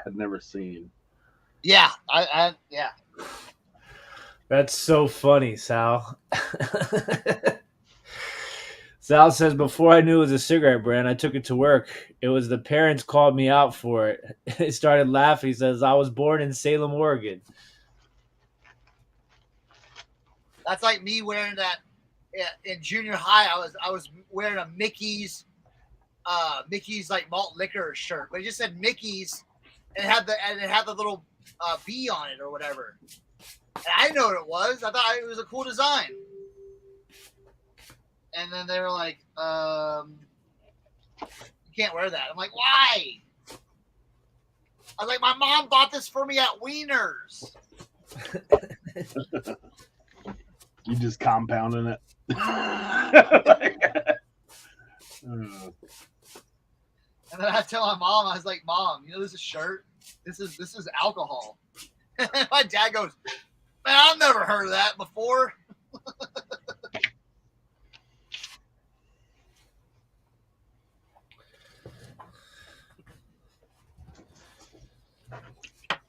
had never seen.
Yeah. Yeah.
That's so funny, Sal. Sal says, before I knew it was a cigarette brand, I took it to work. It was the parents called me out for it. He started laughing. He says, I was born in Salem, Oregon.
That's like me wearing that in junior high. I was wearing a Mickey's like malt liquor shirt, but it just said Mickey's and it had the little bee on it or whatever. And I didn't know what it was. I thought it was a cool design. And then they were like, you can't wear that. I'm like, why? I was like, my mom bought this for me at Wieners.
You just compounding it.
And then I tell my mom, I was like, Mom, you know this is shirt? This is alcohol. And my dad goes, man, I've never heard of that before.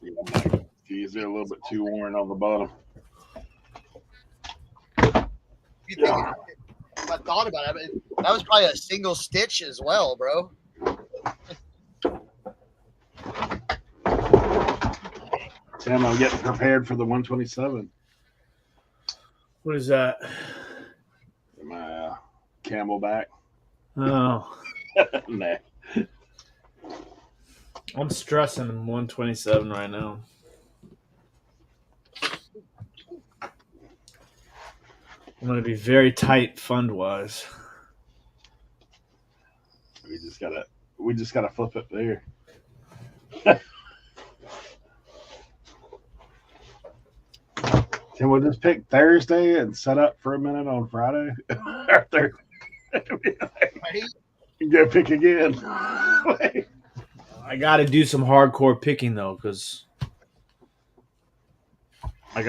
Yeah, these are a little bit too worn on the bottom.
You think if I thought about it, that was probably a single stitch as well, bro.
Tim, I'm getting prepared for the 127.
What is that?
My Camelback.
Oh.
Nah.
I'm stressing 127 right now. I'm going to be very tight fund-wise.
We just gotta flip it there. Can we just pick Thursday and set up for a minute on Friday? Or
Right?
you go pick again.
I got to do some hardcore picking, though, because I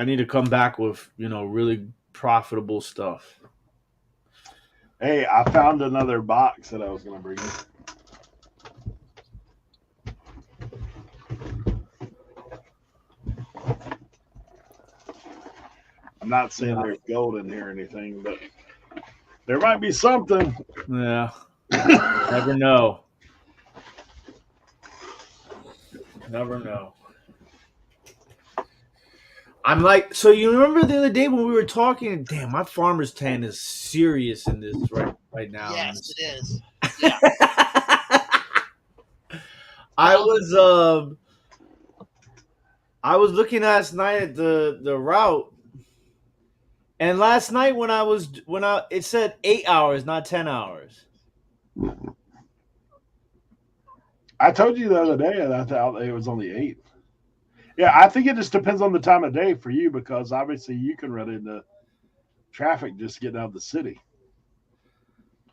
need to come back with, really profitable stuff.
Hey, I found another box that I was going to bring you. I'm not saying there's gold in here or anything, but there might be something.
Yeah. Never know. Never know. I'm like, so you remember the other day when we were talking? Damn, my farmer's tan is serious in this right now.
Yes, it is. Yeah.
I was looking last night at the route, and last night when it said 8 hours, not 10 hours.
I told you the other day that I thought it was only 8. Yeah, I think it just depends on the time of day for you, because obviously you can run into traffic just getting out of the city.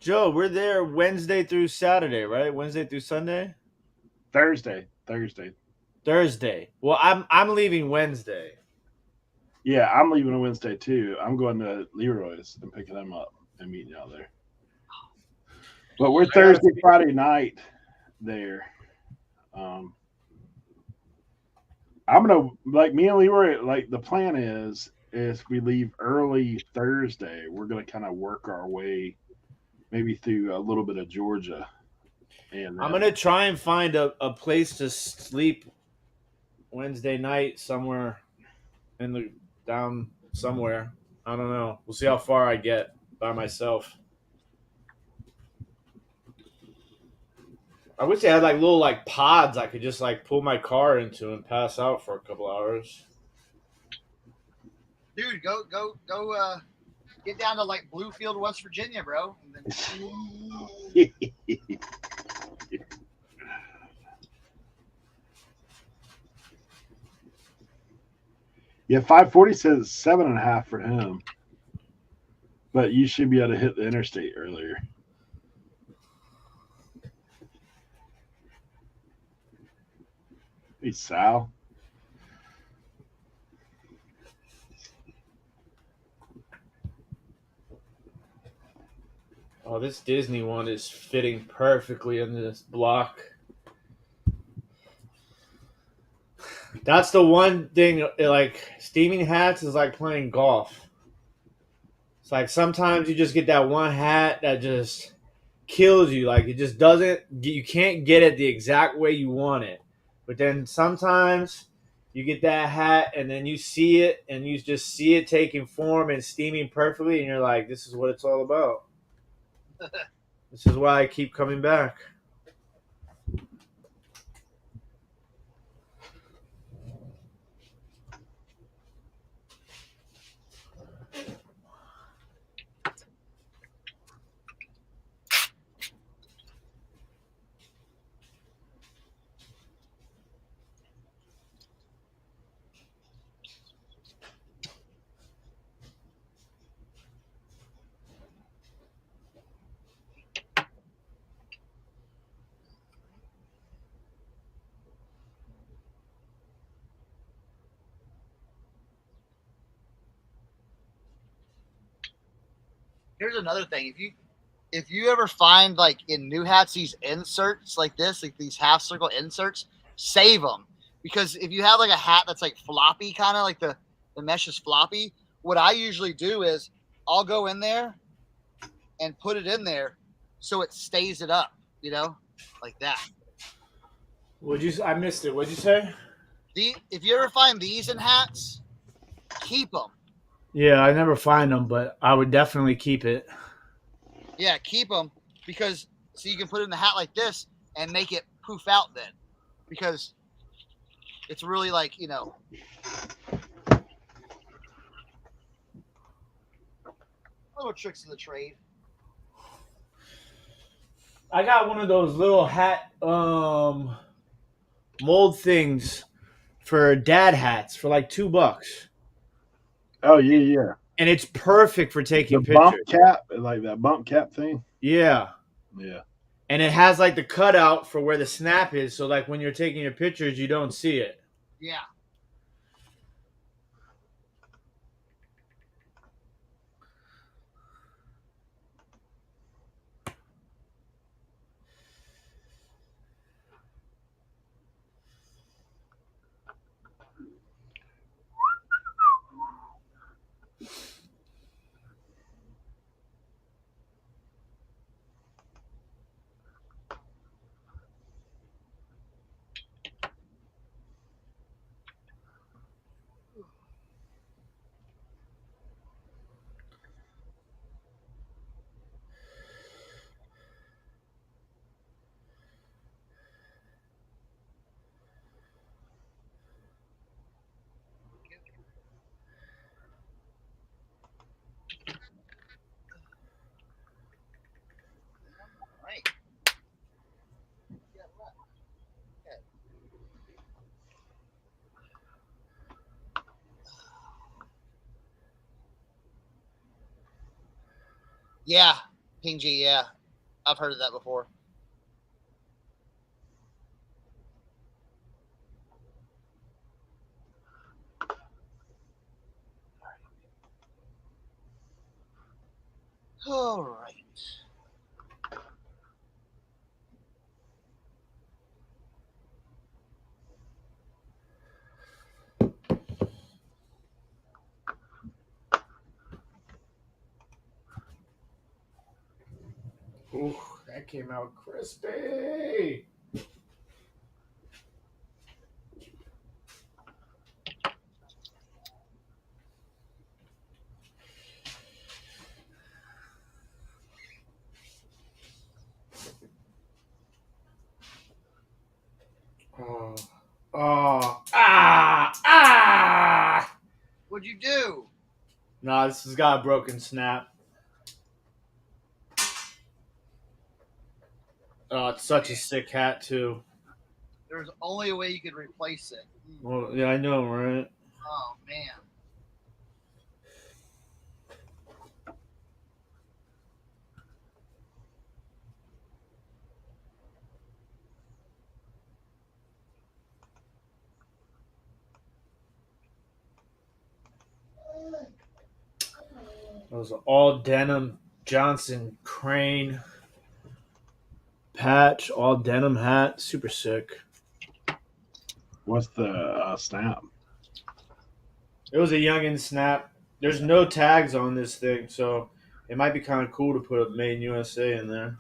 Joe, we're there Wednesday through Saturday, right? Wednesday through Sunday?
Thursday.
Well, I'm leaving Wednesday.
Yeah, I'm leaving on Wednesday too. I'm going to Leroy's and picking them up and meeting y'all there. But we're Thursday, Friday night there. I'm gonna, like, me and Leroy, like, the plan is we leave early Thursday, we're gonna kind of work our way maybe through a little bit of Georgia. And
I'm gonna try and find a place to sleep Wednesday night somewhere down somewhere. I don't know. We'll see how far I get by myself. I wish they had like little like pods I could just like pull my car into and pass out for a couple hours.
Dude, go get down to like Bluefield, West Virginia, bro. And then,
Yeah, 540 says 7.5 for him, but you should be able to hit the interstate earlier. Hey, Sal.
Oh, this Disney one is fitting perfectly in this block. That's the one thing, like, steaming hats is like playing golf. It's like sometimes you just get that one hat that just kills you. Like, it just doesn't, you can't get it the exact way you want it. But then sometimes you get that hat and then you see it and you just see it taking form and steaming perfectly. And you're like, this is what it's all about. This is why I keep coming back.
here's another thing. If you ever find like in new hats these inserts like this, like these half circle inserts, save them, because if you have like a hat that's like floppy, kind of like the mesh is floppy, what I usually do is I'll go in there and put it in there so it stays it up, like that.
I missed it. What'd you say?
If you ever find these in hats, keep them.
Yeah, I never find them, but I would definitely keep it.
Yeah, keep them, because so you can put it in the hat like this and make it poof out then, because it's really like, little tricks of the trade.
I got one of those little hat mold things for dad hats for like $2.
Oh, yeah.
And it's perfect for
The
taking
bump
pictures.
cap, like that bump cap thing.
Yeah.
Yeah.
And it has like the cutout for where the snap is, so like when you're taking your pictures, you don't see it.
Yeah. Right. Yeah, Ping G, yeah. I've heard of that before. All right.
Ooh, that came out crispy. Oh,
What'd you do?
No, this has got a broken snap. Oh, it's such a sick hat too.
There's only a way you could replace it.
Well, yeah, I know, right?
Oh man.
Those are all denim Johnson Crane patch, all denim hat, super sick.
What's the snap?
It was a youngin snap. There's no tags on this thing, so it might be kind of cool to put a Made in USA in there.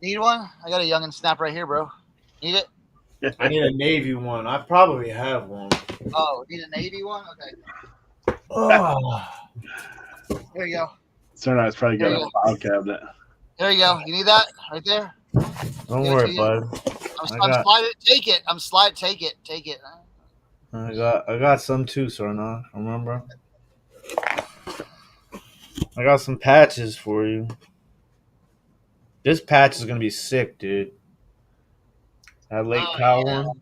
Need one? I got a youngin snap right here, bro. Need it?
I need a navy one. I probably have one.
Oh, need a navy one? Okay.
Oh.
Here you go.
Cernoch's probably got a file cabinet.
There you go. You need that right there?
Don't
Give it
worry,
to you.
bud.
I'm sliding. Take it. I'm slide. Take it. Take it.
I got some too, Cernoch. Remember? I got some patches for you. This patch is gonna be sick, dude. That Lake Powell one.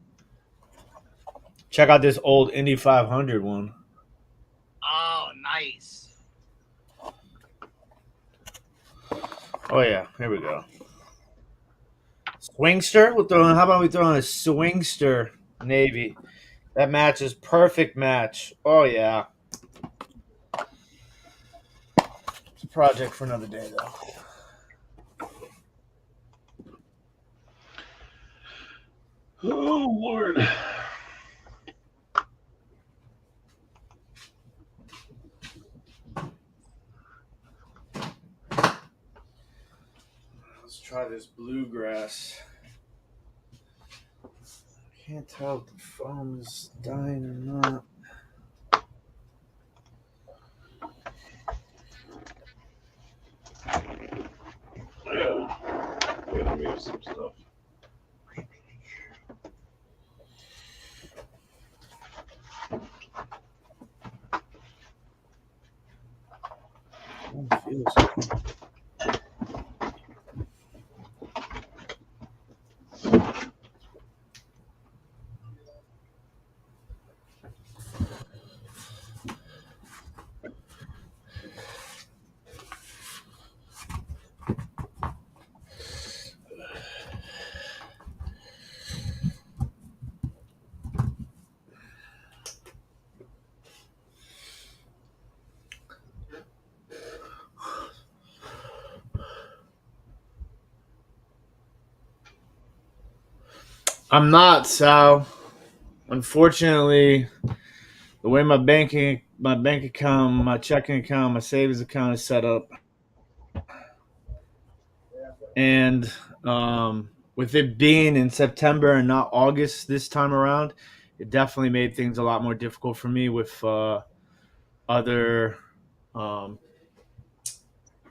Check out this old Indy 500 one.
Oh, nice.
Oh yeah, here we go. Swingster. How about we throw in a Swingster navy? That matches perfect match. Oh yeah. It's a project for another day though.
Oh Lord.
Let's try this bluegrass. I can't tell if the foam is dying or not.
Yeah. Gotta move some stuff.
It feels. I'm not, Sal. Unfortunately, the way my bank account, my checking account, my savings account is set up, and with it being in September and not August this time around, it definitely made things a lot more difficult for me with other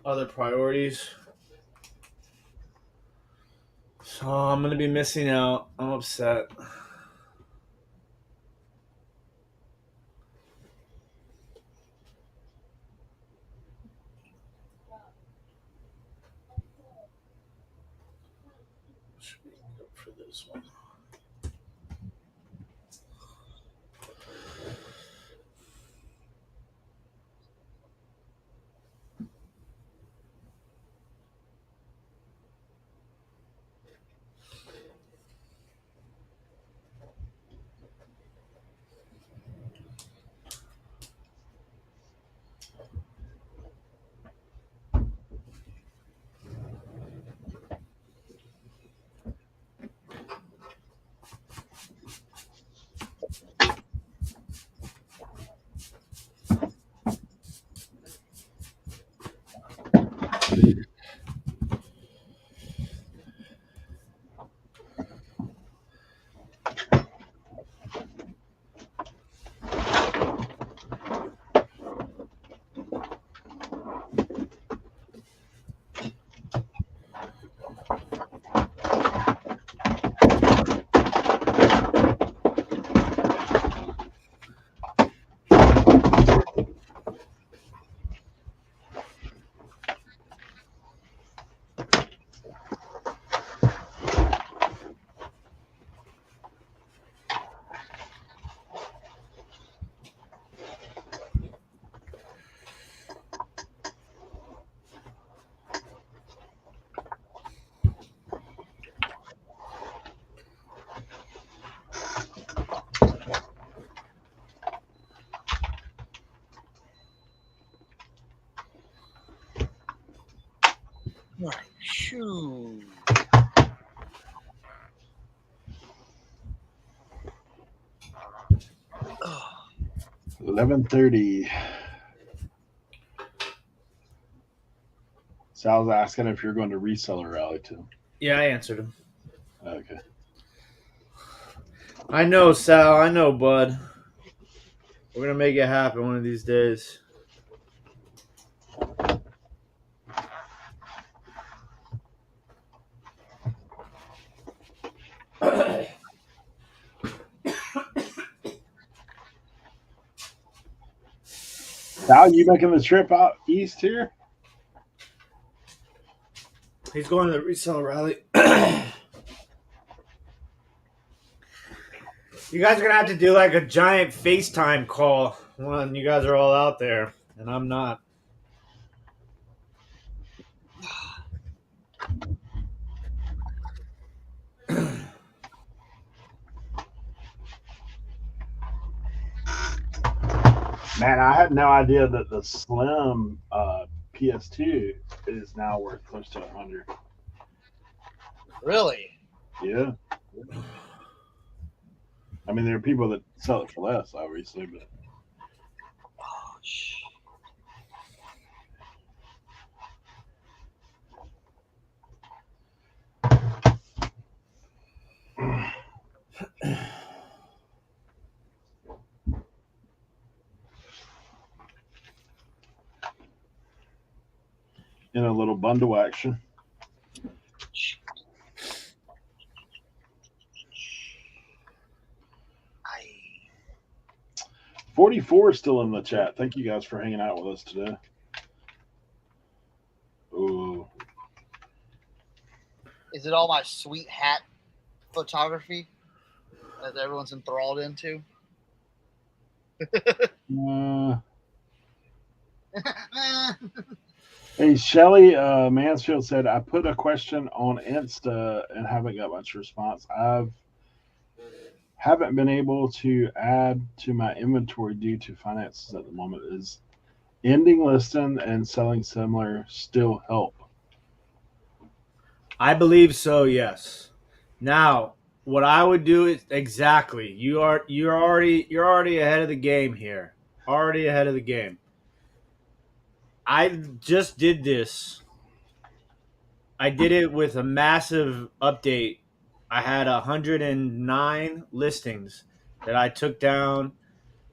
other priorities. So I'm gonna be missing out. I'm upset. Should be good for this one.
All right. Shoo.
11:30. Sal's asking if you're going to Reseller Rally too.
Yeah, I answered him.
Okay.
I know, Sal. I know, bud. We're gonna make it happen one of these days.
Sal, you making the trip out east here?
He's going to the Reseller Rally. You guys are gonna have to do like a giant FaceTime call when you guys are all out there, and I'm not.
Man, I had no idea that the Slim PS2 is now worth close to 100.
Really?
Yeah. I mean, there are people that sell it for less, obviously, but
Oh, shit.
in a little bundle action.
I
44 is still in the chat. Thank you guys for hanging out with us today. Ooh.
Is it all my sweet hat photography that everyone's enthralled into?
Hey, Shelly Mansfield said, I put a question on Insta and haven't got much response. Haven't been able to add to my inventory due to finances at the moment. Is ending listing and selling similar still help?
I believe so. Yes. Now, what I would do is exactly. You're already ahead of the game here. Already ahead of the game. I just did this. I did it with a massive update. I had 109 listings that I took down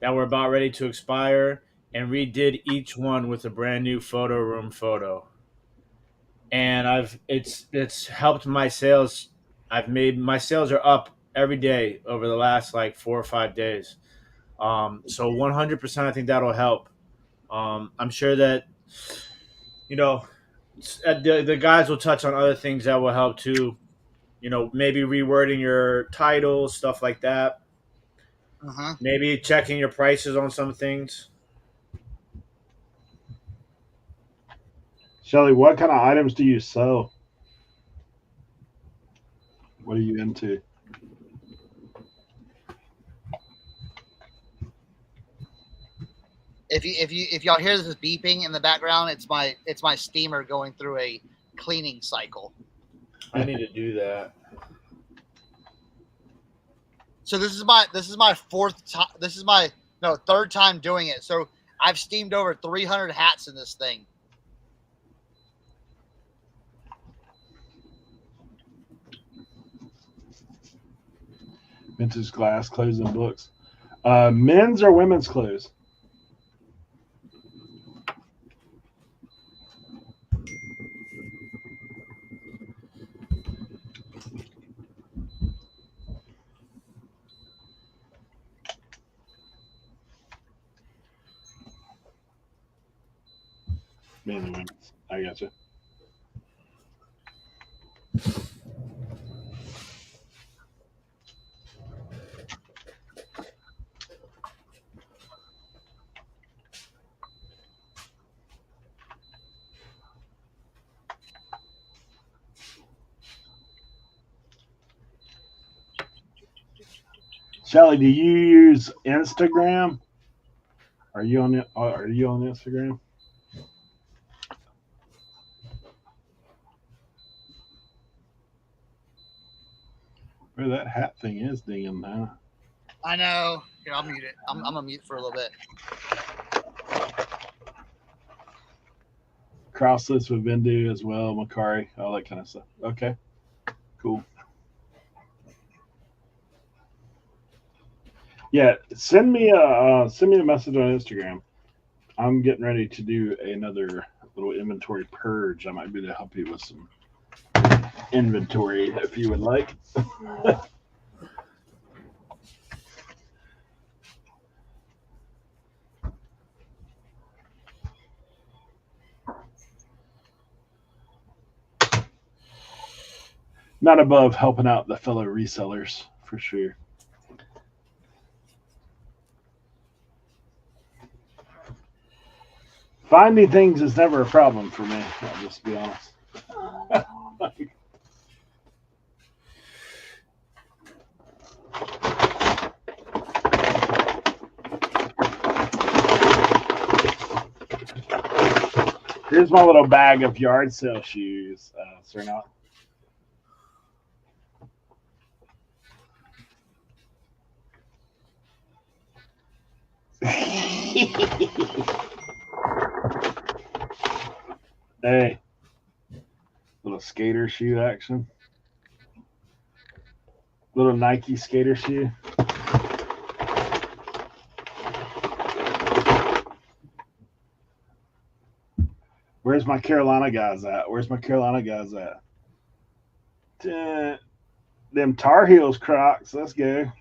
that were about ready to expire and redid each one with a brand new photo room photo. And it's helped my sales. My sales are up every day over the last like 4 or 5 days. So 100%, I think that'll help. I'm sure that the guys will touch on other things that will help too. Maybe rewording your titles, stuff like that.
Uh-huh.
Maybe checking your prices on some things.
Shelly, what kind of items do you sell? What are you into?
If y'all hear this beeping in the background, it's my steamer going through a cleaning cycle.
I need to do that.
So this is my fourth time. This is my third time doing it. So I've steamed over 300 hats in this thing.
Vintage glass, clothes, and books. Men's or women's clothes? Mainly women's. I gotcha. Shelly, do you use Instagram? Are you on Instagram? Where that hat thing is dinging now.
I know. Here, I'll mute it. I'm gonna mute for a little bit.
Crosslist with Vendoo as well, Macari, all that kind of stuff. Okay, cool. Yeah, send me a message on Instagram. I'm getting ready to do another little inventory purge. I might be able to help you with some inventory if you would like. Not above helping out the fellow resellers for sure. Finding things is never a problem for me. I'll just be honest. Here's my little bag of yard sale shoes, Cernoch. Hey, little skater shoe action. Little Nike skater shoe. Where's my Carolina guys at? Them Tar Heels Crocs. Let's go.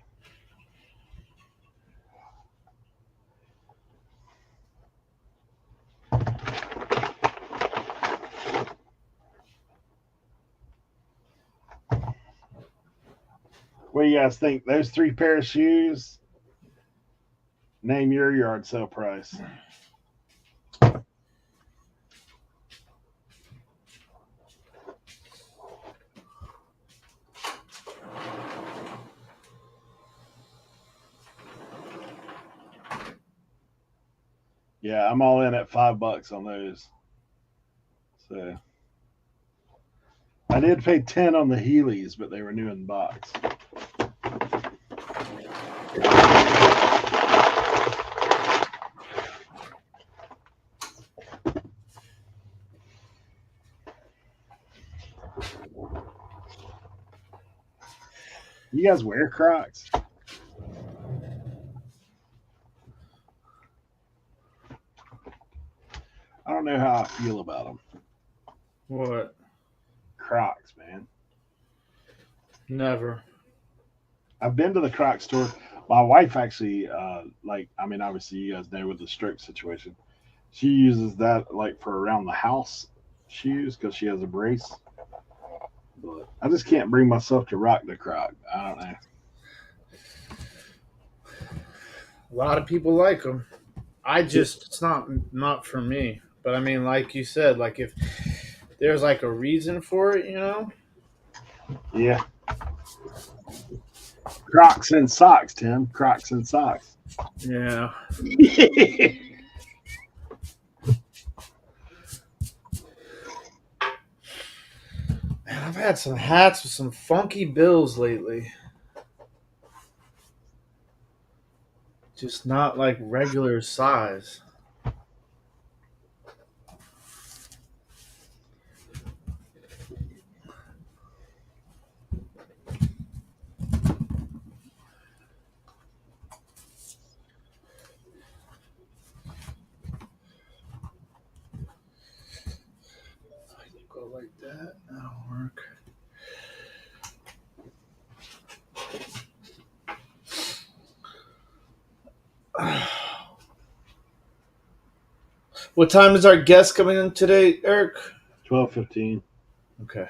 What do you guys think? Those 3 pair of shoes? Name your yard sale price. Yeah, I'm all in at $5 on those. So I did pay 10 on the Heelys, but they were new in the box. You guys wear Crocs? I don't know how I feel about them.
What?
Crocs, man.
Never.
I've been to the Croc store. My wife actually, obviously you guys know with the stroke situation, she uses that like for around the house shoes because she has a brace. But I just can't bring myself to rock the Croc. I don't know.
A lot of people like them. It's not for me. But I mean, like you said, like if there's like a reason for it,
Yeah. Crocs and socks, Tim. Crocs and socks.
Yeah. Man, I've had some hats with some funky bills lately. Just not like regular size. Go like that. That'll work. What time is our guest coming in today, Eric?
12:15.
Okay.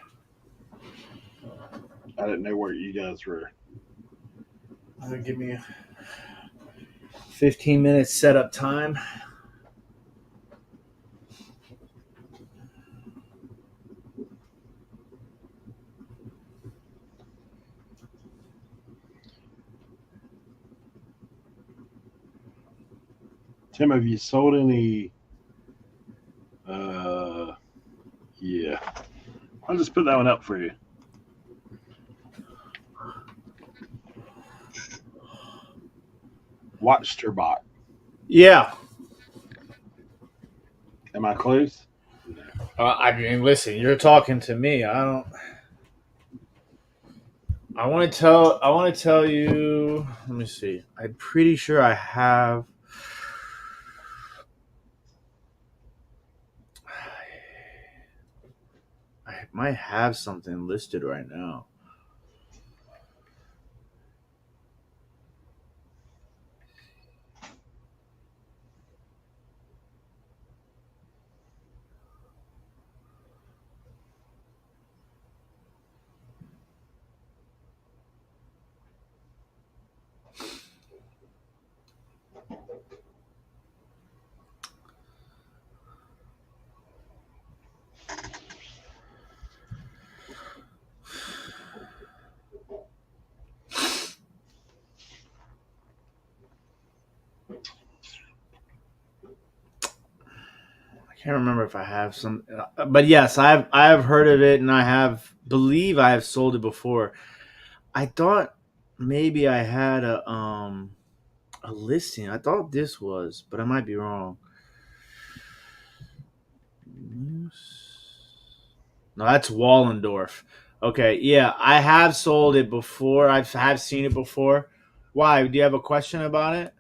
I didn't know where you guys were.
Give me a 15-minute setup time.
Tim, have you sold any? Yeah. I'll just put that one up for you. Watchterbot.
Yeah.
Am I close?
I mean, listen, you're talking to me. I want to tell you. Let me see. I'm pretty sure I have. I might have something listed right now. I can't remember if I have some, but yes, I have heard of it, and believe I have sold it before. I thought maybe I had a listing. I thought this was, but I might be wrong. No, that's Wallendorf. Okay, yeah, I have sold it before. I have seen it before. Why? Do you have a question about it?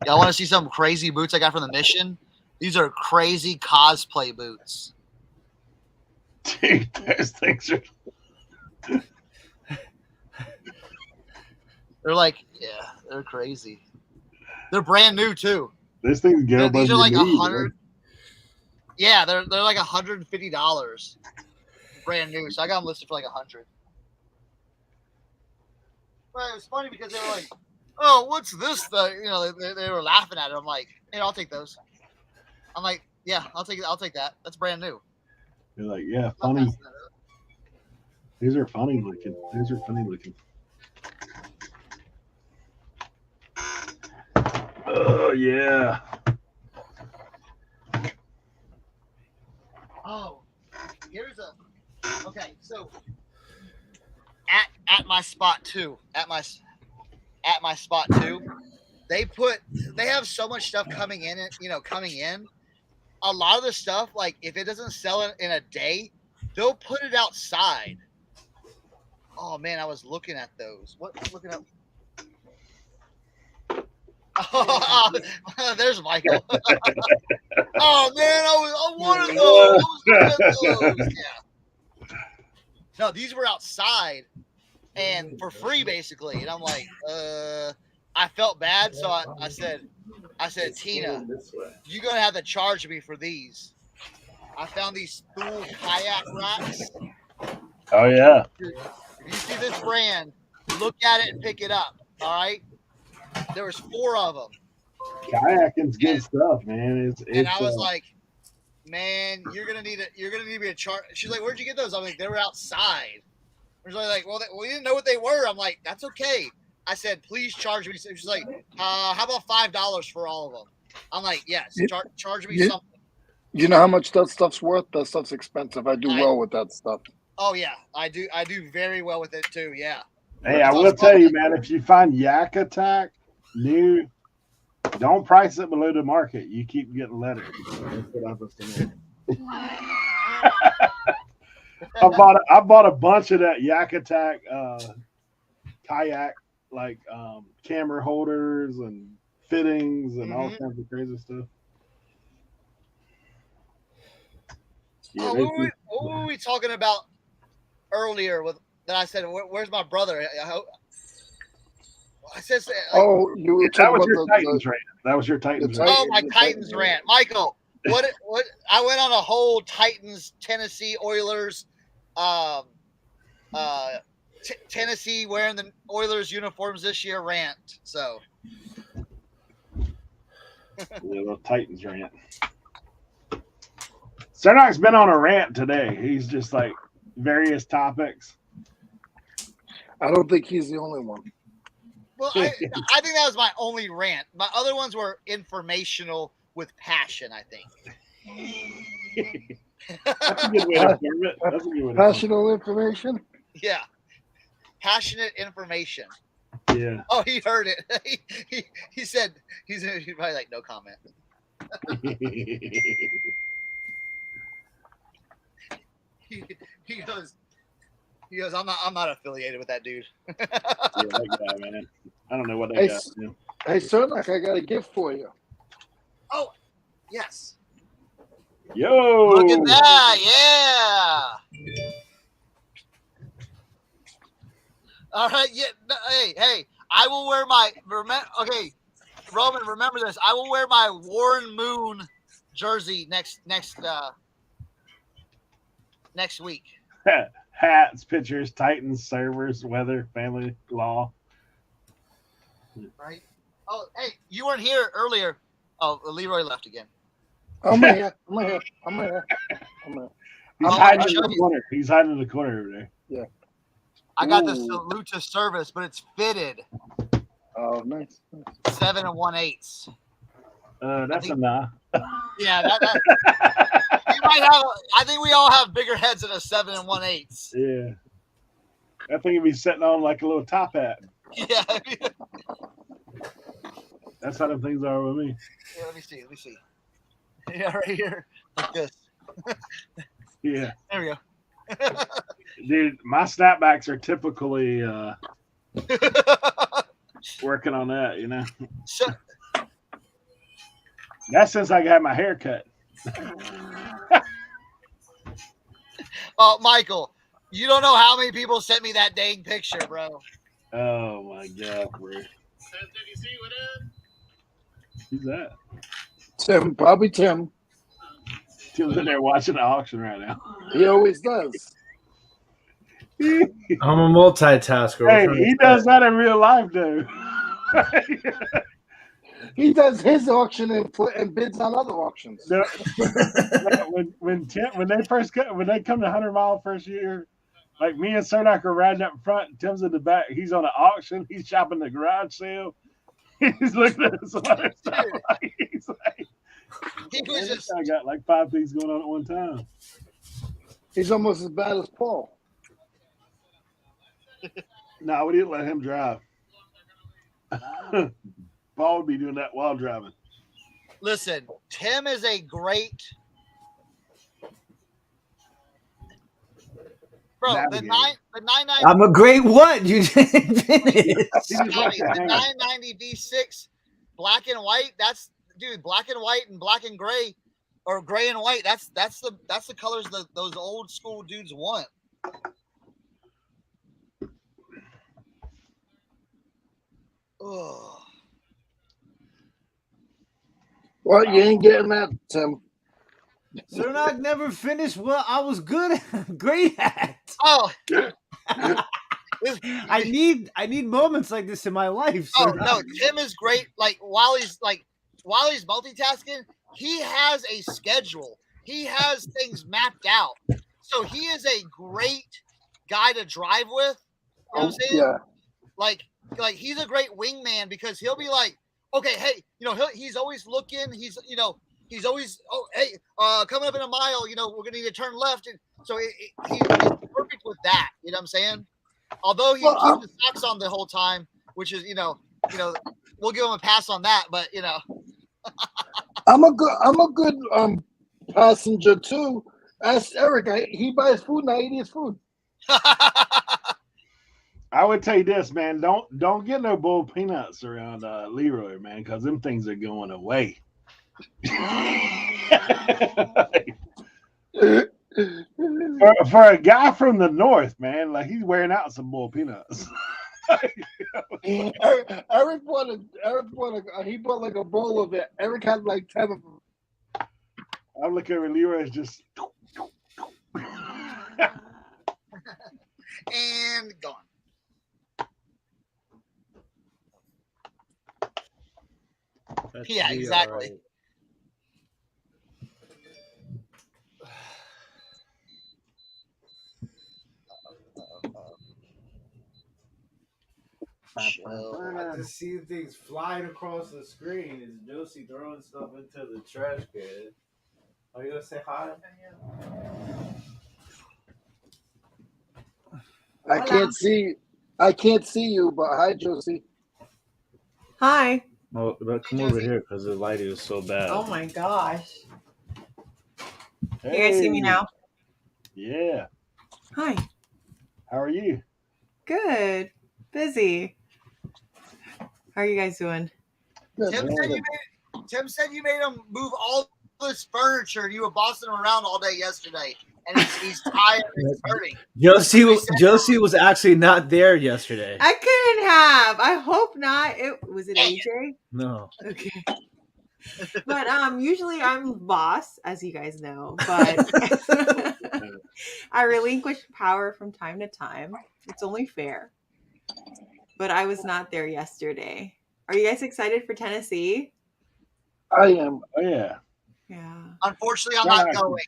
Y'all want to see some crazy boots I got from the mission? These are crazy cosplay boots.
Dude, those things are.
They're like, yeah, they're crazy. They're brand new too.
Those things go above
These are
your
like
knees,
$100.
man.
Yeah, they're like $150, brand new. So I got them listed for like $100. But it was funny because they were like, "Oh, what's this thing?" You know, they were laughing at it. I'm like, "Hey, I'll take those." I'm like, "Yeah, I'll take it. I'll take that. That's brand new."
You're like, yeah,
I'm
funny.
passing that up.
These are funny looking. These are funny looking. Oh yeah.
Oh, here's a. Okay, so at my spot too, at my spot too, they have so much stuff coming in. Coming in. A lot of the stuff, like if it doesn't sell in a day, they'll put it outside. Oh man, I was looking at those. What? I'm looking up. Oh, there's Michael. Oh man, I wanted those. I was looking at those. Yeah. No, these were outside and for free basically. And I'm like, I felt bad, so I said, Tina, you're gonna have to charge me for these. I found these Thule kayak racks.
Oh yeah.
If you see this brand, look at it and pick it up. All right. There was 4 of them.
Kayaking's good stuff, man.
And I was like, man, you're gonna need me to charge. She's like, where'd you get those? I'm like, they were outside. She's like, well, we didn't know what they were. I'm like, that's okay. I said, please charge me. She's like, how about $5 for all of them? I'm like, yes, charge me something.
You know how much that stuff's worth? That stuff's expensive. I do well with that stuff.
Oh yeah, I do very well with it too. Yeah.
Hey, I will tell you, man, if you find Yak Attack new, don't price it below the market. You keep getting letters. That's what happens to me. I bought a bunch of that Yak Attack kayak, like camera holders and fittings and all kinds of crazy stuff.
Yeah, what were we talking about earlier? That I said, where's my brother? I said,
you were talking about
your Titans rant. That was your Titans rant.
Oh, my Titans rant, Michael. What? I went on a whole Titans, Tennessee Oilers, Tennessee wearing the Oilers uniforms this year rant. So,
little Titans rant. Cernoch's been on a rant today. He's just like various topics.
I don't think he's the only one.
Well, I think that was my only rant. My other ones were informational with passion, I think.
That's a good way to term it. That's a good way to
Passionate information?
Yeah. Passionate information.
Yeah.
Oh, he heard it. He said, he's probably like, no comment. He goes, I'm not affiliated with that dude.
Yeah, that guy, man. I don't know what that guy's doing.
Hey, Cernoch, I got a gift for you.
Oh, yes.
Yo!
Look at that, yeah. All right, yeah. Hey, I will wear my okay, Roman. Remember this. I will wear my Warren Moon jersey next week.
Hats, pictures, Titans, servers, weather, family, law.
Right. Oh, hey, you weren't here earlier. Oh, Leroy left again.
I'm here.
He's hiding in the corner. He's hiding in the corner over there.
Yeah.
I got the salute to service, but it's fitted.
Oh, nice.
7 1/8.
That's a nah.
Yeah, that you might have. I think we all have bigger heads than a 7 1/8.
Yeah. That thing would be sitting on like a little top hat.
Yeah.
That's how the things are with me.
Yeah, let me see. Yeah, right here. Like this.
Yeah.
There we go.
Dude, my snapbacks are typically working on that, you know.
So,
that's since I got my hair cut.
oh, Michael, you don't know how many people sent me that dang picture, bro.
Oh my god, bro. Who's that?
Tim, probably Tim.
Tim's in there watching the auction right now.
He always does.
I'm a multitasker.
Hey, he does that in real life, though.
He does his auction and bids on other auctions.
No, when they come to 100 Mile first year, like me and Cernoch are riding up front, Tim's in the back. He's on an auction. He's shopping the garage sale. He's looking at some other stuff. He's like, I got like 5 things going on at one time.
He's almost as bad as Paul.
No, we didn't let him drive. Paul would be doing that while driving.
Listen, Tim is a great bro. The 990.
I'm a great what? You didn't finish.
The 990 V6, black and white. That's dude, black and white and black and gray, or gray and white. That's the colors that those old school dudes want. Oh.
Well, you ain't getting that, Tim.
Cernoch never finished what I was great at.
Oh.
I need moments like this in my life.
Oh no, Tim is great. Like while he's multitasking, he has a schedule. He has things mapped out. So he is a great guy to drive with. You know what I'm saying?
Yeah.
Like he's a great wingman because he'll be like, okay, hey, he's always looking. He's always, coming up in a mile, we're gonna need to turn left, and so he's perfect with that. You know what I'm saying? Although he
Well,
keeps the socks on the whole time, which is we'll give him a pass on that. But
I'm a good passenger too. Ask Eric. He buys food and I eat his food.
I would tell you this, man. Don't get no bull peanuts around Leroy, man, because them things are going away. for a guy from the north, man, like he's wearing out some bull peanuts.
Eric bought he bought like a bowl of it. Eric had like 10 of them.
I look over Leroy's just
and gone. Yeah, exactly.
I just see things flying across the screen. Is Josie throwing stuff into the trash can? Are you gonna say hi?
I can't see you, but hi, Josie.
Hi.
Well, come over here because the lighting is so bad.
Oh my gosh.
hey.
You guys see me now?
Yeah.
Hi.
How are you?
Good. Busy. How are you guys doing?
Tim said you made him move all this furniture and you were bossing him around all day yesterday. And he's tired and he's hurting.
Josie was actually not there yesterday.
I couldn't have. I hope not. Was it AJ?
No.
Okay. But usually I'm boss, as you guys know, but I relinquish power from time to time. It's only fair. But I was not there yesterday. Are you guys excited for Tennessee?
I am.
Oh yeah.
Yeah.
Unfortunately, I'm not going.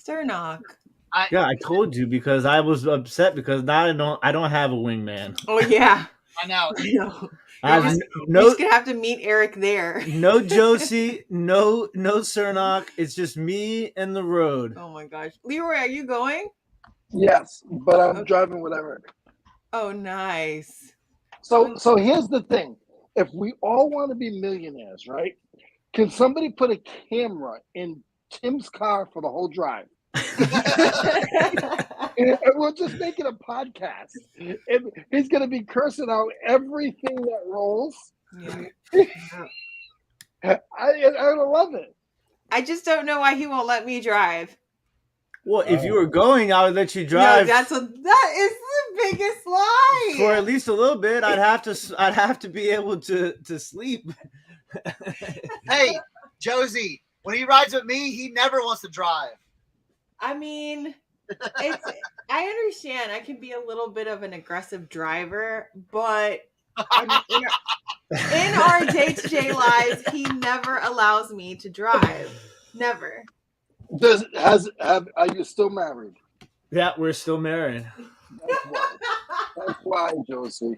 Cernoch.
I told you because I was upset because now I don't have a wingman.
Oh yeah.
I know.
We're just gonna have to meet Eric there.
No Josie, no Cernoch. It's just me and the road.
Oh my gosh. Leroy, are you going?
Yes, but I'm driving with Eric.
Oh, nice.
So here's the thing. If we all want to be millionaires, right? Can somebody put a camera in Tim's car for the whole drive? And we'll just make it a podcast. And he's going to be cursing out everything that rolls.
Yeah.
I love it.
I just don't know why he won't let me drive.
Well, if you were going, I would let you drive.
No, that is the biggest lie.
For at least a little bit, I'd have to be able to sleep.
Hey, Josie, when he rides with me, he never wants to drive.
I mean, I understand. I can be a little bit of an aggressive driver, but in our day-to-day lives, he never allows me to drive. Never.
Are you still married?
Yeah, we're still married.
That's why, Josie.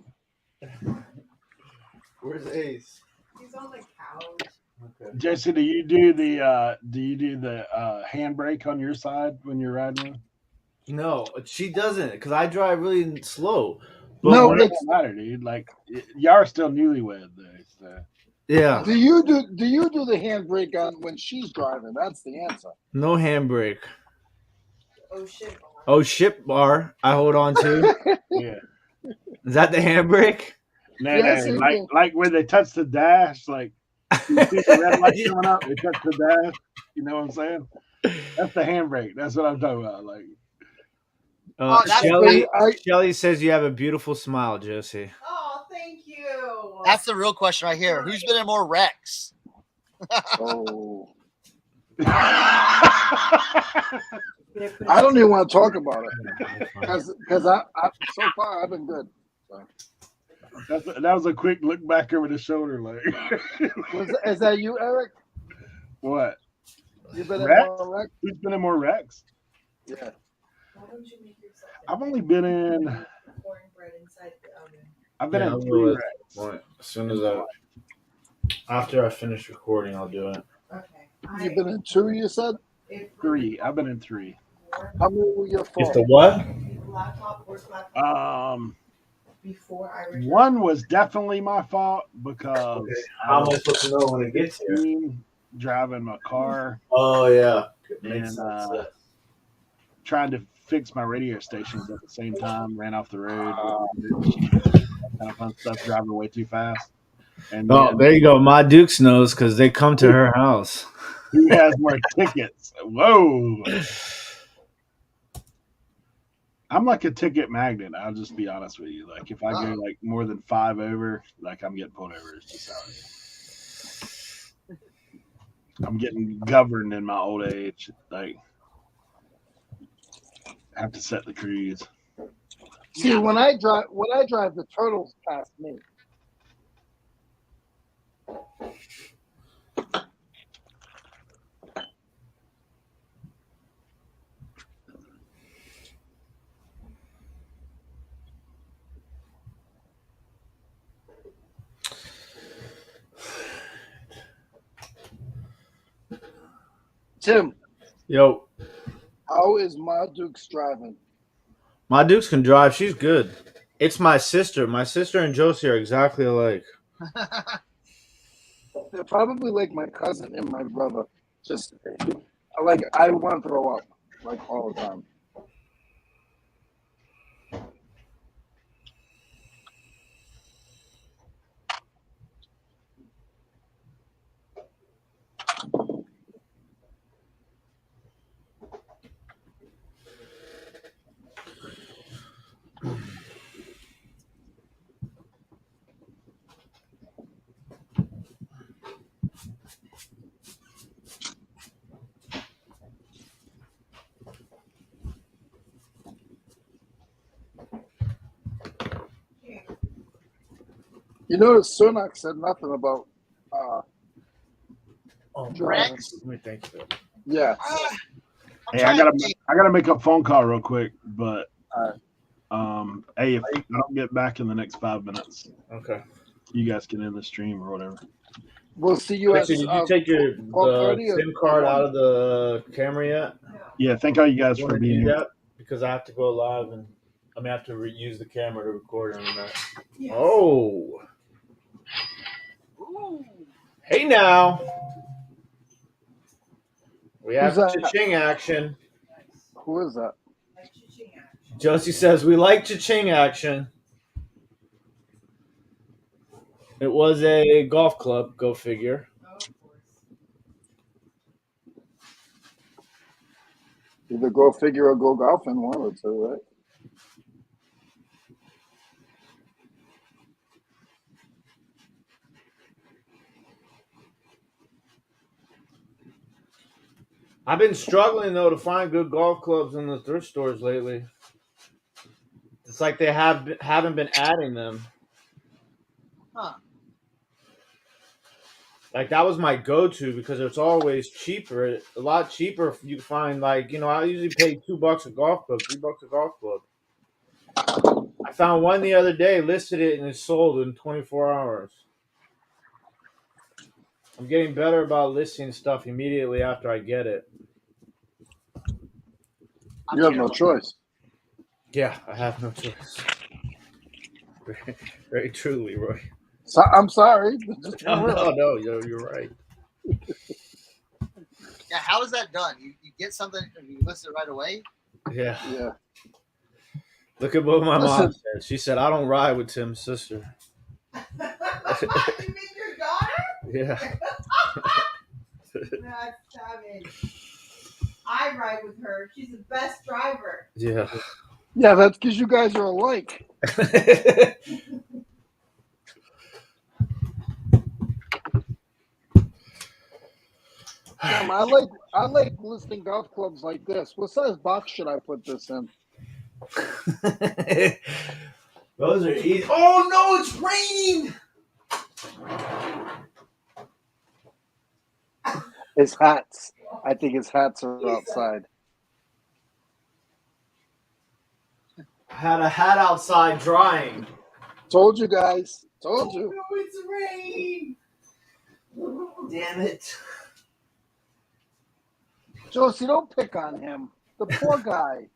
Where's Ace?
He's on the couch.
Okay. Jesse, do you do the handbrake on your side when you're riding with?
No, she doesn't because I drive really slow. But
no, it doesn't matter, dude. Like y'all are still newlywed, though. So.
Yeah.
Do you do the handbrake on when she's driving? That's the answer.
No handbrake.
Oh shit.
Oh shit bar. I hold on to.
Yeah.
Is that the handbrake?
No, like when they touch the dash, like you see the red light coming up, they touch the dash. You know what I'm saying? That's the handbrake. That's what I'm talking about. Like.
Shelly says you have a beautiful smile, Josie.
Oh, thank you.
That's the real question right here. Who's been in more wrecks?
Oh. I don't even want to talk about it because I so far I've been good. So.
That was a quick look back over the shoulder, like.
Is that you, Eric?
What?
You been in more wrecks?
Who's been in more wrecks?
Yeah.
I've only been in. I've been in 3 wrecks.
As soon as after I finish recording, I'll do it.
Okay.
You've been in 2, you said?
3. I've been in 3.
How many were your fault?
It's the what?
laptop, work laptop, before I returned?
One was definitely my fault because
How am I supposed to know when it gets here?
driving my car
Oh yeah, makes
and
sense.
trying to fix my radio stations at the same time. Ran off the road. Kind of fun stuff. Driving way too fast. And
Oh,
then
there you go. My Dukes knows because they come to her house.
who has more tickets? Whoa. I'm like a ticket magnet. I'll just be honest with you. Like if I go like more than 5 over, like I'm getting pulled over. It's just how it is. I'm getting governed in my old age. Like I have to set the cruise.
See, when I drive, the turtles pass me. Tim,
Yo,
how is my Duke's driving?
my Dukes can drive. She's good. It's my sister. My sister and Josie are exactly alike.
They're probably like my cousin and my brother. Just like I want to throw up like all the time. You notice Cernoch said nothing about driving.
Let me think.
Yeah.
Hey, I gotta make a phone call real quick, but hey, if I don't get back in the next 5 minutes,
Okay.
you guys can end the stream or whatever.
We'll see you at.
Did you take your SIM card out of the camera yet?
Yeah, thank all you guys
You
for
want to
being
do
here.
that? Because I have to go live and I have to use the camera to record on that.
Yes.
Oh. Hey now. We have cha-ching action.
Who is that?
Josie says we like cha-ching action. It was a golf club, go figure.
Either go figure or go golfing, one or two, right?
I've been struggling though to find good golf clubs in the thrift stores lately. It's like they haven't been adding them.
Huh.
Like that was my go-to because it's always cheaper. A lot cheaper if you find like, I usually pay $2 a golf club, $3 a golf club. I found one the other day, listed it, and it sold in 24 hours. I'm getting better about listing stuff immediately after I get it.
You have no choice.
Yeah, I have no choice. Very, very true, Leroy.
So, I'm sorry.
No, you're right.
Yeah, how is that done? You get something and you list it right away?
Yeah.
Yeah.
Look at what my mom said. She said, I don't ride with Tim's sister.
You mean your daughter?
Yeah.
That's savage. I ride with her. She's the best driver.
Yeah.
Yeah, that's because you guys are alike. I like listing golf clubs like this. What size box should I put this in?
Those are easy. Oh no, it's raining.
His hats. I think his hats are outside.
I had a hat outside drying.
Told you guys. Told you.
No, it's rain.
Damn it.
Josie, don't pick on him. The poor guy.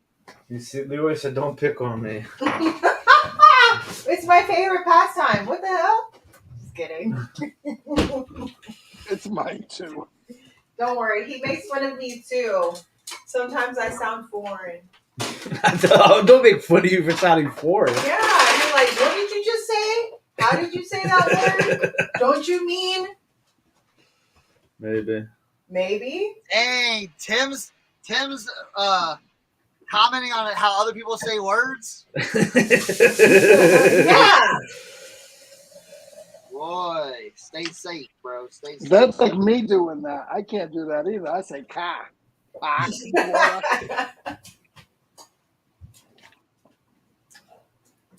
You see, Leroy said, "Don't pick on me."
It's my favorite pastime. What the hell? Just kidding.
It's mine too.
Don't worry. He makes fun of me too. Sometimes I sound foreign.
Don't make fun of you for sounding foreign.
Yeah. You're like, what did you just say? How did you say that word? Don't you mean?
Maybe.
Maybe.
Hey, Tim's commenting on how other people say words.
Yeah.
Boy, stay safe, bro. Stay safe.
That's like me doing that. I can't do that either. I say "ka."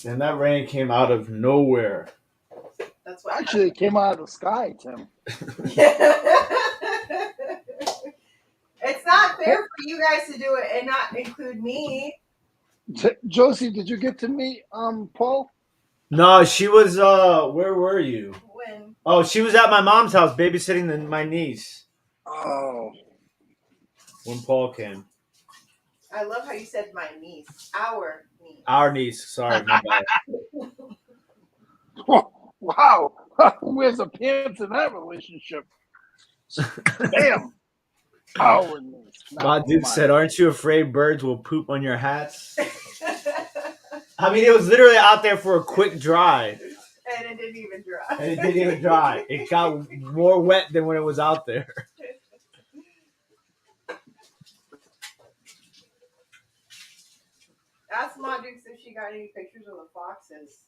And that rain came out of nowhere.
That's what
Actually, it came out of the sky, Tim.
It's not fair for you guys to do it and not include me.
Josie, did you get to meet Paul?
No, she was. Where were you?
When?
Oh, she was at my mom's house babysitting my niece
Oh,
when Paul came.
I love how you said my niece. Our niece.
Our niece. Sorry, my bad.
wow. Where's the pants in that relationship? Damn. Our niece.
My dude said, "Aren't you afraid birds will poop on your hats?" I mean, it was literally out there for a quick dry.
And it didn't even dry.
And it didn't even dry. It got more wet than when it was out there.
Ask Ma Dukes if she got any pictures of the foxes.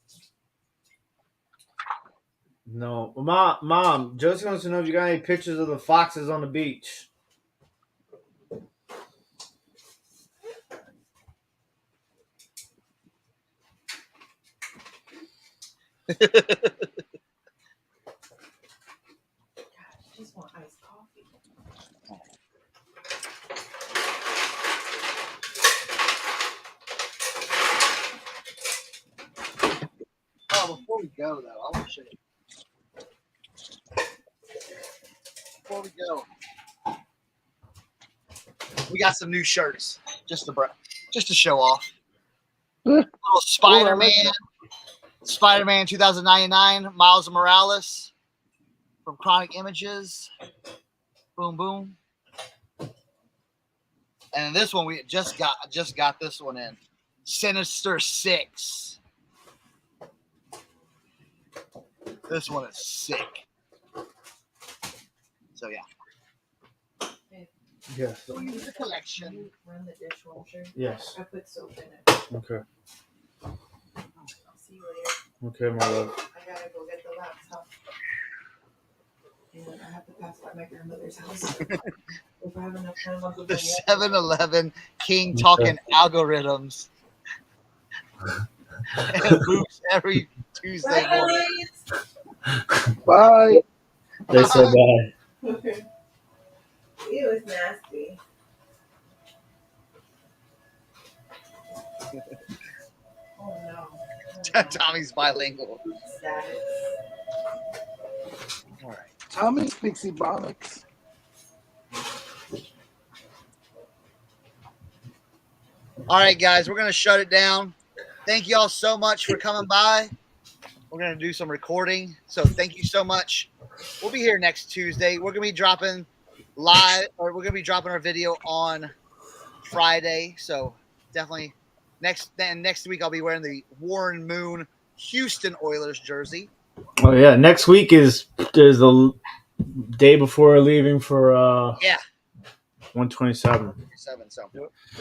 No. Mom, Josie wants to know if you got any pictures of the foxes on the beach.
God, I just want iced coffee.
Oh, before we go though, I want to show you. Before we go, we got some new shirts just to show off. Little Spider-Man 2099, Miles Morales from Chronic Images. Boom, boom. And this one we just got this one in. Sinister 6. This one is sick. So yeah.
Yes.
So we use the collection.
Can you run the dishwasher?
Yes.
I put soap in it.
Okay.
I'll see you later.
Okay, my love.
I gotta go get the laptop. And I have to pass by my grandmother's house. If I have enough time, I'll go
The
get it.
7-Eleven King talking algorithms. And boots every Tuesday morning.
bye.
They said bye.
Okay. It was nasty. Oh no.
Tommy's bilingual.
Status.
All right.
Tommy speaks Ebonics.
All right, guys, we're going to shut it down. Thank you all so much for coming by. We're going to do some recording. So thank you so much. We'll be here next Tuesday. We're going to be dropping live, or we're going to be dropping our video on Friday. So definitely next week I'll be wearing the Warren Moon Houston Oilers jersey.
Oh yeah, next week is the day before leaving for 127.
So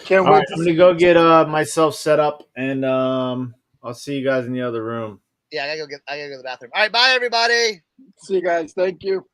Can't
All
wait
right,
to
I'm
see
gonna go get myself set up, and I'll see you guys in the other room.
yeah, I gotta go to the bathroom. All right, bye everybody.
See you guys. Thank you.